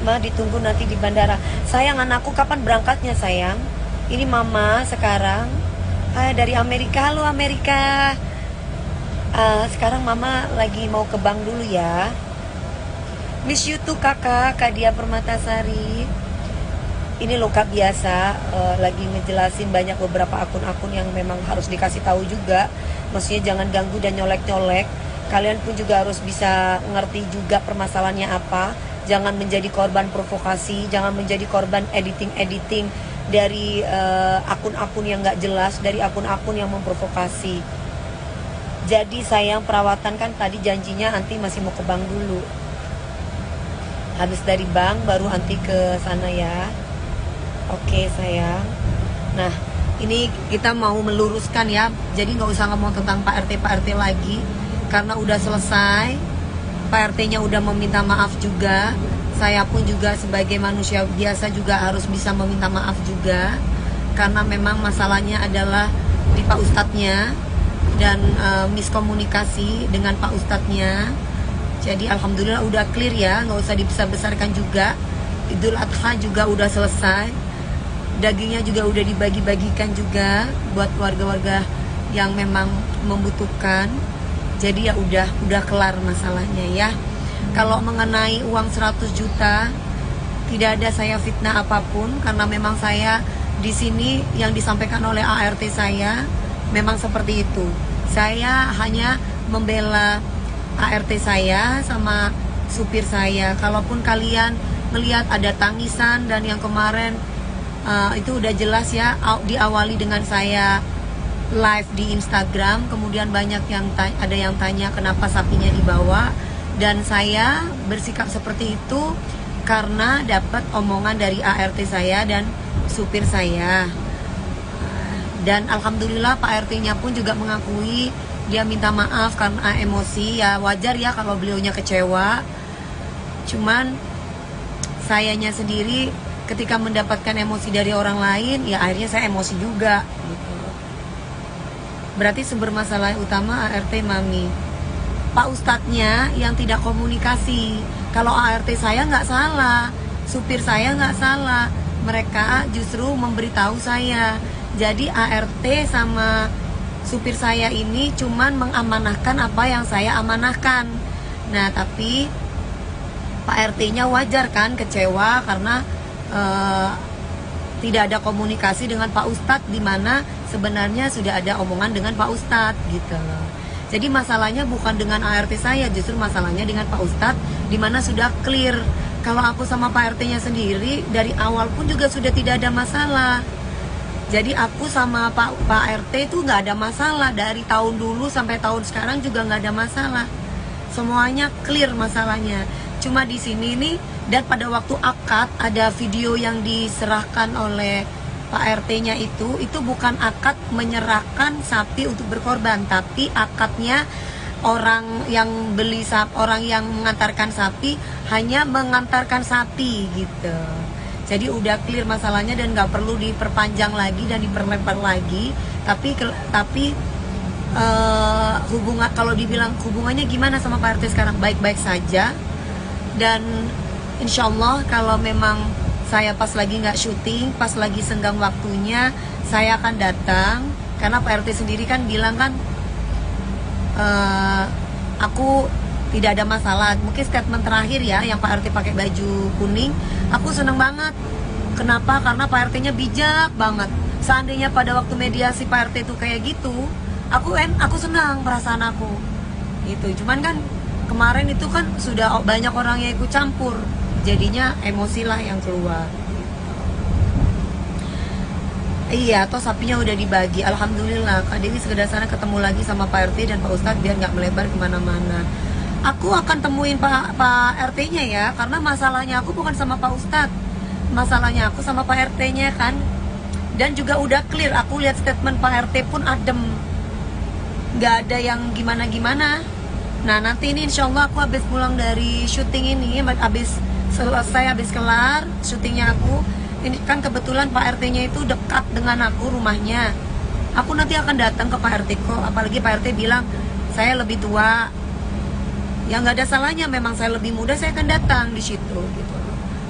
Ma, ditunggu nanti di bandara. Sayang, anakku kapan berangkatnya sayang? Ini mama sekarang dari Amerika. Halo Amerika. Sekarang mama lagi mau ke bank dulu ya. Miss you too kakak, Kak Dia Permatasari. Ini loh Kak biasa lagi ngejelasin banyak beberapa akun-akun yang memang harus dikasih tahu juga. Maksudnya jangan ganggu dan nyolek-nyolek. Kalian pun juga harus bisa ngerti juga permasalahannya apa. Jangan menjadi korban provokasi, jangan menjadi korban editing dari akun-akun yang nggak jelas, dari akun-akun yang memprovokasi. Jadi sayang, perawatan kan tadi janjinya Anti masih mau ke bank dulu. Habis dari bank baru Anti ke sana ya. Oke sayang. Nah ini kita mau meluruskan ya. Jadi nggak usah ngomong tentang Pak RT lagi, karena udah selesai. Pak RT-nya udah meminta maaf juga. Saya pun juga sebagai manusia biasa juga harus bisa meminta maaf juga, karena memang masalahnya adalah di Pak Ustadznya dan miskomunikasi dengan Pak Ustadznya. Jadi alhamdulillah udah clear ya, nggak usah dibesar-besarkan juga. Idul Adha juga udah selesai, dagingnya juga udah dibagi-bagikan juga buat warga-warga yang memang membutuhkan. Jadi ya udah kelar masalahnya ya. Kalau mengenai uang 100 juta, tidak ada saya fitnah apapun, karena memang saya di sini yang disampaikan oleh ART saya memang seperti itu. Saya hanya membela ART saya sama supir saya. Kalaupun kalian melihat ada tangisan dan yang kemarin itu udah jelas ya, diawali dengan saya live di Instagram, kemudian banyak yang ada yang tanya kenapa sapinya dibawa, dan saya bersikap seperti itu karena dapat omongan dari ART saya dan supir saya. Dan alhamdulillah Pak RT-nya pun juga mengakui, dia minta maaf karena emosi. Ya wajar ya kalau beliaunya kecewa. Cuman sayanya sendiri ketika mendapatkan emosi dari orang lain, ya akhirnya saya emosi juga gitu. Berarti sumber masalah utama ART Mami, Pak Ustadznya yang tidak komunikasi. Kalau ART saya nggak salah, supir saya nggak salah, mereka justru memberitahu saya. Jadi ART sama supir saya ini cuman mengamanahkan apa yang saya amanahkan. Nah tapi Pak RT-nya wajar kan kecewa karena tidak ada komunikasi dengan Pak Ustadz, di mana sebenarnya sudah ada omongan dengan Pak Ustadz gitu loh. Jadi masalahnya bukan dengan ART saya, justru masalahnya dengan Pak Ustadz, di mana sudah clear. Kalau aku sama Pak RT-nya sendiri dari awal pun juga sudah tidak ada masalah. Jadi aku sama Pak RT itu nggak ada masalah, dari tahun dulu sampai tahun sekarang juga nggak ada masalah. Semuanya clear masalahnya. Cuma di sini nih, dan pada waktu akad ada video yang diserahkan oleh Pak RT-nya itu bukan akad menyerahkan sapi untuk berkorban, tapi akadnya orang yang beli sapi, orang yang mengantarkan sapi hanya mengantarkan sapi gitu. Jadi udah clear masalahnya dan nggak perlu diperpanjang lagi dan diperlebar lagi. Tapi hubungan, kalau dibilang hubungannya gimana sama Pak RT sekarang, baik-baik saja. Dan insya Allah kalau memang saya pas lagi nggak syuting, pas lagi senggang waktunya, saya akan datang. Karena Pak RT sendiri kan bilang kan, aku tidak ada masalah. Mungkin statement terakhir ya, yang Pak RT pakai baju kuning, aku seneng banget. Kenapa? Karena Pak RT-nya bijak banget. Seandainya pada waktu mediasi Pak RT itu kayak gitu, aku senang perasaan aku. Gitu. Cuman kan kemarin itu kan sudah banyak orang yang ikut campur, jadinya emosi lah yang keluar. Iya, toh sapinya udah dibagi. Alhamdulillah, Kak Dewi sekedar sana ketemu lagi sama Pak RT dan Pak Ustadz biar nggak melebar kemana-mana. Aku akan temuin Pak RT-nya ya, karena masalahnya aku bukan sama Pak Ustadz, masalahnya aku sama Pak RT-nya kan. Dan juga udah clear, aku lihat statement Pak RT pun adem, nggak ada yang gimana-gimana. Nah nanti ini insya Allah aku habis pulang dari syuting ini, habis selesai, habis kelar syutingnya aku, ini kan kebetulan Pak RT-nya itu dekat dengan aku rumahnya. Aku nanti akan datang ke Pak RT kok, apalagi Pak RT bilang saya lebih tua. Ya nggak ada salahnya, memang saya lebih muda, saya akan datang di situ gitu.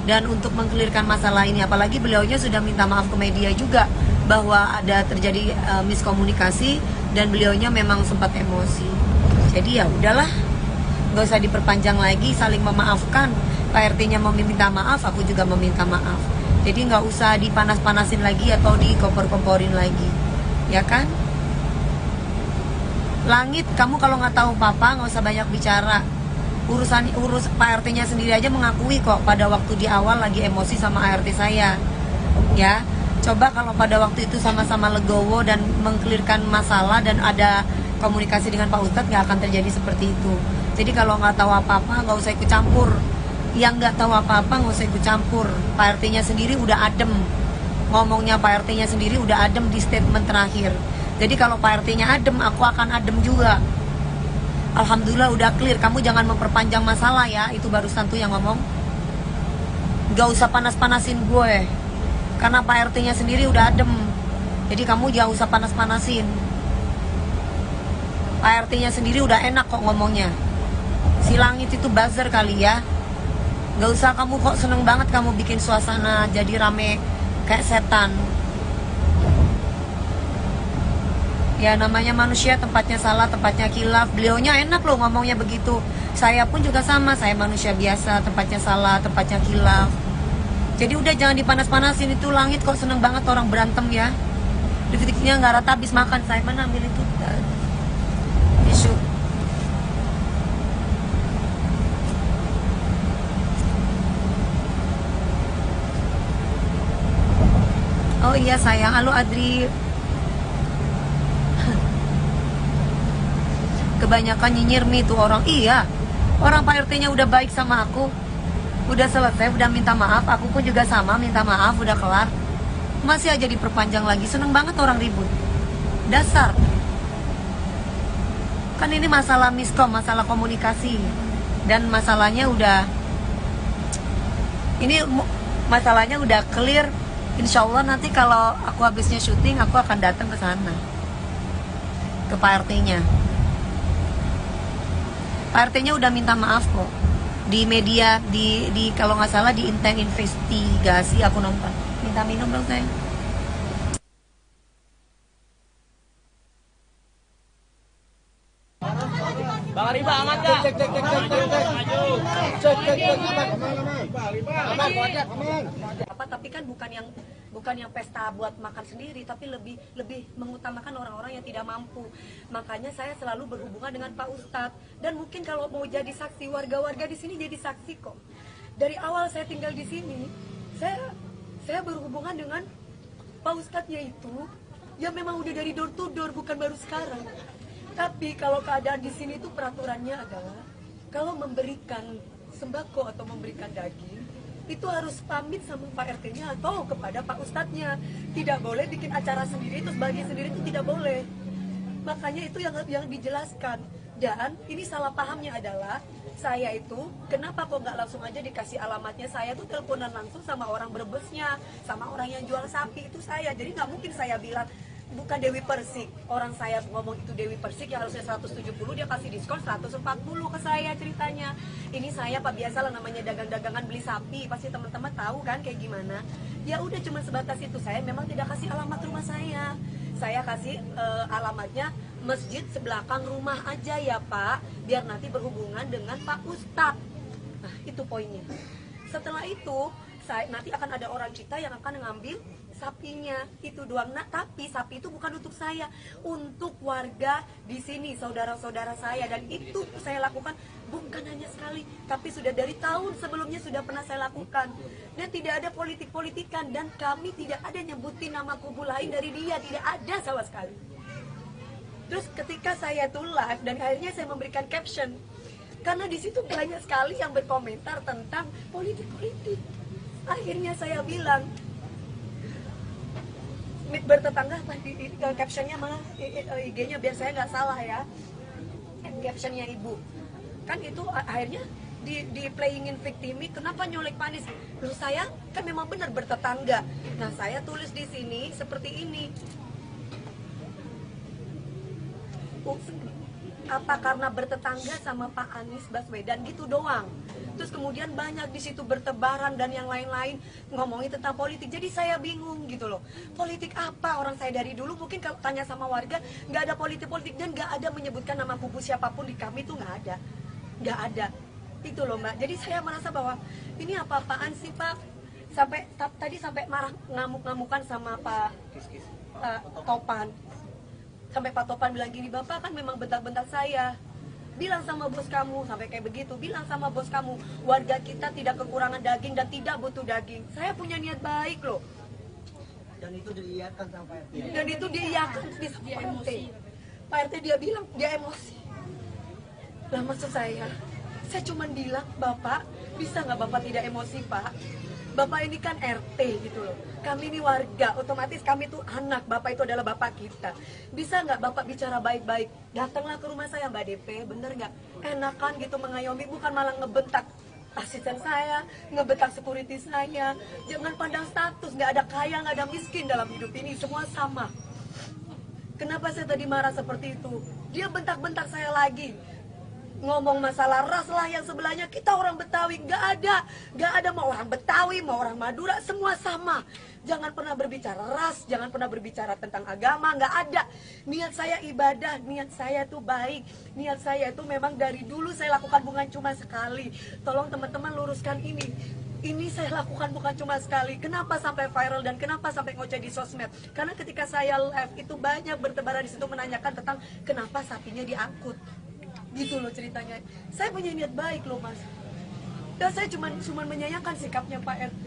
Dan untuk mengkelirkan masalah ini, apalagi beliaunya sudah minta maaf ke media juga bahwa ada terjadi miskomunikasi dan beliaunya memang sempat emosi. Jadi ya udahlah, nggak usah diperpanjang lagi, saling memaafkan. Pak RT-nya mau minta maaf, aku juga meminta maaf. Jadi nggak usah dipanas-panasin lagi atau dikompor-komporin lagi, ya kan? Langit, kamu kalau nggak tahu apa-apa nggak usah banyak bicara. Urus Pak RT-nya sendiri aja mengakui kok pada waktu di awal lagi emosi sama ART saya, ya. Coba kalau pada waktu itu sama-sama legowo dan mengkelirkan masalah dan ada komunikasi dengan Pak Ustadz, nggak akan terjadi seperti itu. Jadi kalau nggak tahu apa-apa nggak usah ikut campur. Yang nggak tahu apa-apa nggak usah ikut campur. Pak RT-nya sendiri udah adem, ngomongnya Pak RT-nya sendiri udah adem di statement terakhir. Jadi kalau Pak RT-nya adem, aku akan adem juga. Alhamdulillah udah clear. Kamu jangan memperpanjang masalah ya. Itu barusan tuh yang ngomong. Nggak usah panas-panasin gue, karena Pak RT-nya sendiri udah adem. Jadi kamu jangan usah panas-panasin. Pak RT-nya sendiri udah enak kok ngomongnya. Si Langit itu buzzer kali ya. Gak usah kamu kok seneng banget kamu bikin suasana jadi rame kayak setan. Ya namanya manusia, tempatnya salah, tempatnya khilaf. Beliaunya enak loh ngomongnya begitu. Saya pun juga sama, saya manusia biasa, tempatnya salah, tempatnya khilaf. Jadi udah jangan dipanas-panasin. Itu Langit kok seneng banget orang berantem ya. Detik-detiknya gak rata, habis makan. Saya mana ambil itu tisu. iya sayang, halo Adri. Kebanyakan nyinyir Mi tuh orang. Iya, orang Pak RT-nya udah baik sama aku, udah selesai, udah minta maaf. Aku pun juga sama, minta maaf, udah kelar. Masih aja diperpanjang lagi. Seneng banget orang ribut. Dasar. Kan ini masalah miskom, masalah komunikasi. Dan masalahnya udah, ini masalahnya udah clear. Insya Allah nanti kalau aku habisnya syuting, aku akan datang ke sana, ke Pak RT-nya. Pak RT-nya udah minta maaf kok. Di media, di kalau nggak salah di Inten Investigasi aku nonton. Minta minum dong sayang. Bang Riba aman nggak? Apa tapi kan bukan yang pesta buat makan sendiri, tapi lebih mengutamakan orang-orang yang tidak mampu. Makanya saya selalu berhubungan dengan Pak Ustadz, dan mungkin kalau mau jadi saksi, warga-warga di sini jadi saksi kok. Dari awal saya tinggal di sini, saya berhubungan dengan Pak Ustadznya itu ya memang udah dari door to door, bukan baru sekarang. Tapi kalau keadaan di sini itu peraturannya adalah kalau memberikan sembako atau memberikan daging itu harus pamit sama Pak RT-nya atau kepada Pak Ustadznya. Tidak boleh bikin acara sendiri terus bagi sendiri, itu tidak boleh. Makanya itu yang dijelaskan. Dan ini salah pahamnya adalah saya itu kenapa kok nggak langsung aja dikasih alamatnya. Saya tuh teleponan langsung sama orang Brebesnya, sama orang yang jual sapi itu saya. Jadi nggak mungkin saya bilang bukan Dewi Persik. Orang saya ngomong itu Dewi Persik yang harusnya 170, dia kasih diskon 140 ke saya ceritanya. Ini saya Pak, biasalah namanya dagang-dagangan beli sapi, pasti teman-teman tahu kan kayak gimana. Ya udah cuma sebatas itu. Saya memang tidak kasih alamat rumah saya. Saya kasih alamatnya masjid sebelakang rumah aja ya Pak, biar nanti berhubungan dengan Pak Ustadz. Nah itu poinnya. Setelah itu nanti akan ada orang kita yang akan ngambil sapinya, itu doang. Nah, tapi sapi itu bukan untuk saya, untuk warga di sini, saudara-saudara saya. Dan itu saya lakukan bukan hanya sekali, tapi sudah dari tahun sebelumnya sudah pernah saya lakukan. Dan tidak ada politik-politikan, dan kami tidak ada nyebutin nama kubu lain dari dia, tidak ada sama sekali. Terus ketika saya tuh live dan akhirnya saya memberikan caption, karena di situ banyak sekali yang berkomentar tentang politik-politik. Akhirnya saya bilang, bertetangga apa di captionnya malah IG-nya biar saya nggak salah ya, captionnya ibu kan itu akhirnya di playingin victimi, kenapa nyolek Pak Anies? Loh saya kan memang benar bertetangga. Nah saya tulis di sini seperti ini, apa karena bertetangga sama Pak Anies Baswedan gitu doang. Terus kemudian banyak di situ bertebaran dan yang lain-lain ngomongin tentang politik. Jadi saya bingung gitu loh. Politik apa? Orang saya dari dulu mungkin kalau tanya sama warga nggak ada politik-politik dan nggak ada menyebutkan nama kubu siapapun di kami, itu nggak ada. Itu loh Mbak. Jadi saya merasa bahwa ini apa-apaan sih Pak? Tadi sampai marah ngamuk-ngamukan sama Pak Topan. Sampai Pak Topan bilang gini, Bapak kan memang bentak-bentak saya. Bilang sama bos kamu, sampai kayak begitu. Bilang sama bos kamu, warga kita tidak kekurangan daging dan tidak butuh daging. Saya punya niat baik loh. Dan itu diiyakan sama Pak RT. Dan itu diiyakan di Pak RT. Pak RT dia bilang dia emosi. Lah maksud saya cuma bilang, Bapak bisa nggak Bapak tidak emosi Pak? Bapak ini kan RT gitu loh. Kami ini warga, otomatis kami tuh anak. Bapak itu adalah bapak kita. Bisa nggak Bapak bicara baik-baik? Datanglah ke rumah saya Mbak DP, bener nggak? Enakan gitu mengayomi, bukan malah ngebentak asisten saya, ngebentak security saya. Jangan pandang status, nggak ada kaya, nggak ada miskin dalam hidup ini, semua sama. Kenapa saya tadi marah seperti itu? Dia bentak-bentak saya lagi. Ngomong masalah ras lah yang sebelahnya, kita orang Betawi, nggak ada mau orang Betawi mau orang Madura, semua sama. Jangan pernah berbicara ras, jangan pernah berbicara tentang agama, nggak ada. Niat saya ibadah, niat saya tuh baik, niat saya itu memang dari dulu saya lakukan bukan cuma sekali. Tolong teman-teman luruskan ini. Ini saya lakukan bukan cuma sekali. Kenapa sampai viral dan kenapa sampai ngoceh di sosmed? Karena ketika saya live itu banyak bertebaran di situ menanyakan tentang kenapa sapinya diangkut. Gitu loh ceritanya. Saya punya niat baik loh Mas. Dan saya cuma menyayangkan sikapnya Pak RT.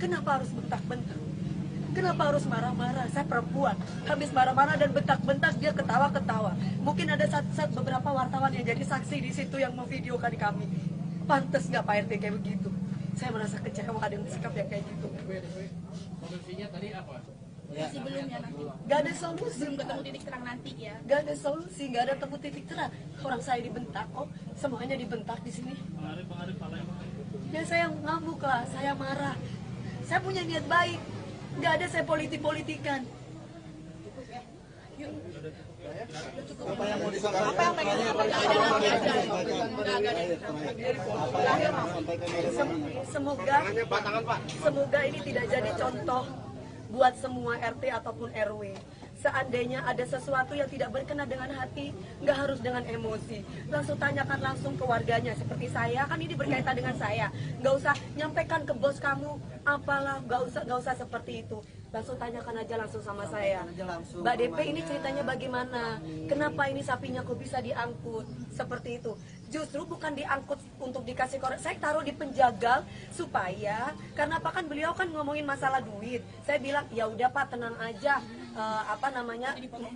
Kenapa harus bentak-bentak? Kenapa harus marah-marah? Saya perempuan, habis marah-marah dan bentak-bentak dia ketawa-ketawa. Mungkin ada saat beberapa wartawan yang jadi saksi di situ yang memvideokan kami. Pantes nggak Pak RT kayak begitu? Saya merasa kecewa dengan sikap yang kayak gitu. Solusinya tadi apa? Sebelumnya nanti Gak ada solusi. belum ketemu titik terang nanti ya. Gak ada solusi, gak ada temu titik terang. Orang saya dibentak, oh semuanya dibentak di sini. Ya saya ngamuk lah, saya marah. Saya punya niat baik, gak ada saya politik-politikan. Semoga ini tidak jadi contoh buat semua RT ataupun RW. Seandainya ada sesuatu yang tidak berkenan dengan hati, nggak harus dengan emosi. Langsung tanyakan langsung ke warganya. Seperti saya, kan ini berkaitan dengan saya. Nggak usah nyampaikan ke bos kamu, apalah, nggak usah seperti itu. Langsung tanyakan aja langsung sama saya. Mbak DP ini ceritanya bagaimana? Kenapa ini sapinya kok bisa diangkut? Seperti itu. Justru bukan diangkut untuk dikasih korek. Saya taruh di penjagal supaya, karena apa kan beliau kan ngomongin masalah duit. Saya bilang ya udah Pak tenang aja.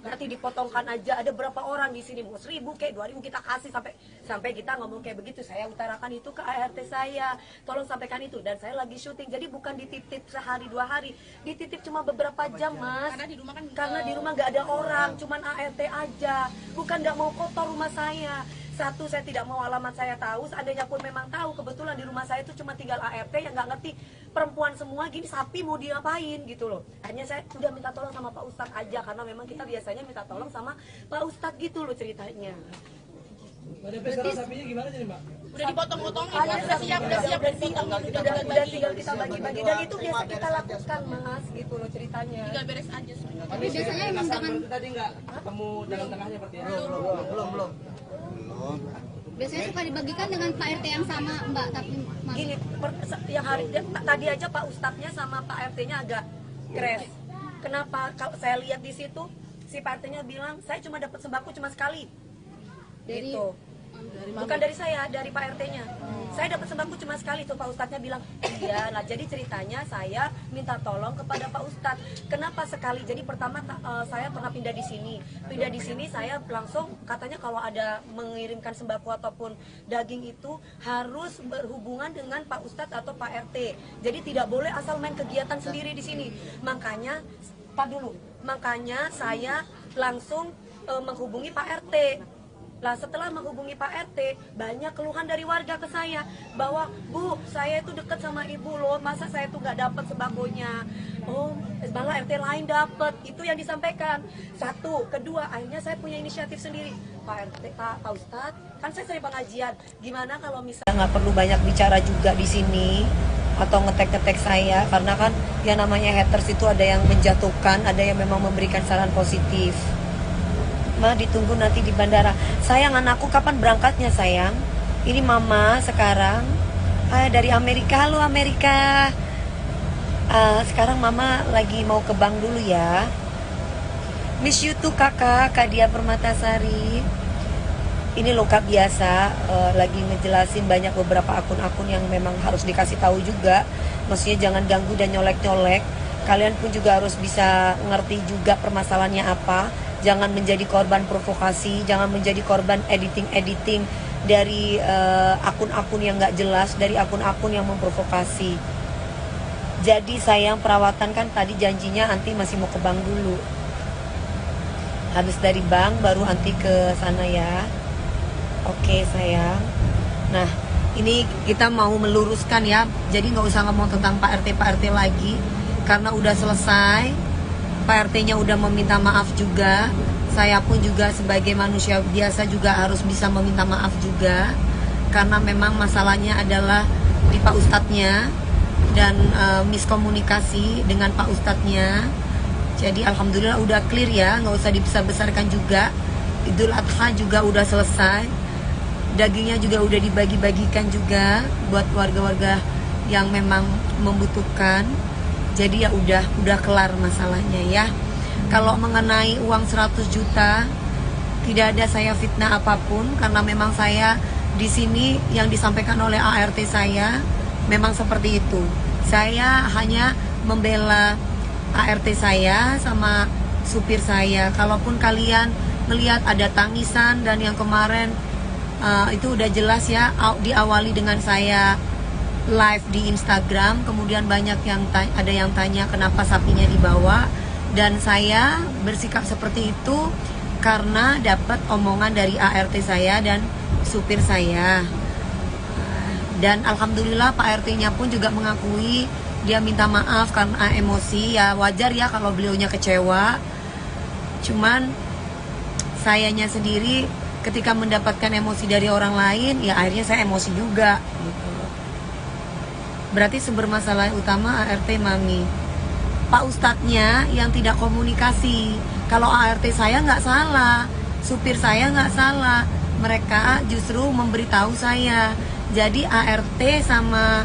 Nanti dipotongkan aja. Ada berapa orang di sini mau 1.000 kayak 2.000 kita kasih sampai kita ngomong kayak begitu. Saya utarakan itu ke ART saya. Tolong sampaikan itu. Dan saya lagi syuting. Jadi bukan dititip sehari 2 hari. Dititip cuma beberapa jam Mas. Karena di rumah nggak ada orang. Cuman ART aja. Bukan nggak mau kotor rumah saya. Satu, saya tidak mau alamat saya tahu. Seandainya pun memang tahu, kebetulan di rumah saya itu cuma tinggal ART yang nggak ngerti perempuan semua gini, sapi mau diapain gitu loh. Hanya saya udah minta tolong sama Pak Ustadz aja, karena memang kita biasanya minta tolong sama Pak Ustadz gitu loh ceritanya. Sekarang sapinya gimana jadi Mbak? Udah dipotong-potongin, udah siap dipotong. Udah tinggal kita bagi-bagi, dan itu biasa kita lakukan Mas gitu loh ceritanya. Tinggal beres aja sebenarnya. Tapi biasanya emang dengan Tadi nggak ketemu jalan tengahnya berarti ya? Belum. biasanya suka dibagikan dengan Pak RT yang sama Mbak, tapi Gini, yang tadi aja Pak Ustadznya sama Pak RT-nya agak crash. Kenapa? Kalau saya lihat di situ, si Pak RT-nya bilang saya cuma dapat sembako cuma sekali. dari Gitu. Bukan dari saya, dari Pak RT-nya. Saya dapat sembako cuma sekali, tuh Pak Ustadznya bilang iya. Nah jadi ceritanya saya minta tolong kepada Pak Ustadz. Kenapa sekali? Jadi pertama saya pernah pindah di sini saya langsung katanya kalau ada mengirimkan sembako ataupun daging itu harus berhubungan dengan Pak Ustadz atau Pak RT. Jadi tidak boleh asal main kegiatan sendiri di sini. Makanya saya langsung menghubungi Pak RT. Lah setelah menghubungi Pak RT, banyak keluhan dari warga ke saya bahwa Bu, saya itu dekat sama ibu loh, masa saya tuh nggak dapat sembakonya? Oh, malah RT lain dapat. Itu yang disampaikan. Satu, kedua, akhirnya saya punya inisiatif sendiri. Pak RT, Pak Ustadz, kan saya sering pengajian. Gimana kalau misalnya Nggak perlu banyak bicara juga di sini atau ngetek-ngetek saya, karena kan yang namanya haters itu ada yang menjatuhkan, ada yang memang memberikan saran positif. Ma, ditunggu nanti di bandara. Sayang, anakku kapan berangkatnya sayang? Ini mama sekarang dari Amerika. Halo Amerika. Sekarang mama lagi mau ke bank dulu ya. Miss you too kakak, Kak Dia Permatasari. Ini loh Kak biasa lagi ngejelasin banyak beberapa akun-akun yang memang harus dikasih tahu juga. Maksudnya jangan ganggu dan nyolek-nyolek. Kalian pun juga harus bisa ngerti juga permasalahannya apa. Jangan menjadi korban provokasi, jangan menjadi korban editing dari akun-akun yang nggak jelas, dari akun-akun yang memprovokasi. Jadi sayang, perawatan kan tadi janjinya Anti masih mau ke bank dulu. Habis dari bank baru Anti ke sana ya. Oke sayang. Nah ini kita mau meluruskan ya. Jadi nggak usah ngomong tentang Pak RT lagi, karena udah selesai. Pak RT-nya udah meminta maaf juga. Saya pun juga sebagai manusia biasa juga harus bisa meminta maaf juga. Karena memang masalahnya adalah di Pak Ustadznya dan miskomunikasi dengan Pak Ustadznya. Jadi alhamdulillah udah clear ya, nggak usah dibesar-besarkan juga. Idul Adha juga udah selesai. Dagingnya juga udah dibagi-bagikan juga buat warga-warga yang memang membutuhkan. Jadi ya udah kelar masalahnya ya. Kalau mengenai uang 100 juta, tidak ada saya fitnah apapun, karena memang saya di sini yang disampaikan oleh ART saya memang seperti itu. Saya hanya membela ART saya sama supir saya. Kalaupun kalian melihat ada tangisan dan yang kemarin itu udah jelas ya, diawali dengan saya live di Instagram, kemudian banyak yang ada yang tanya kenapa sapinya dibawa, dan saya bersikap seperti itu karena dapat omongan dari ART saya dan supir saya. Dan alhamdulillah Pak RT-nya pun juga mengakui, dia minta maaf karena emosi. Ya wajar ya kalau beliaunya kecewa. Cuman sayanya sendiri ketika mendapatkan emosi dari orang lain, ya akhirnya saya emosi juga gitu. Berarti sumber masalah utama ART Mami. Pak Ustadznya yang tidak komunikasi. Kalau ART saya nggak salah, supir saya nggak salah, mereka justru memberitahu saya. Jadi ART sama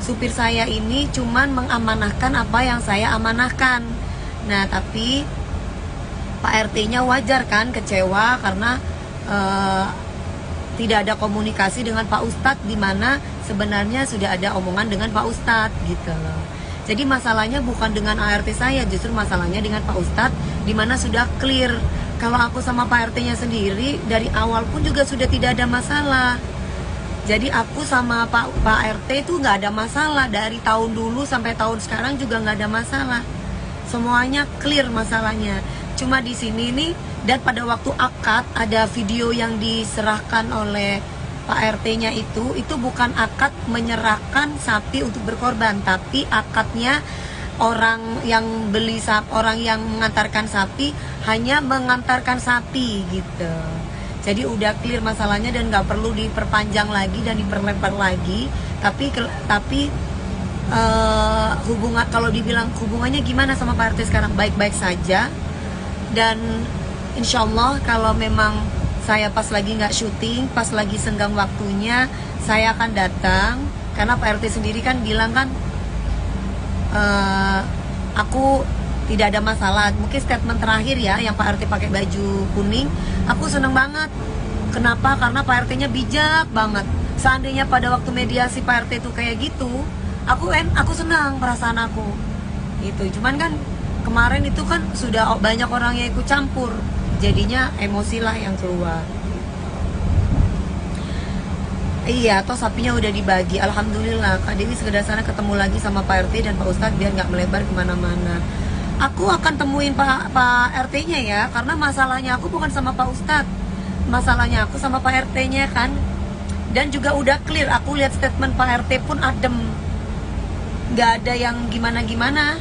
supir saya ini cuman mengamanahkan apa yang saya amanahkan. Nah tapi Pak RT-nya wajar kan kecewa karena tidak ada komunikasi dengan Pak Ustadz, di mana sebenarnya sudah ada omongan dengan Pak Ustadz gitu loh. Jadi masalahnya bukan dengan ART saya, justru masalahnya dengan Pak Ustadz, di mana sudah clear. Kalau aku sama Pak RT-nya sendiri dari awal pun juga sudah tidak ada masalah. Jadi aku sama Pak RT itu nggak ada masalah, dari tahun dulu sampai tahun sekarang juga nggak ada masalah. Semuanya clear masalahnya. Cuma di sini nih, dan pada waktu akad ada video yang diserahkan oleh Pak RT-nya itu bukan akad menyerahkan sapi untuk berkorban, tapi akadnya orang yang beli sapi, orang yang mengantarkan sapi hanya mengantarkan sapi gitu. Jadi udah clear masalahnya dan nggak perlu diperpanjang lagi dan diperlebar lagi. Tapi hubungan, kalau dibilang hubungannya gimana sama Pak RT sekarang, baik-baik saja. Dan insya Allah kalau memang saya pas lagi nggak syuting, pas lagi senggang waktunya, saya akan datang. Karena Pak RT sendiri kan bilang kan, aku tidak ada masalah. Mungkin statement terakhir ya, yang Pak RT pakai baju kuning, aku seneng banget. Kenapa? Karena Pak RT-nya bijak banget. Seandainya pada waktu mediasi Pak RT itu kayak gitu, aku senang perasaan aku. Gitu. Cuman kan kemarin itu kan sudah banyak orang yang ikut campur, jadinya emosilah yang keluar. Iya, toh sapinya udah dibagi. Alhamdulillah, Kak Dewi sekedar sana ketemu lagi sama Pak RT dan Pak Ustadz biar nggak melebar kemana-mana. Aku akan temuin Pak RT-nya ya, karena masalahnya aku bukan sama Pak Ustadz, masalahnya aku sama Pak RT-nya kan. Dan juga udah clear, aku lihat statement Pak RT pun adem, nggak ada yang gimana-gimana.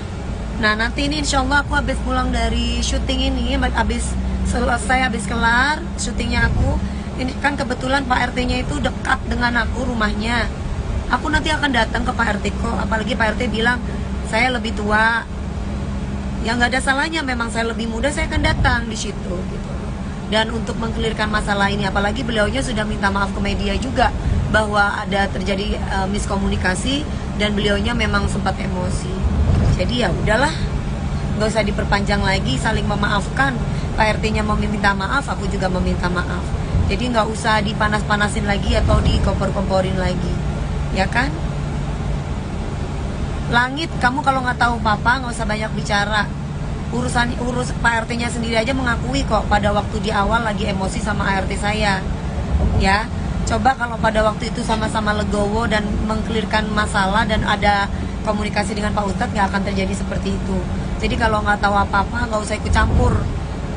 Nah nanti ini insya Allah aku habis pulang dari syuting ini, habis selesai, habis kelar syutingnya aku, ini kan kebetulan Pak RT-nya itu dekat dengan aku rumahnya. Aku nanti akan datang ke Pak RT kok, apalagi Pak RT bilang saya lebih tua. Ya nggak ada salahnya, memang saya lebih muda, saya akan datang di situ gitu. Dan untuk mengkelirkan masalah ini, apalagi beliaunya sudah minta maaf ke media juga bahwa ada terjadi miskomunikasi dan beliaunya memang sempat emosi. Jadi ya udahlah, nggak usah diperpanjang lagi, saling memaafkan. Pak RT-nya meminta maaf, aku juga meminta maaf. Jadi nggak usah dipanas-panasin lagi atau dikompor-komporin lagi, ya kan? Langit, kamu kalau nggak tahu papa nggak usah banyak bicara. Urus Pak RT-nya sendiri aja mengakui kok pada waktu di awal lagi emosi sama ART saya. Ya, coba kalau pada waktu itu sama-sama legowo dan mengkelirkan masalah dan ada komunikasi dengan Pak Ustadz, nggak akan terjadi seperti itu. Jadi kalau nggak tahu apa-apa nggak usah ikut campur.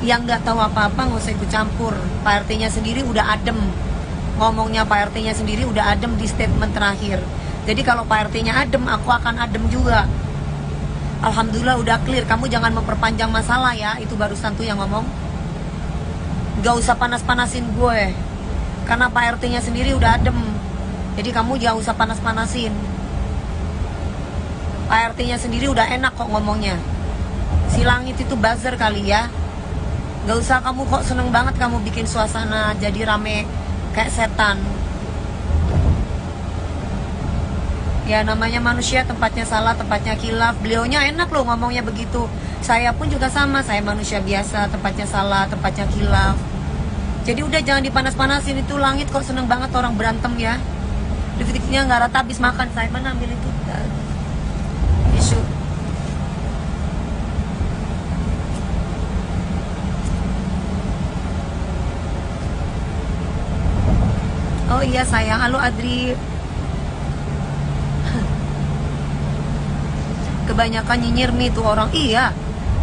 Yang nggak tahu apa-apa nggak usah ikut campur. Pak RT-nya sendiri udah adem. Ngomongnya Pak RT-nya sendiri udah adem di statement terakhir. Jadi kalau Pak RT-nya adem, aku akan adem juga. Alhamdulillah udah clear. Kamu jangan memperpanjang masalah ya. Itu barusan tuh yang ngomong. Gak usah panas-panasin gue, karena Pak RT-nya sendiri udah adem. Jadi kamu jangan usah panas-panasin. Pak RT-nya sendiri udah enak kok ngomongnya. Si Langit itu buzzer kali ya. Gak usah kamu kok seneng banget kamu bikin suasana jadi rame kayak setan. Ya namanya manusia, tempatnya salah, tempatnya khilaf. Beliaunya enak loh ngomongnya begitu. Saya pun juga sama, saya manusia biasa, tempatnya salah, tempatnya khilaf. Jadi udah jangan dipanas-panasin. Itu Langit kok seneng banget orang berantem ya. Detik-detiknya nggak rata habis makan. Saya mana ambil itu isu. iya sayang. Halo Adri. Kebanyakan nyinyir nih tuh orang. Iya,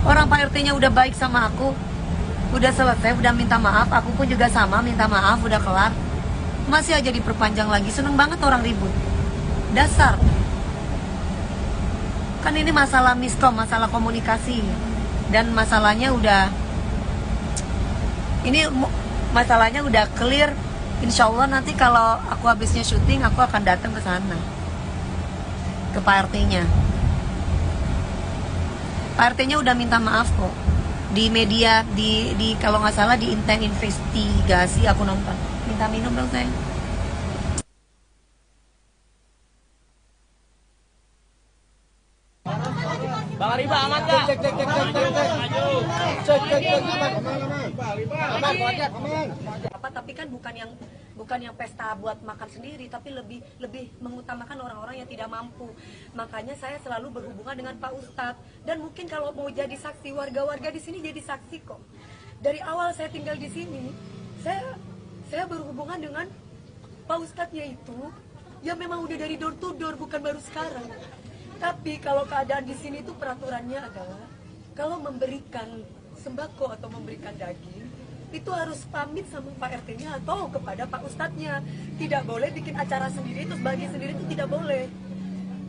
orang Pak RT-nya udah baik sama aku, udah selesai, udah minta maaf. Aku pun juga sama, minta maaf, udah kelar. Masih aja diperpanjang lagi. Seneng banget orang ribut. Dasar. Kan ini masalah miskom, masalah komunikasi. Dan masalahnya udah, ini masalahnya udah clear. Insya Allah nanti kalau aku habisnya syuting, aku akan datang ke sana, ke Pak RT-nya. Pak RT-nya udah minta maaf kok. Di media, di kalau nggak salah di Inten Investigasi aku nonton. Minta minum dong sayang. Bang Riba aman nggak? Tapi kan bukan yang pesta buat makan sendiri, tapi lebih mengutamakan orang-orang yang tidak mampu. Makanya saya selalu berhubungan dengan Pak Ustadz, dan mungkin kalau mau jadi saksi, warga-warga di sini jadi saksi kok. Dari awal saya tinggal di sini, saya berhubungan dengan Pak Ustadznya itu ya memang udah dari door to door, bukan baru sekarang. Tapi kalau keadaan di sini itu peraturannya adalah kalau memberikan sembako atau memberikan daging itu harus pamit sama Pak RT-nya atau kepada Pak Ustadznya. Tidak boleh bikin acara sendiri terus bagi sendiri, itu tidak boleh.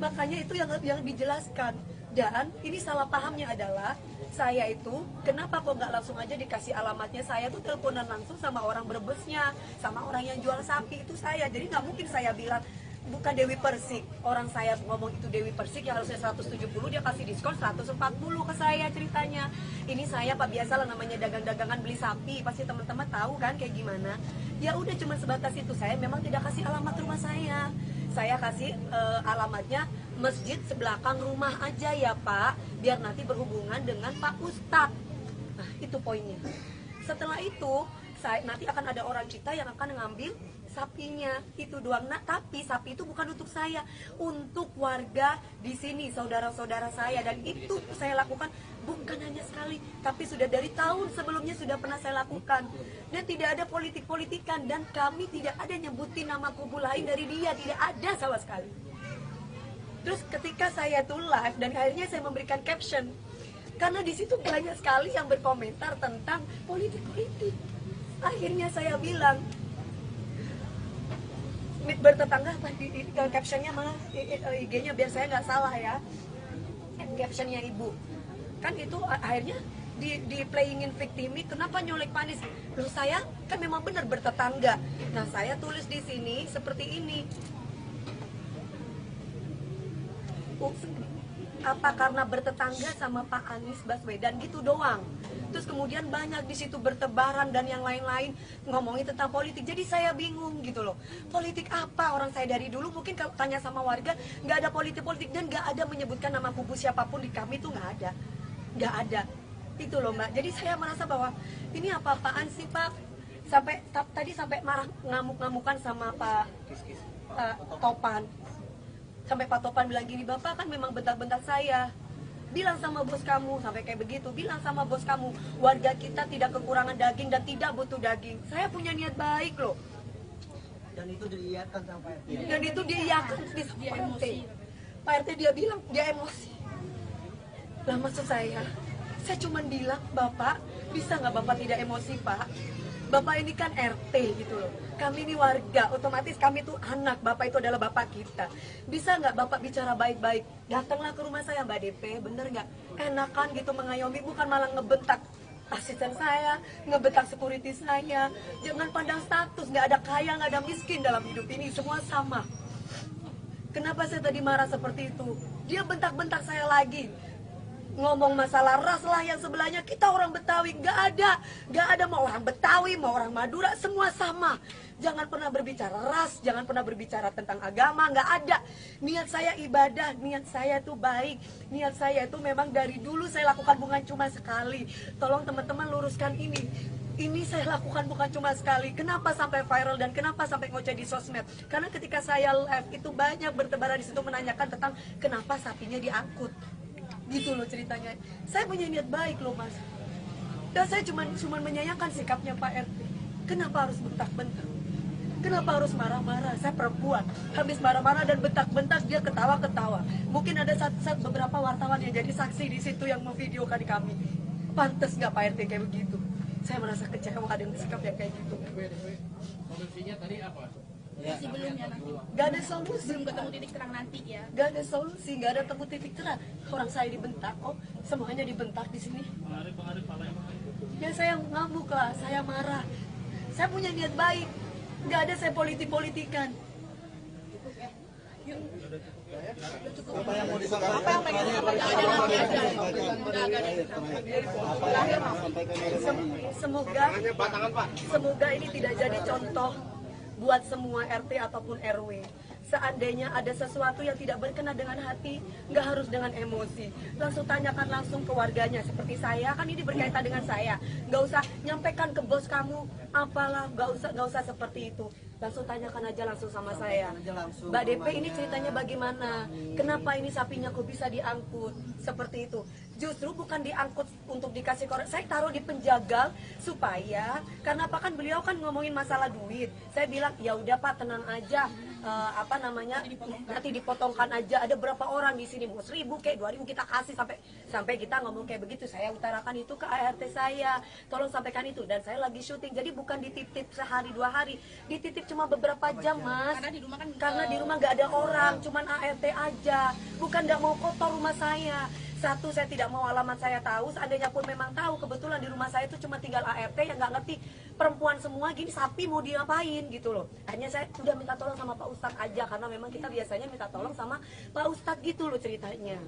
Makanya itu yang dijelaskan. Dan ini salah pahamnya adalah saya itu kenapa kok nggak langsung aja dikasih alamatnya. Saya tuh teleponan langsung sama orang Brebesnya, sama orang yang jual sapi itu saya. Jadi nggak mungkin saya bilang bukan Dewi Persik. Orang saya ngomong itu Dewi Persik yang harusnya 170, dia kasih diskon 140 ke saya ceritanya. Ini saya Pak, biasa lah namanya dagang-dagangan beli sapi, pasti teman-teman tahu kan kayak gimana. Ya udah cuma sebatas itu. Saya memang tidak kasih alamat rumah saya. Saya kasih alamatnya masjid sebelakang rumah aja ya Pak, biar nanti berhubungan dengan Pak Ustadz. Nah itu poinnya. Setelah itu nanti akan ada orang kita yang akan ngambil sapinya, itu doang. Nah, tapi sapi itu bukan untuk saya, untuk warga di sini, saudara-saudara saya. Dan itu saya lakukan bukan hanya sekali, tapi sudah dari tahun sebelumnya sudah pernah saya lakukan. Dan tidak ada politik-politikan, dan kami tidak ada nyebutin nama kubu lain dari dia, tidak ada sama sekali. Terus ketika saya tuh live dan akhirnya saya memberikan caption, karena di situ banyak sekali yang berkomentar tentang politik-politik. Akhirnya saya bilang, bertetangga apa di captionnya malah IG-nya biar saya nggak salah ya, captionnya ibu kan itu akhirnya di playingin victimi, kenapa nyolek Panis. Loh saya kan memang benar bertetangga. Nah saya tulis di sini seperti ini, apa karena bertetangga sama Pak Anies Baswedan gitu doang. Terus kemudian banyak di situ bertebaran dan yang lain-lain ngomongin tentang politik. Jadi saya bingung gitu loh. Politik apa? Orang saya dari dulu mungkin kalau tanya sama warga nggak ada politik-politik dan nggak ada menyebutkan nama kubu siapapun di kami tuh nggak ada. Nggak ada. Itu loh Mbak. Jadi saya merasa bahwa ini apa-apaan sih Pak? Sampai tadi sampai marah ngamuk-ngamukan sama Pak Topan. Sampai Pak Topan bilang gini, Bapak kan memang bentak-bentak saya. Bilang sama bos kamu, sampai kayak begitu. Bilang sama bos kamu, warga kita tidak kekurangan daging dan tidak butuh daging. Saya punya niat baik loh. Dan itu diiyakan sama Pak RT. Dan itu diiyakan di Pak RT. Pak RT dia bilang, dia emosi. Lah maksud saya cuma bilang, Bapak, bisa nggak Bapak tidak emosi Pak? Bapak ini kan RT gitu loh. Kami ini warga, otomatis kami tuh anak. Bapak itu adalah bapak kita. Bisa nggak Bapak bicara baik-baik? Datanglah ke rumah saya Mbak DP, bener nggak? Enakan gitu mengayomi, bukan malah ngebentak asisten saya, ngebentak security saya. Jangan pandang status, nggak ada kaya, nggak ada miskin dalam hidup ini, semua sama. Kenapa saya tadi marah seperti itu? Dia bentak-bentak saya lagi. Ngomong masalah ras lah yang sebelahnya, kita orang Betawi, nggak ada mau orang Betawi, mau orang Madura, semua sama. Jangan pernah berbicara ras, jangan pernah berbicara tentang agama, nggak ada. Niat saya ibadah, niat saya itu baik, niat saya itu memang dari dulu saya lakukan bukan cuma sekali. Tolong teman-teman luruskan ini. Ini saya lakukan bukan cuma sekali. Kenapa sampai viral dan kenapa sampai ngoceh di sosmed? Karena ketika saya live itu banyak bertebaran di situ menanyakan tentang kenapa sapinya diangkut. Gitu loh ceritanya. Saya punya niat baik loh Mas. Dan saya cuma menyayangkan sikapnya Pak RT. Kenapa harus bentak-bentak? Kenapa harus marah-marah? Saya perempuan, habis marah-marah dan bentak-bentak dia ketawa-ketawa. Mungkin ada beberapa wartawan yang jadi saksi di situ yang memvideokan kami. Pantes nggak Pak RT kayak begitu? Saya merasa kecewa dengan sikap yang kayak gitu. Solusinya tadi apa? Masih belum ya nanti. Gak ada solusi. Belum ketemu titik terang nanti ya. Gak ada solusi, gak ada temu titik terang. Orang saya dibentak kok, semuanya dibentak di sini. Ya saya ngamuk lah, saya marah. Saya punya niat baik, gak ada saya politik-politikan. Semoga ini tidak jadi contoh buat semua RT ataupun RW. Seandainya ada sesuatu yang tidak berkenan dengan hati, nggak harus dengan emosi. Langsung tanyakan langsung ke warganya. Seperti saya, kan ini berkaitan dengan saya. Nggak usah nyampaikan ke bos kamu, apalah, nggak usah seperti itu. Langsung tanyakan aja langsung sama saya. Mbak DP ini ceritanya bagaimana? Kenapa ini sapinya kok bisa diangkut? Seperti itu. Justru bukan diangkut untuk dikasih korek. Saya taruh di penjagal supaya, karena apa kan beliau kan ngomongin masalah duit. Saya bilang ya udah Pak tenang aja. Nanti dipotongkan aja. Ada berapa orang di sini mau 1.000 kayak 2.000 kita kasih sampai kita ngomong kayak begitu. Saya utarakan itu ke ART saya. Tolong sampaikan itu. Dan saya lagi syuting. Jadi bukan dititip sehari 2 hari. Dititip cuma beberapa jam Mas. Karena di rumah nggak ada orang. Cuman ART aja. Bukan nggak mau kotor rumah saya. Satu, saya tidak mau alamat saya tahu. Seandainya pun memang tahu, kebetulan di rumah saya itu cuma tinggal ART yang nggak ngerti. Perempuan semua gini, sapi mau diapain gitu loh. Hanya saya udah minta tolong sama Pak Ustadz aja, karena memang kita biasanya minta tolong sama Pak Ustadz gitu loh ceritanya.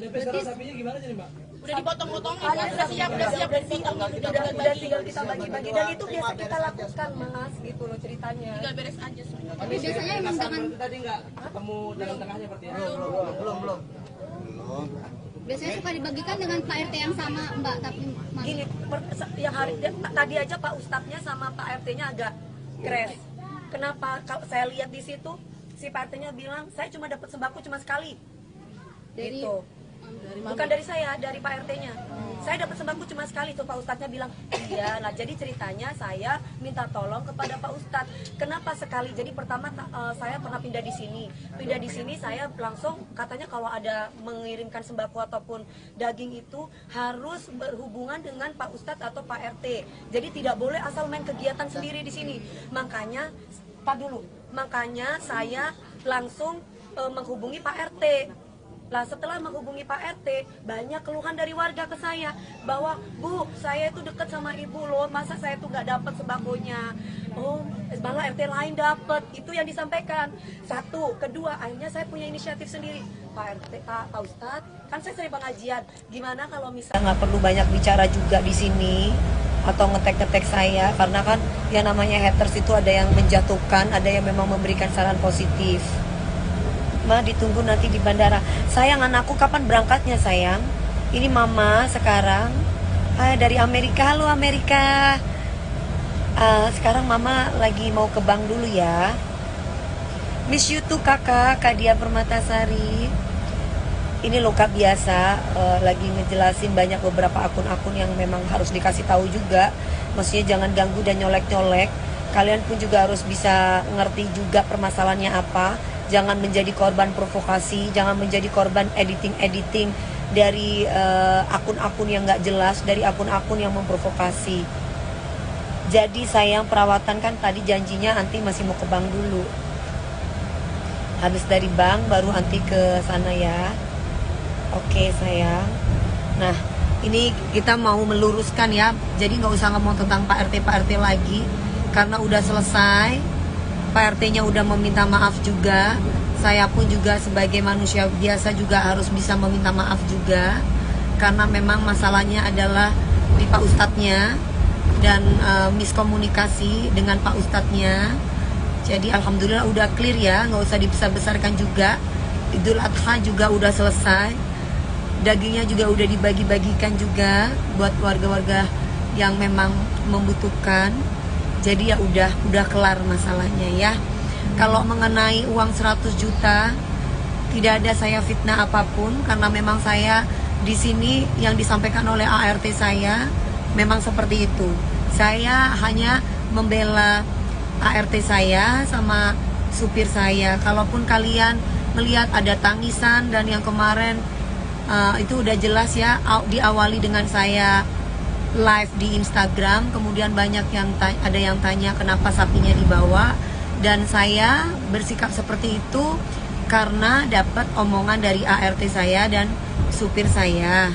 Sekarang sapinya gimana jadi Mbak? Udah dipotong-potongin, udah siap dan dipotong. Udah tinggal kita bagi-bagi, dan itu biasa kita lakukan Mas gitu loh ceritanya. Tinggal beres aja semuanya. Tapi biasanya emang dengan Tadi nggak ketemu jalan tengahnya berarti ya? Belum. biasanya suka dibagikan dengan Pak RT yang sama Mbak, tapi Gini, yang hari tadi aja Pak Ustadznya sama Pak RT-nya agak crash. Kenapa? Kalau saya lihat di situ si Pak RT-nya bilang saya cuma dapat sembako cuma sekali. dari Gitu. Bukan dari saya, dari Pak RT-nya. Saya dapat sembako cuma sekali tuh Pak Ustadznya bilang. Iya, nah jadi ceritanya saya minta tolong kepada Pak Ustadz. Kenapa sekali? Jadi pertama saya pernah pindah di sini. Pindah di sini saya langsung katanya kalau ada mengirimkan sembako ataupun daging itu harus berhubungan dengan Pak Ustadz atau Pak RT. Jadi tidak boleh asal main kegiatan sendiri di sini. Makanya Makanya saya langsung menghubungi Pak RT. Lah setelah menghubungi Pak RT, banyak keluhan dari warga ke saya bahwa Bu, saya itu dekat sama ibu loh, masa saya tuh nggak dapat sembakonya? Oh, malah RT lain dapat. Itu yang disampaikan. Satu, kedua, akhirnya saya punya inisiatif sendiri. Pak RT, Pak Ustadz, kan saya sering pengajian. Gimana kalau misalnya Nggak perlu banyak bicara juga di sini atau ngetek-ngetek saya, karena kan yang namanya haters itu ada yang menjatuhkan, ada yang memang memberikan saran positif. Ma, ditunggu nanti di bandara. Sayang, anakku kapan berangkatnya sayang? Ini mama sekarang dari Amerika. Halo Amerika. Sekarang mama lagi mau ke bank dulu ya. Miss you too kakak, Kak Dia Permatasari. Ini loh Kak biasa lagi ngejelasin banyak beberapa akun-akun yang memang harus dikasih tahu juga. Maksudnya jangan ganggu dan nyolek-nyolek. Kalian pun juga harus bisa ngerti juga permasalahannya apa. Jangan menjadi korban provokasi, jangan menjadi korban editing dari akun-akun yang nggak jelas, dari akun-akun yang memprovokasi. Jadi sayang, perawatan kan tadi janjinya Anti masih mau ke bank dulu. Habis dari bank baru Anti ke sana ya. Oke sayang. Nah ini kita mau meluruskan ya. Jadi nggak usah ngomong tentang Pak RT lagi, karena udah selesai. Pak RT-nya udah meminta maaf juga. Saya pun juga sebagai manusia biasa juga harus bisa meminta maaf juga. Karena memang masalahnya adalah di Pak Ustadznya dan miskomunikasi dengan Pak Ustadznya. Jadi alhamdulillah udah clear ya, nggak usah dibesar-besarkan juga. Idul Adha juga udah selesai. Dagingnya juga udah dibagi-bagikan juga buat warga-warga yang memang membutuhkan. Jadi ya udah kelar masalahnya ya. Kalau mengenai uang 100 juta, tidak ada saya fitnah apapun, karena memang saya di sini yang disampaikan oleh ART saya memang seperti itu. Saya hanya membela ART saya sama supir saya. Kalaupun kalian melihat ada tangisan dan yang kemarin itu udah jelas ya, diawali dengan saya live di Instagram, kemudian banyak yang ada yang tanya kenapa sapinya dibawa, dan saya bersikap seperti itu karena dapat omongan dari ART saya dan supir saya.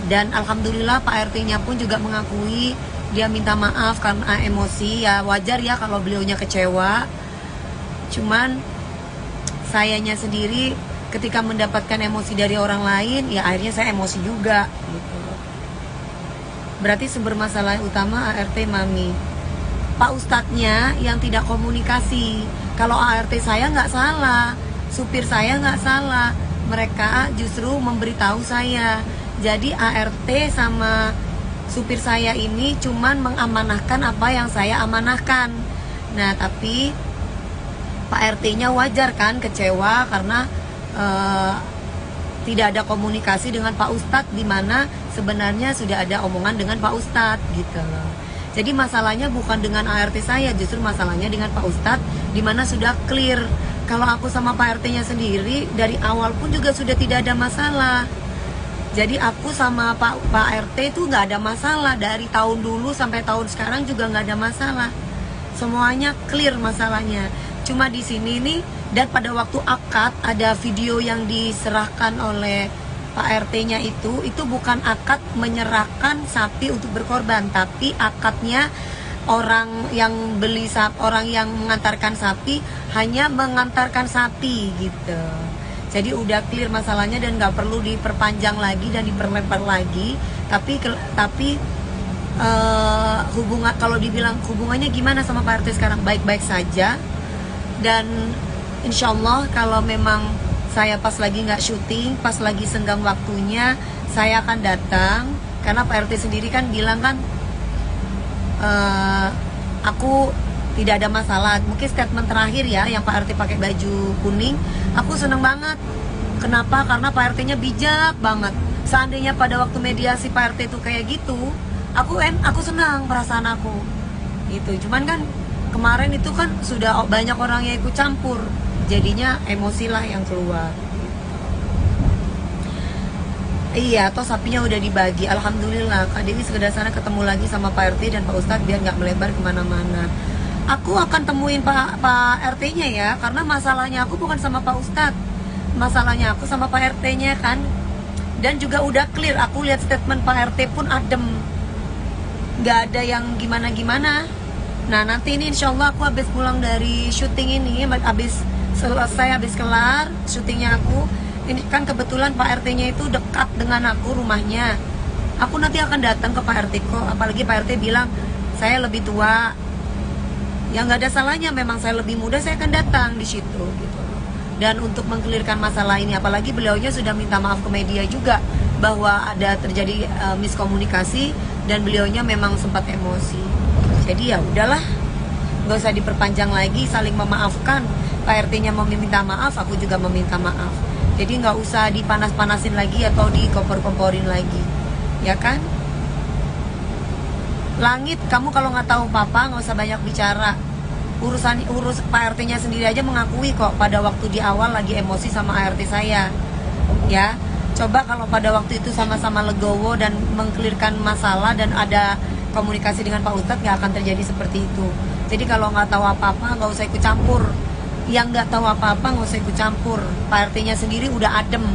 Dan alhamdulillah Pak RT-nya pun juga mengakui, dia minta maaf karena emosi. Ya wajar ya kalau beliaunya kecewa. Cuman sayanya sendiri ketika mendapatkan emosi dari orang lain, ya akhirnya saya emosi juga gitu. Berarti sumber masalah utama ART Mami. Pak Ustadznya yang tidak komunikasi. Kalau ART saya nggak salah, supir saya nggak salah, mereka justru memberitahu saya. Jadi ART sama supir saya ini cuman mengamanahkan apa yang saya amanahkan. Nah tapi Pak RT-nya wajar kan kecewa karena tidak ada komunikasi dengan Pak Ustadz, di mana sebenarnya sudah ada omongan dengan Pak Ustadz gitu loh. Jadi masalahnya bukan dengan ART saya, justru masalahnya dengan Pak Ustadz, di mana sudah clear. Kalau aku sama Pak RT-nya sendiri dari awal pun juga sudah tidak ada masalah. Jadi aku sama Pak RT itu nggak ada masalah, dari tahun dulu sampai tahun sekarang juga nggak ada masalah. Semuanya clear masalahnya. Cuma di sini nih, dan pada waktu akad ada video yang diserahkan oleh Pak RT-nya itu bukan akad menyerahkan sapi untuk berkorban, tapi akadnya orang yang beli sapi, orang yang mengantarkan sapi hanya mengantarkan sapi gitu. Jadi udah clear masalahnya dan nggak perlu diperpanjang lagi dan diperlebar lagi. Tapi hubungan, kalau dibilang hubungannya gimana sama Pak RT sekarang, baik-baik saja. Dan insya Allah kalau memang saya pas lagi nggak syuting, pas lagi senggang waktunya, saya akan datang. Karena Pak RT sendiri kan bilang kan, aku tidak ada masalah. Mungkin statement terakhir ya, yang Pak RT pakai baju kuning, aku seneng banget. Kenapa? Karena Pak RT-nya bijak banget. Seandainya pada waktu mediasi Pak RT itu kayak gitu, aku senang perasaan aku. Gitu. Cuman kan kemarin itu kan sudah banyak orang yang ikut campur, jadinya emosilah yang keluar. Iya, toh sapinya udah dibagi. Alhamdulillah, Kak Dewi sekedar sana ketemu lagi sama Pak RT dan Pak Ustadz biar nggak melebar kemana-mana. Aku akan temuin Pak RT-nya ya, karena masalahnya aku bukan sama Pak Ustadz, masalahnya aku sama Pak RT-nya kan. Dan juga udah clear, aku lihat statement Pak RT pun adem, nggak ada yang gimana-gimana. Nah nanti ini insya Allah aku habis pulang dari syuting ini, habis selesai, habis kelar syutingnya aku, ini kan kebetulan Pak RT-nya itu dekat dengan aku rumahnya. Aku nanti akan datang ke Pak RT kok, apalagi Pak RT bilang saya lebih tua. Ya nggak ada salahnya, memang saya lebih muda, saya akan datang di situ gitu. Dan untuk mengkelirkan masalah ini, apalagi beliaunya sudah minta maaf ke media juga bahwa ada terjadi miskomunikasi dan beliaunya memang sempat emosi. Jadi ya udahlah, nggak usah diperpanjang lagi, saling memaafkan. Pak RT-nya mau meminta maaf, aku juga meminta maaf. Jadi nggak usah dipanas-panasin lagi atau dikompor-komporin lagi, ya kan? Langit, kamu kalau nggak tahu papa nggak usah banyak bicara. Urus Pak RT-nya sendiri aja mengakui kok pada waktu di awal lagi emosi sama ART saya. Ya, coba kalau pada waktu itu sama-sama legowo dan mengkelirkan masalah dan ada komunikasi dengan Pak Ustadz, nggak akan terjadi seperti itu. Jadi kalau nggak tahu apa-apa nggak usah ikut campur. Yang nggak tahu apa-apa nggak usah ikut campur. Pak RT-nya sendiri udah adem.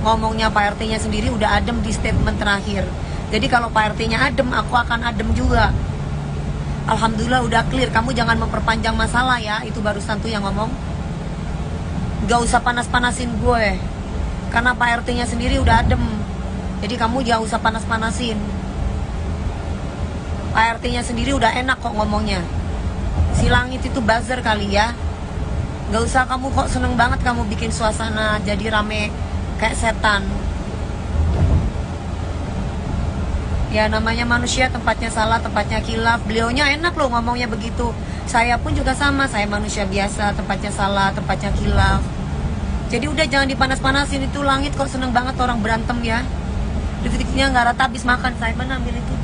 Ngomongnya Pak RT-nya sendiri udah adem di statement terakhir. Jadi kalau Pak RT-nya adem, aku akan adem juga. Alhamdulillah udah clear, kamu jangan memperpanjang masalah ya. Itu barusan tuh yang ngomong. Gak usah panas-panasin gue, karena Pak RT-nya sendiri udah adem. Jadi kamu jangan usah panas-panasin. Pak RT-nya sendiri udah enak kok ngomongnya. Si Langit itu buzzer kali ya. Gak usah kamu kok seneng banget kamu bikin suasana jadi rame kayak setan. Ya namanya manusia, tempatnya salah, tempatnya khilaf. Beliaunya enak loh ngomongnya begitu. Saya pun juga sama, saya manusia biasa, tempatnya salah, tempatnya khilaf. Jadi udah jangan dipanas-panasin. Itu Langit kok seneng banget orang berantem ya. Detik-detiknya nggak rata habis makan. Saya mana ambil itu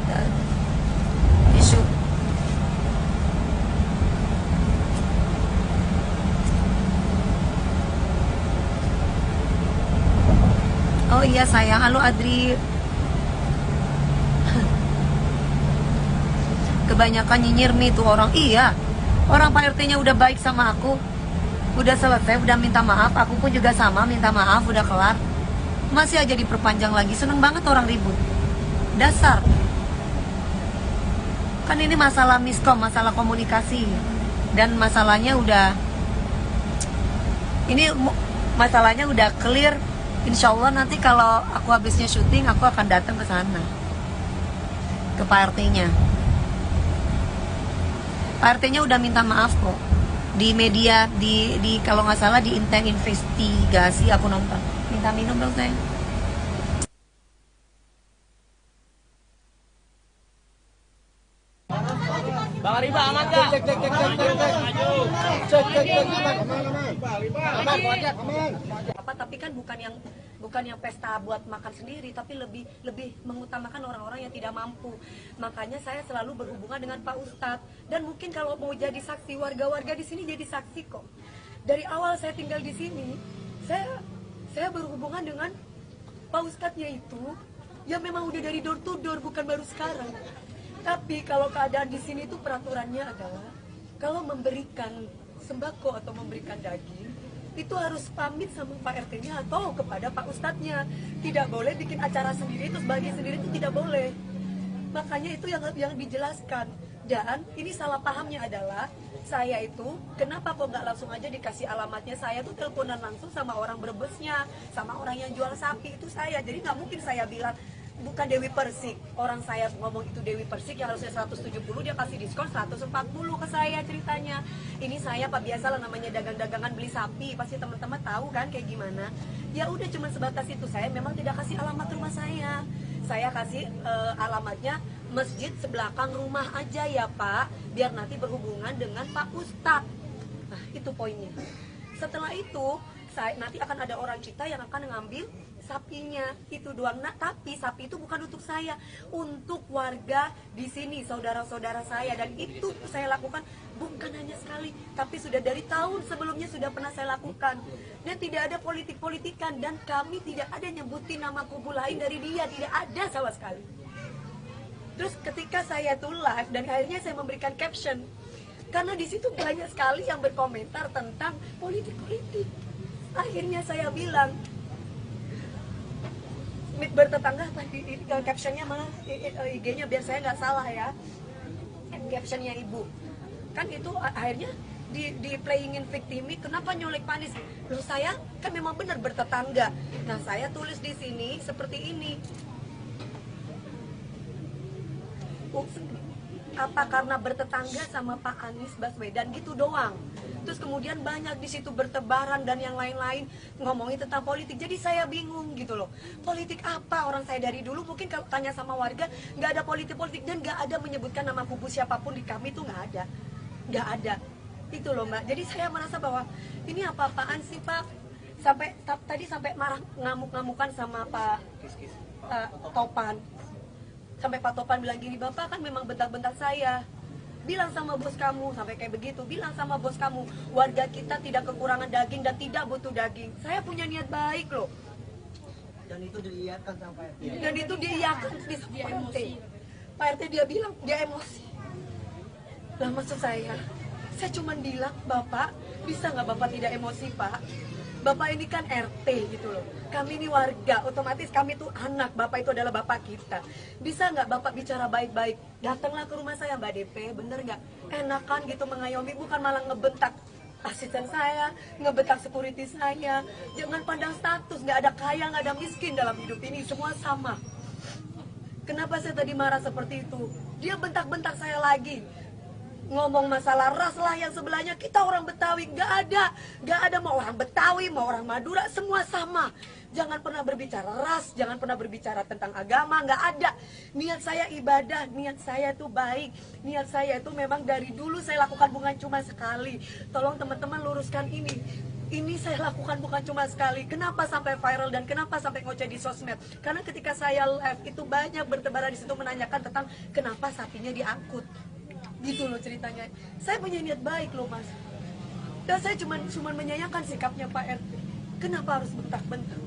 tisu. Oh iya sayang, halo Adri. Kebanyakan nyinyir nih tuh orang. Iya, orang Pak RT-nya udah baik sama aku, udah selesai, udah minta maaf. Aku pun juga sama, minta maaf, udah kelar. Masih aja diperpanjang lagi. Seneng banget orang ribut. Dasar. Kan ini masalah miskom, masalah komunikasi. Dan masalahnya udah, ini masalahnya udah clear. Insya Allah nanti kalau aku habisnya syuting, aku akan datang ke sana, ke Pak RT-nya. Pak RT-nya udah minta maaf kok. Di media, di kalau nggak salah di Inten Investigasi aku nonton. Minta minum dong sayang. Bang Riba aman nggak? Tapi kan bukan yang pesta buat makan sendiri, tapi lebih mengutamakan orang-orang yang tidak mampu. Makanya saya selalu berhubungan dengan Pak Ustadz, dan mungkin kalau mau jadi saksi, warga-warga di sini jadi saksi kok. Dari awal saya tinggal di sini, saya berhubungan dengan Pak Ustadznya itu, ya memang udah dari door to door, bukan baru sekarang. Tapi kalau keadaan di sini itu peraturannya adalah kalau memberikan sembako atau memberikan daging itu harus pamit sama Pak RT-nya atau kepada Pak Ustadznya. Tidak boleh bikin acara sendiri, terus bagi sendiri, itu tidak boleh. Makanya itu yang dijelaskan. Dan ini salah pahamnya adalah saya itu kenapa kok nggak langsung aja dikasih alamatnya. Saya tuh teleponan langsung sama orang Brebesnya, sama orang yang jual sapi, itu saya. Jadi nggak mungkin saya bilang bukan Dewi Persik. Orang saya ngomong itu Dewi Persik yang harusnya 170, dia kasih diskon 140 ke saya ceritanya. Ini saya Pak, biasalah namanya dagang-dagangan beli sapi, pasti teman-teman tahu kan kayak gimana. Ya udah cuma sebatas itu. Saya memang tidak kasih alamat rumah saya. Saya kasih alamatnya masjid sebelakang rumah aja ya Pak, biar nanti berhubungan dengan Pak Ustadz. Nah, itu poinnya. Setelah itu, nanti akan ada orang kita yang akan ngambil sapinya, itu doang. Nah, tapi sapi itu bukan untuk saya, untuk warga di sini, saudara-saudara saya. Dan itu saya lakukan bukan hanya sekali, tapi sudah dari tahun sebelumnya sudah pernah saya lakukan. Dan tidak ada politik-politikan, dan kami tidak ada nyebutin nama kubu lain dari dia, tidak ada sama sekali. Terus ketika saya tuh live dan akhirnya saya memberikan caption, karena di situ banyak sekali yang berkomentar tentang politik-politik. Akhirnya saya bilang, bertetangga apa di captionnya malah IG-nya biar saya nggak salah ya, captionnya ibu kan itu akhirnya di playingin victimi, kenapa nyolek Panis? Loh, saya kan memang benar bertetangga. Nah, saya tulis di sini seperti ini, apa karena bertetangga sama Pak Anies Baswedan gitu doang. Terus kemudian banyak di situ bertebaran dan yang lain-lain ngomongin tentang politik. Jadi saya bingung gitu loh. Politik apa? Orang saya dari dulu mungkin kalau tanya sama warga nggak ada politik-politik, dan nggak ada menyebutkan nama kubu siapapun di kami, tuh nggak ada. Nggak ada. Itu loh Mbak. Jadi saya merasa bahwa ini apa-apaan sih Pak? Tadi sampai marah ngamuk-ngamukan sama Pak Topan. Sampai Pak Topan bilang gini, Bapak kan memang bentak-bentak saya. Bilang sama bos kamu, sampai kayak begitu. Bilang sama bos kamu, warga kita tidak kekurangan daging dan tidak butuh daging. Saya punya niat baik loh. Dan itu diiyakan sama Pak RT. Dan itu diiyakan di Pak RT. Pak RT dia bilang, dia emosi. Lah maksud saya cuma bilang, Bapak, bisa nggak Bapak tidak emosi Pak? Bapak ini kan RT gitu loh. Kami ini warga, otomatis kami itu anak. Bapak itu adalah bapak kita. Bisa nggak Bapak bicara baik-baik? Datanglah ke rumah saya Mbak DP, bener nggak? Enakan gitu mengayomi, bukan malah ngebentak asisten saya, ngebentak security saya. Jangan pandang status, nggak ada kaya, nggak ada miskin dalam hidup ini, semua sama. Kenapa saya tadi marah seperti itu? Dia bentak-bentak saya lagi. Ngomong masalah ras lah yang sebelahnya, kita orang Betawi, nggak ada mau orang Betawi, mau orang Madura, semua sama. Jangan pernah berbicara ras, jangan pernah berbicara tentang agama, nggak ada. Niat saya ibadah, niat saya itu baik, niat saya itu memang dari dulu saya lakukan bukan cuma sekali. Tolong teman-teman luruskan ini. Ini saya lakukan bukan cuma sekali. Kenapa sampai viral dan kenapa sampai ngoceh di sosmed? Karena ketika saya live itu banyak bertebaran di situ menanyakan tentang kenapa sapinya diangkut. Gitu loh ceritanya. Saya punya niat baik loh Mas. Dan saya cuma menyayangkan sikapnya Pak RT. Kenapa harus bentak-bentak?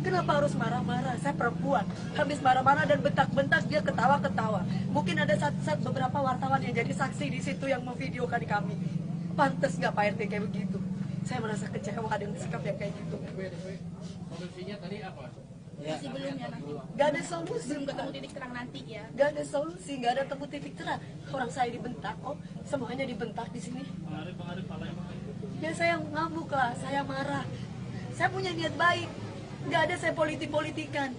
Kenapa harus marah-marah? Saya perempuan, habis marah-marah dan bentak-bentak dia ketawa-ketawa. Mungkin ada saat beberapa wartawan yang jadi saksi di situ yang memvideokan kami. Pantes nggak Pak RT kayak begitu? Saya merasa kecewa dengan sikap yang kayak gitu. Solusinya tadi apa? Sebelumnya nanti. Gak ada solusi, Belum ketemu titik terang nanti ya. gak ada solusi, gak ada temu titik terang. Orang saya dibentak, oh semuanya dibentak di sini. Ya saya ngamuk lah, saya marah. Saya punya niat baik, gak ada saya politik-politikan.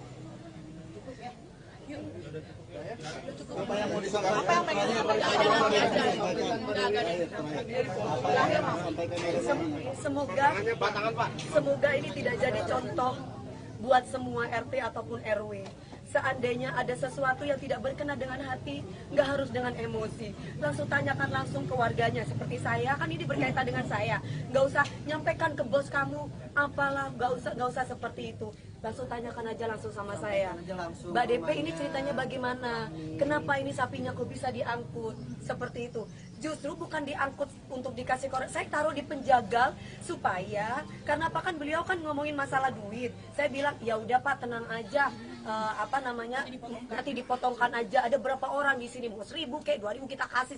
Semoga ini tidak jadi contoh buat semua RT ataupun RW. Seandainya ada sesuatu yang tidak berkenan dengan hati, nggak harus dengan emosi. Langsung tanyakan langsung ke warganya. Seperti saya, kan ini berkaitan dengan saya. Nggak usah nyampaikan ke bos kamu, apalah, nggak usah seperti itu. Langsung tanyakan aja langsung sama saya. Mbak DP ini ceritanya bagaimana? Kenapa ini sapinya kok bisa diangkut? Seperti itu. Justru bukan diangkut untuk dikasih korek. Saya taruh di penjagal supaya, karena apa kan beliau kan ngomongin masalah duit. Saya bilang ya udah Pak tenang aja. Nanti dipotongkan aja. Ada berapa orang di sini mau 1.000 kayak 2.000 kita kasih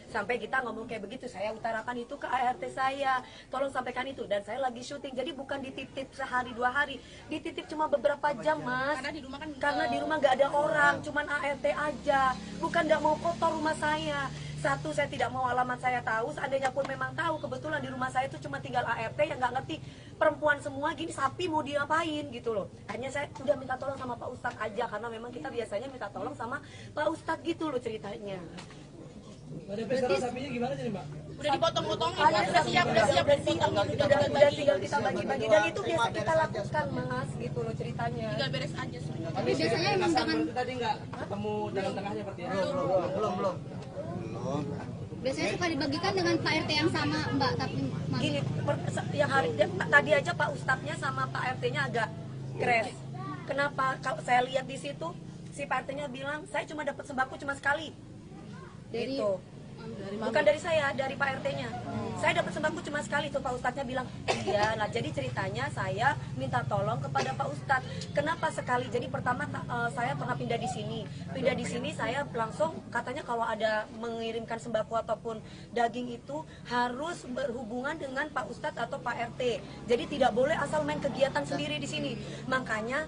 sampai kita ngomong kayak begitu. Saya utarakan itu ke ART saya. Tolong sampaikan itu. Dan saya lagi syuting. Jadi bukan dititip sehari 2 hari. Dititip cuma beberapa jam Mas. Karena di rumah nggak ada orang. Cuman ART aja. Bukan nggak mau kotor rumah saya. Satu, saya tidak mau alamat saya tahu. Seandainya pun memang tahu, kebetulan di rumah saya itu cuma tinggal ART yang nggak ngerti perempuan semua gini, sapi mau diapain gitu loh. Hanya saya udah minta tolong sama Pak Ustadz aja, karena memang kita biasanya minta tolong sama Pak Ustadz gitu loh ceritanya. Sekarang sapinya gimana jadi Mbak? Udah dipotong-potongin, udah siap dipotong. Udah tinggal kita bagi-bagi, dan itu biasa kita lakukan Mas gitu loh ceritanya. Tinggal beres aja sebenarnya. Tapi biasanya emang dengan Tadi nggak ketemu jalan tengahnya berarti ya? Belum. biasanya suka dibagikan dengan Pak RT yang sama Mbak, tapi Gini, yang tadi aja Pak Ustadznya sama Pak RT-nya agak crash. Kenapa? Kalau saya lihat di situ si Pak RT-nya bilang saya cuma dapat sembako cuma sekali. dari Gitu. Bukan dari saya, dari Pak RT-nya. Saya dapat sembako cuma sekali tuh Pak Ustadznya bilang. Iya, nah jadi ceritanya saya minta tolong kepada Pak Ustadz. Kenapa sekali? Jadi pertama saya pernah pindah di sini. Pindah di sini saya langsung katanya kalau ada mengirimkan sembako ataupun daging itu harus berhubungan dengan Pak Ustadz atau Pak RT. Jadi tidak boleh asal main kegiatan sendiri di sini. Makanya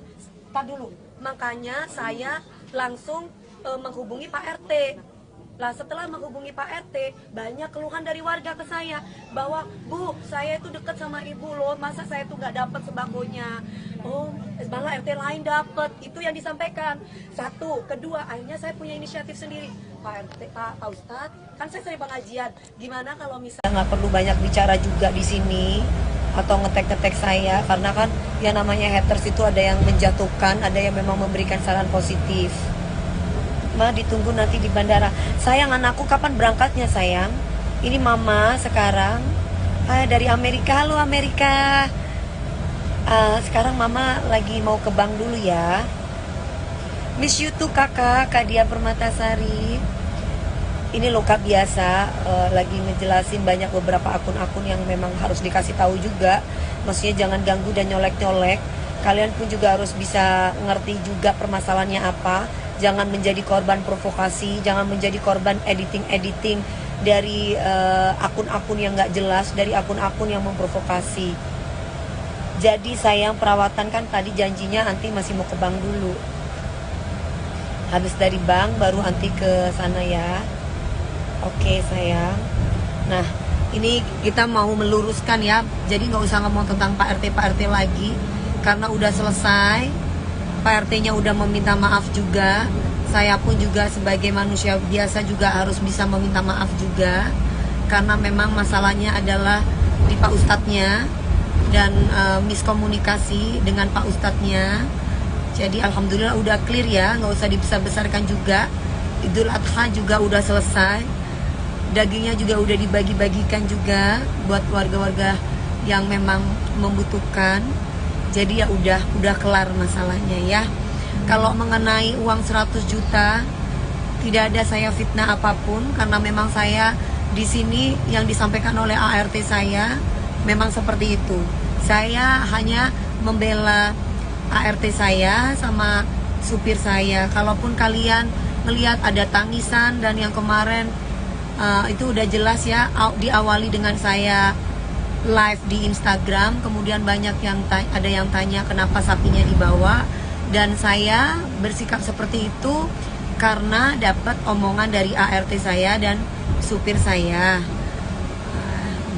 Makanya saya langsung menghubungi Pak RT. Lah setelah menghubungi Pak RT, banyak keluhan dari warga ke saya bahwa Bu, saya itu dekat sama ibu loh, masa saya tuh nggak dapat sembakonya. Oh, malah RT lain dapat. Itu yang disampaikan. Satu, kedua, akhirnya saya punya inisiatif sendiri. Pak RT, Pak Ustadz, kan saya sering pengajian. Gimana kalau misalnya Nggak perlu banyak bicara juga di sini atau ngetek-ngetek saya, karena kan yang namanya haters itu ada yang menjatuhkan, ada yang memang memberikan saran positif. Ma, ditunggu nanti di bandara. Sayang, anakku kapan berangkatnya sayang? Ini mama sekarang dari Amerika. Halo Amerika. Sekarang mama lagi mau ke bank dulu ya. Miss you too kakak, Kak Dia Permatasari. Ini loh Kak biasa lagi ngejelasin banyak beberapa akun-akun yang memang harus dikasih tahu juga. Maksudnya jangan ganggu dan nyolek-nyolek. Kalian pun juga harus bisa ngerti juga permasalahannya apa. Jangan menjadi korban provokasi, jangan menjadi korban editing dari akun-akun yang nggak jelas, dari akun-akun yang memprovokasi. Jadi sayang, perawatan kan tadi janjinya Anti masih mau ke bank dulu. Habis dari bank baru Anti ke sana ya. Oke sayang. Nah ini kita mau meluruskan ya. Jadi nggak usah ngomong tentang Pak RT lagi, karena udah selesai. Pak RT-nya udah meminta maaf juga. Saya pun juga sebagai manusia biasa juga harus bisa meminta maaf juga, karena memang masalahnya adalah di Pak Ustadznya dan miskomunikasi dengan Pak Ustadznya. Jadi alhamdulillah udah clear ya, nggak usah dibesar-besarkan juga. Idul Adha juga udah selesai, dagingnya juga udah dibagi-bagikan juga buat warga-warga yang memang membutuhkan. Jadi ya udah kelar masalahnya ya. Kalau mengenai uang 100 juta, tidak ada saya fitnah apapun, karena memang saya di sini yang disampaikan oleh ART saya memang seperti itu. Saya hanya membela ART saya sama supir saya. Kalaupun kalian melihat ada tangisan dan yang kemarin itu udah jelas ya, diawali dengan saya live di Instagram, kemudian banyak yang ada yang tanya kenapa sapinya dibawa, dan saya bersikap seperti itu karena dapat omongan dari ART saya dan supir saya.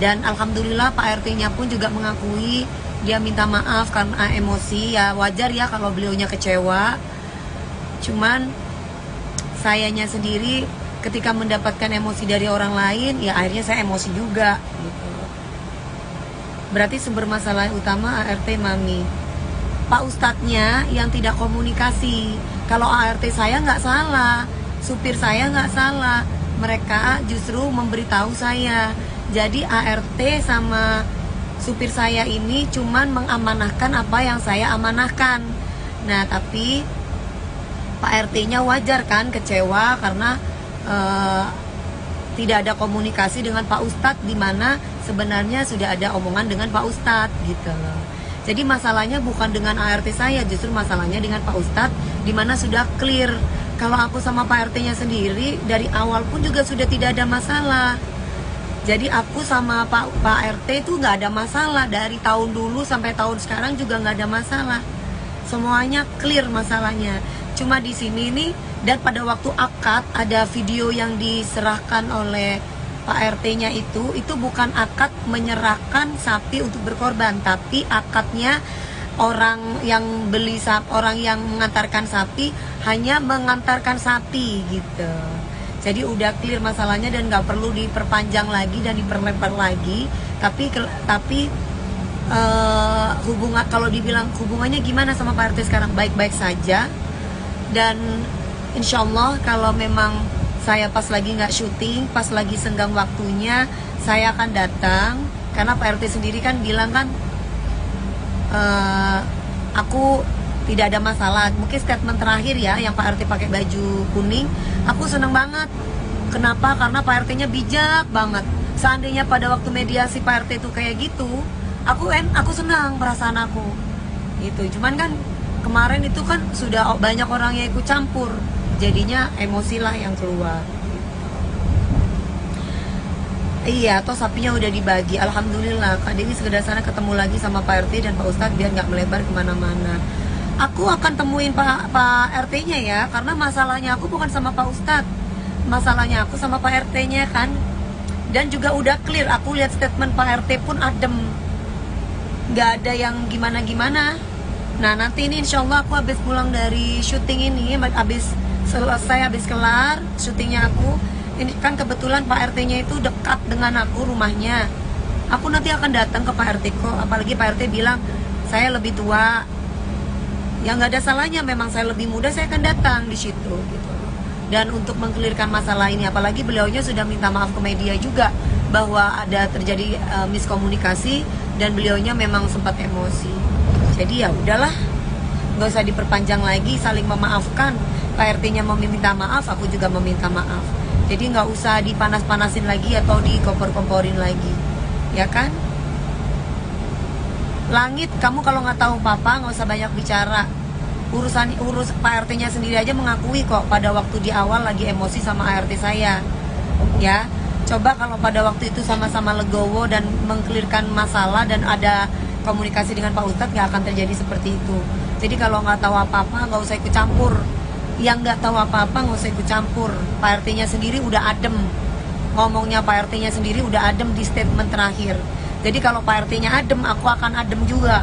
Dan alhamdulillah Pak RT-nya pun juga mengakui, dia minta maaf karena emosi. Ya wajar ya kalau beliaunya kecewa. Cuman sayanya sendiri ketika mendapatkan emosi dari orang lain, ya akhirnya saya emosi juga gitu. Berarti sumber masalah utama ART Mami. Pak Ustadznya yang tidak komunikasi. Kalau ART saya nggak salah, supir saya nggak salah, mereka justru memberitahu saya. Jadi ART sama supir saya ini cuman mengamanahkan apa yang saya amanahkan. Nah tapi Pak RT-nya wajar kan kecewa karena tidak ada komunikasi dengan Pak Ustadz, di mana sebenarnya sudah ada omongan dengan Pak Ustadz gitu loh. Jadi masalahnya bukan dengan ART saya, justru masalahnya dengan Pak Ustadz, di mana sudah clear. Kalau aku sama Pak RT-nya sendiri dari awal pun juga sudah tidak ada masalah. Jadi aku sama Pak RT itu nggak ada masalah, dari tahun dulu sampai tahun sekarang juga nggak ada masalah. Semuanya clear masalahnya. Cuma di sini nih, dan pada waktu akad ada video yang diserahkan oleh Pak RT-nya itu bukan akad menyerahkan sapi untuk berkorban, tapi akadnya orang yang beli sapi, orang yang mengantarkan sapi hanya mengantarkan sapi gitu. Jadi udah clear masalahnya dan nggak perlu diperpanjang lagi dan diperlebar lagi. Tapi hubungan, kalau dibilang hubungannya gimana sama Pak RT sekarang, baik-baik saja. Dan insya Allah kalau memang saya pas lagi nggak syuting, pas lagi senggang waktunya, saya akan datang. Karena Pak RT sendiri kan bilang kan, aku tidak ada masalah. Mungkin statement terakhir ya, yang Pak RT pakai baju kuning, aku seneng banget. Kenapa? Karena Pak RT-nya bijak banget. Seandainya pada waktu mediasi Pak RT itu kayak gitu, aku senang perasaan aku. Gitu. Cuman kan kemarin itu kan sudah banyak orang yang ikut campur, jadinya emosilah yang keluar. Iya, toh sapinya udah dibagi. Alhamdulillah, Kak Dewi segera sana ketemu lagi sama Pak RT dan Pak Ustadz biar nggak melebar kemana-mana. Aku akan temuin Pak RT-nya ya, karena masalahnya aku bukan sama Pak Ustadz, masalahnya aku sama Pak RT-nya kan. Dan juga udah clear, aku lihat statement Pak RT pun adem, nggak ada yang gimana-gimana. Nah nanti ini insya Allah aku habis pulang dari syuting ini, habis kelar syutingnya aku, ini kan kebetulan Pak RT-nya itu dekat dengan aku rumahnya. Aku nanti akan datang ke Pak RT kok, apalagi Pak RT bilang saya lebih tua. Ya nggak ada salahnya, memang saya lebih muda, saya akan datang di situ gitu. Dan untuk mengkelirkan masalah ini, apalagi beliaunya sudah minta maaf ke media juga bahwa ada terjadi miskomunikasi dan beliaunya memang sempat emosi. Jadi ya udahlah, nggak usah diperpanjang lagi, saling memaafkan. Pak RT-nya meminta maaf, aku juga meminta maaf. Jadi nggak usah dipanas-panasin lagi atau dikompor-komporin lagi, ya kan? Langit, kamu kalau nggak tahu apa-apa nggak usah banyak bicara. Urus Pak RT-nya sendiri aja mengakui kok pada waktu di awal lagi emosi sama ART saya. Ya, coba kalau pada waktu itu sama-sama legowo dan mengkelirkan masalah dan ada komunikasi dengan Pak Ustadz, nggak akan terjadi seperti itu. Jadi kalau nggak tahu apa-apa nggak usah ikut campur. Yang nggak tahu apa-apa nggak usah ikut campur. Pak RT-nya sendiri udah adem, ngomongnya Pak RT-nya sendiri udah adem di statement terakhir. Jadi kalau Pak RT-nya adem, aku akan adem juga.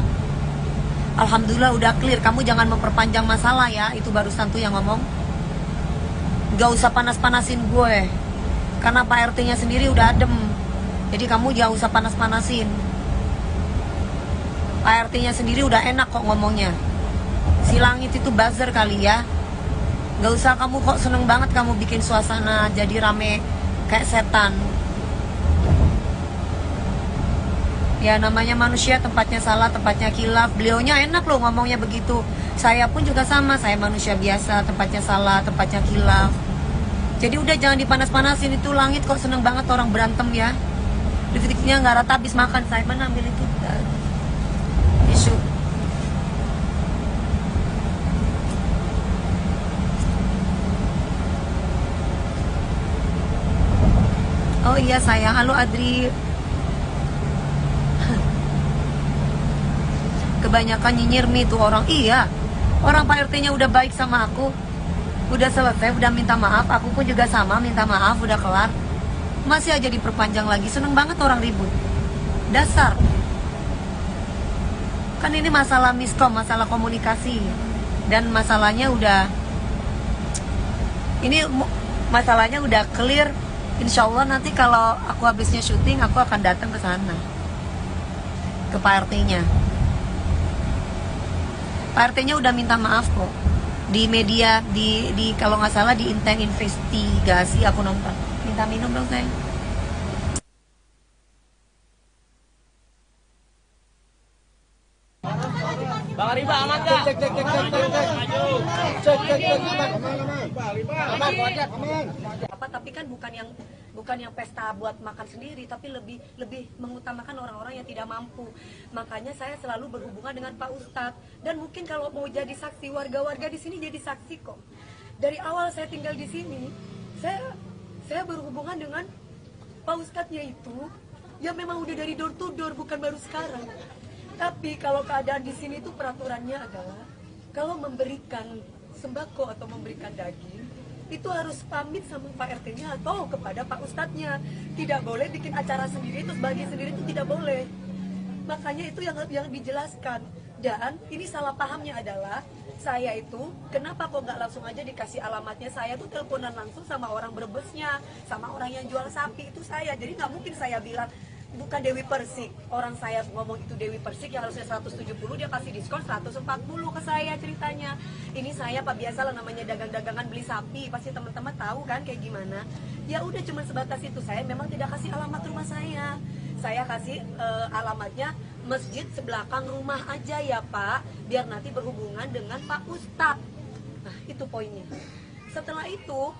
Alhamdulillah udah clear. Kamu jangan memperpanjang masalah ya. Itu barusan tuh yang ngomong. Gak usah panas-panasin gue, karena Pak RT-nya sendiri udah adem. Jadi kamu gak usah panas-panasin. Pak RT-nya sendiri udah enak kok ngomongnya. Si Langit itu buzzer kali ya. Gak usah kamu kok seneng banget kamu bikin suasana jadi rame kayak setan. Ya namanya manusia, tempatnya salah, tempatnya khilaf. Beliaunya enak loh ngomongnya begitu. Saya pun juga sama, saya manusia biasa, tempatnya salah, tempatnya khilaf. Jadi udah jangan dipanas-panasin. Itu Langit kok seneng banget orang berantem ya. Detik-detiknya nggak rata habis makan. Saya mana ambil itu tisu. iya sayang, halo Adri. Kebanyakan nyinyir Mi tuh orang. Iya, orang Pak RT-nya udah baik sama aku, udah selesai, udah minta maaf. Aku pun juga sama, minta maaf, udah kelar. Masih aja diperpanjang lagi. Seneng banget orang ribut. Dasar. Kan ini masalah miskom, masalah komunikasi. Dan masalahnya udah, ini masalahnya udah clear. Insya Allah nanti kalau aku habisnya syuting, aku akan datang ke sana, ke Pak RT-nya. Pak RT-nya udah minta maaf kok. Di media, di kalau nggak salah di Inten Investigasi aku nonton. Minta minum dong sayang. Bang Riba aman nggak? Apa tapi kan bukan yang pesta buat makan sendiri, tapi lebih mengutamakan orang-orang yang tidak mampu. Makanya saya selalu berhubungan dengan Pak Ustadz, dan mungkin kalau mau jadi saksi, warga-warga di sini jadi saksi kok. Dari awal saya tinggal di sini, saya berhubungan dengan Pak Ustadznya itu ya memang udah dari door to door, bukan baru sekarang. Tapi kalau keadaan di sini itu peraturannya adalah kalau memberikan sembako atau memberikan daging itu harus pamit sama Pak RT-nya atau kepada Pak Ustadznya. Tidak boleh bikin acara sendiri terus bagi sendiri, itu tidak boleh. Makanya itu yang dijelaskan. Dan ini salah pahamnya adalah saya itu kenapa kok nggak langsung aja dikasih alamatnya. Saya tuh teleponan langsung sama orang Brebesnya, sama orang yang jual sapi itu saya. Jadi nggak mungkin saya bilang bukan Dewi Persik. Orang saya ngomong itu Dewi Persik yang harusnya 170, dia kasih diskon 140 ke saya ceritanya. Ini saya Pak, biasalah namanya dagang-dagangan beli sapi, pasti teman-teman tahu kan kayak gimana. Ya udah cuma sebatas itu. Saya memang tidak kasih alamat rumah saya. Saya kasih alamatnya masjid sebelakang rumah aja ya Pak, biar nanti berhubungan dengan Pak Ustadz. Nah itu poinnya. Setelah itu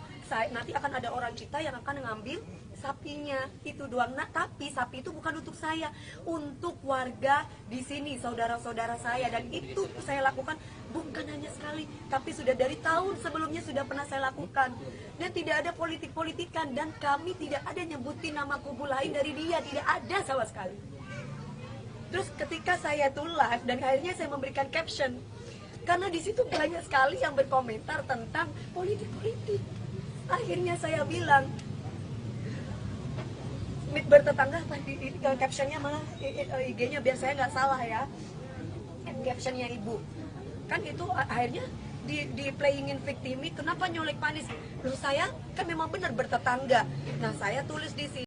nanti akan ada orang kita yang akan ngambil sapinya, itu doang. Nah, tapi sapi itu bukan untuk saya, untuk warga di sini, saudara-saudara saya. Dan itu saya lakukan bukan hanya sekali, tapi sudah dari tahun sebelumnya sudah pernah saya lakukan. Dan tidak ada politik-politikan, dan kami tidak ada nyebutin nama kubu lain dari dia, tidak ada sama sekali. Terus ketika saya tuh live dan akhirnya saya memberikan caption, karena di situ banyak sekali yang berkomentar tentang politik-politik. Akhirnya saya bilang, bertetangga apa di captionnya malah IG-nya biar saya nggak salah ya, captionnya ibu kan itu akhirnya di playingin victimi, kenapa nyolek Panis? Loh saya kan memang benar bertetangga. Nah saya tulis di sini